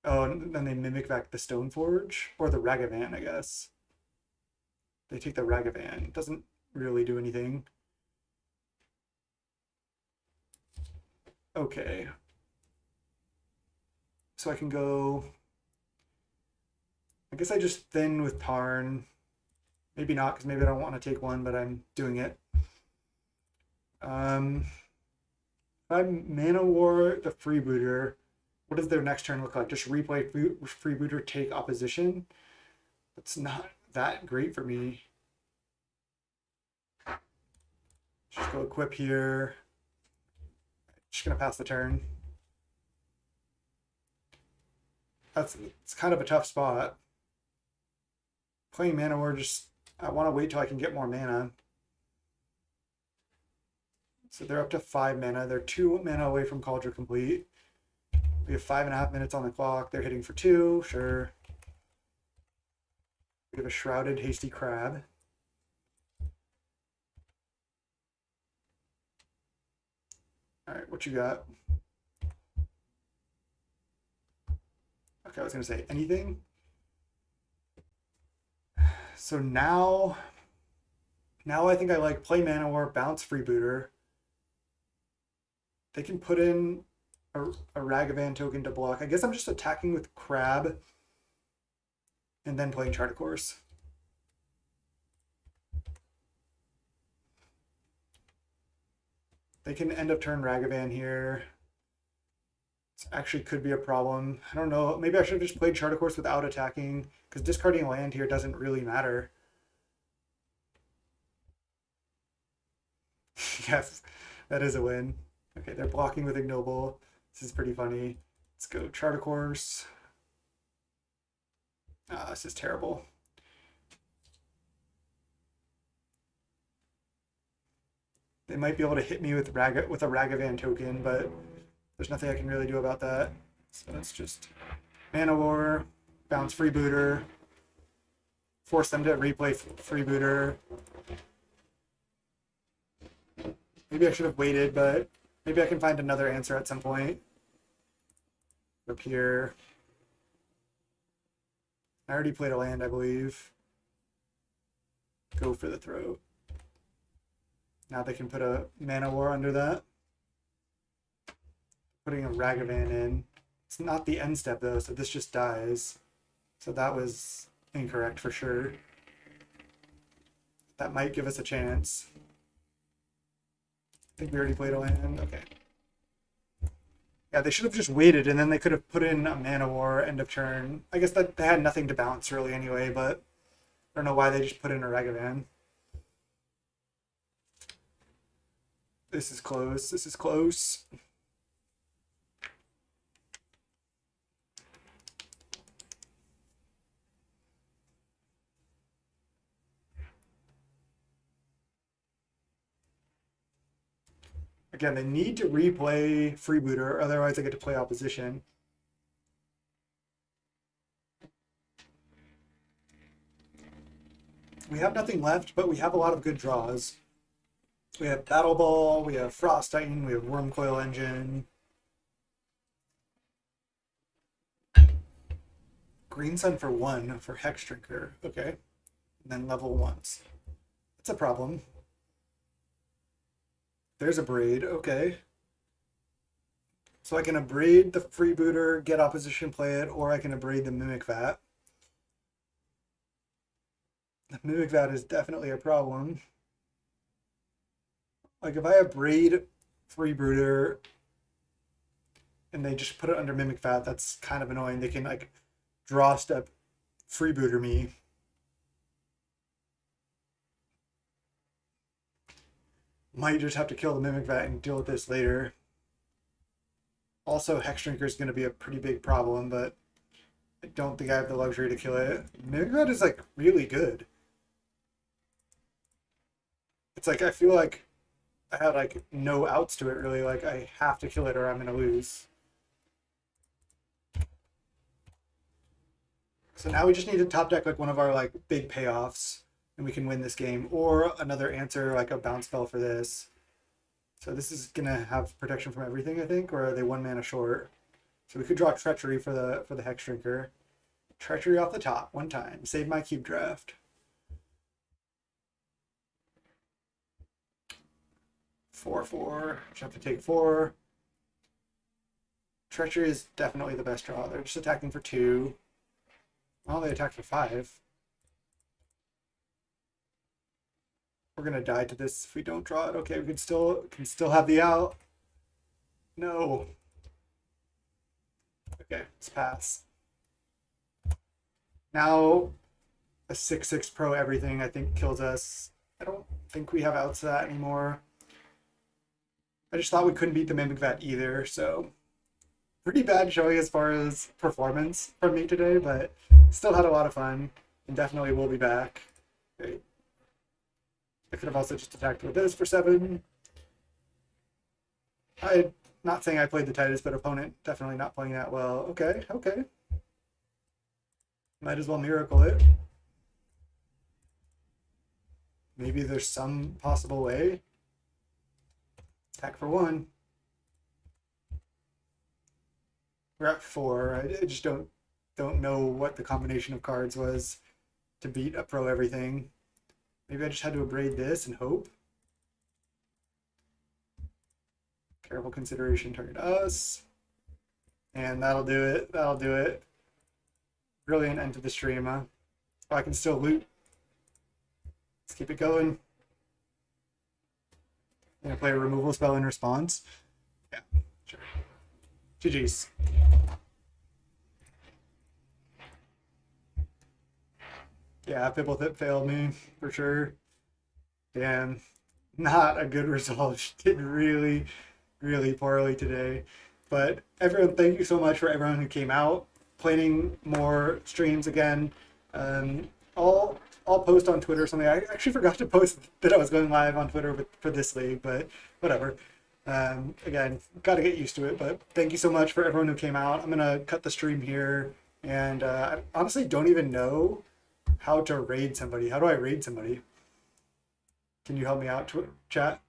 Oh, and then they mimic back the Stoneforge. Or the Ragavan, I guess. They take the Ragavan. It doesn't really do anything. Okay. So I can go... I guess I just thin with Tarn. Maybe not, because maybe I don't want to take one, but I'm doing it. If I Mana War the Freebooter, what does their next turn look like? Just replay Freebooter, take opposition? That's not that great for me. Just go equip here. Just gonna pass the turn. It's kind of a tough spot. Playing Mana War, I want to wait till I can get more mana. So they're up to 5 mana. They're 2 mana away from Cauldron Complete. We have 5.5 minutes on the clock. They're hitting for 2, sure. We have a Shrouded Hasty Crab. All right, what you got? Okay, I was gonna say anything. So now I think I like play Mana War, bounce Freebooter. They can put in a Ragavan token to block. I guess I'm just attacking with Crab and then playing Chart a Course. They can end up turn Ragavan here. This actually could be a problem. I don't know. Maybe I should have just played Chart a Course without attacking, because discarding land here doesn't really matter. Yes, that is a win. Okay, they're blocking with Ignoble. This is pretty funny. Let's go Chart a Course. This is terrible. They might be able to hit me with a Ragavan token, but there's nothing I can really do about that. So let's just Mana War, bounce Freebooter, force them to replay Freebooter. Maybe I should have waited, but maybe I can find another answer at some point. Up here. I already played a land, I believe. go for the throw. Now they can put a Mana War under that. Putting a Ragavan in. It's not the end step though, so this just dies. So that was incorrect for sure. That might give us a chance. I think we already played a land. Okay. Yeah, they should have just waited, and then they could have put in a Mana War end of turn. I guess that they had nothing to bounce really anyway, but I don't know why they just put in a Ragavan. This is close. This is close. Again, they need to replay Freebooter, otherwise they get to play opposition. We have nothing left, but we have a lot of good draws. We have Battle Ball, we have Frost Titan, we have Wormcoil Engine. Green Sun for 1 for Hex Drinker. Okay. And then level 1s. That's a problem. There's a Braid. Okay. So I can Abrade the Freebooter, get opposition, play it, or I can Abrade the Mimic Vat. The Mimic Vat is definitely a problem. Like if I Abrade Freebooter and they just put it under Mimic Vat, that's kind of annoying. They can like draw step Freebooter me. Might just have to kill the Mimic Vat and deal with this later. Also, Hex Drinker is going to be a pretty big problem, but I don't think I have the luxury to kill it. Mimic Vat is like really good. It's like I feel like I have like no outs to it really. Like I have to kill it or I'm going to lose. So now we just need to top deck like one of our like big payoffs and we can win this game, or another answer like a bounce spell for this. So this is gonna have protection from everything, I think, or are they 1 mana short? So we could draw Treachery for the Hex Drinker. Treachery off the top, 1 time. Save my cube draft. 4/4. Just have to take 4. Treachery is definitely the best draw. They're just attacking for 2. Oh, they attack for 5. We're gonna die to this if we don't draw it. Okay, we can still have the out. No. Okay, let's pass. Now a 6/6 pro everything I think kills us. I don't think we have outs to that anymore. I just thought we couldn't beat the Mimic Vat either, so pretty bad showing as far as performance from me today, but still had a lot of fun and definitely will be back. Okay. I could have also just attacked with this for 7. I'm not saying I played the tightest, but opponent definitely not playing that well. Okay, okay. Might as well miracle it. Maybe there's some possible way. Attack for 1. We're at 4. I just don't know what the combination of cards was to beat a pro everything. Maybe I just had to Abrade this and hope. Careful consideration, target us. And that'll do it. That'll do it. Brilliant end to the stream, huh? Oh, I can still loot. Let's keep it going. Gonna play a removal spell in response. Yeah, sure. GG's. Yeah, Pipplethip failed me for sure. Damn, not a good result. Did really, really poorly today. But everyone, thank you so much for everyone who came out. Planning more streams again. I'll post on Twitter or something. I actually forgot to post that I was going live on Twitter for this league, but whatever. Again, got to get used to it. But thank you so much for everyone who came out. I'm gonna cut the stream here, and I honestly don't even know how to raid somebody. How do I raid somebody? Can you help me out, chat?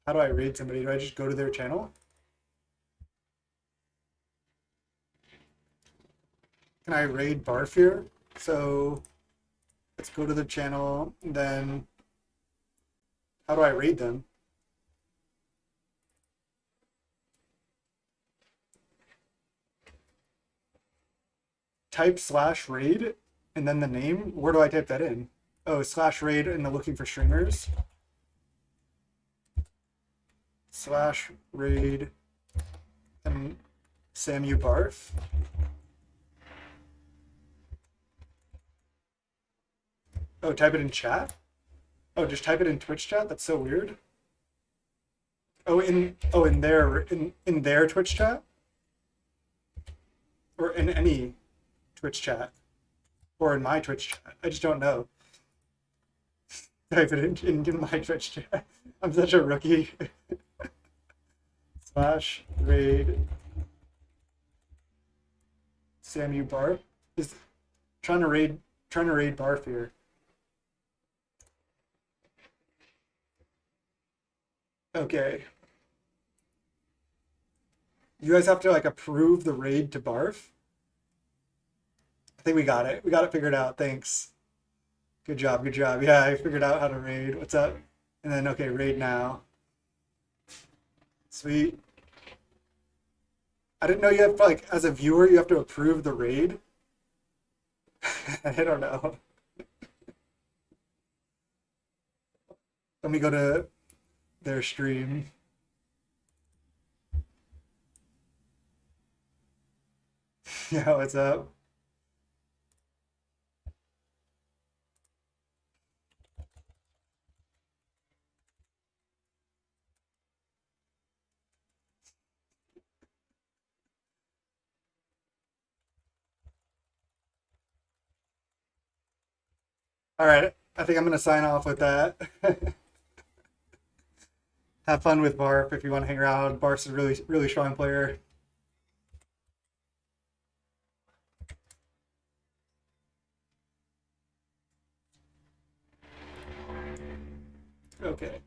How do I raid somebody? Do I just go to their channel? Can I raid Barfear? So let's go to the channel. And then how do I raid them? Type /raid and then the name. Where do I type that in? Oh, /raid and the looking for streamers. /raid and Samu Barf. Oh, type it in chat? Oh, just type it in Twitch chat? That's so weird. Oh, in their Twitch chat? Or in any Twitch chat? Or in my Twitch chat? I just don't know. Type it in my Twitch chat. I'm such a rookie. /raid Samu Barf is trying to raid Barf here. Okay. You guys have to like approve the raid to Barf. I think we got it. We got it figured out. Thanks. Good job. Good job. Yeah, I figured out how to raid. What's up? And then okay, raid now. Sweet. I didn't know you have like as a viewer you have to approve the raid. I don't know. Let me go to their stream. Yeah, what's up? All right, I think I'm gonna sign off with that. Have fun with Barf if you want to hang around. Barf's a really strong player. Okay.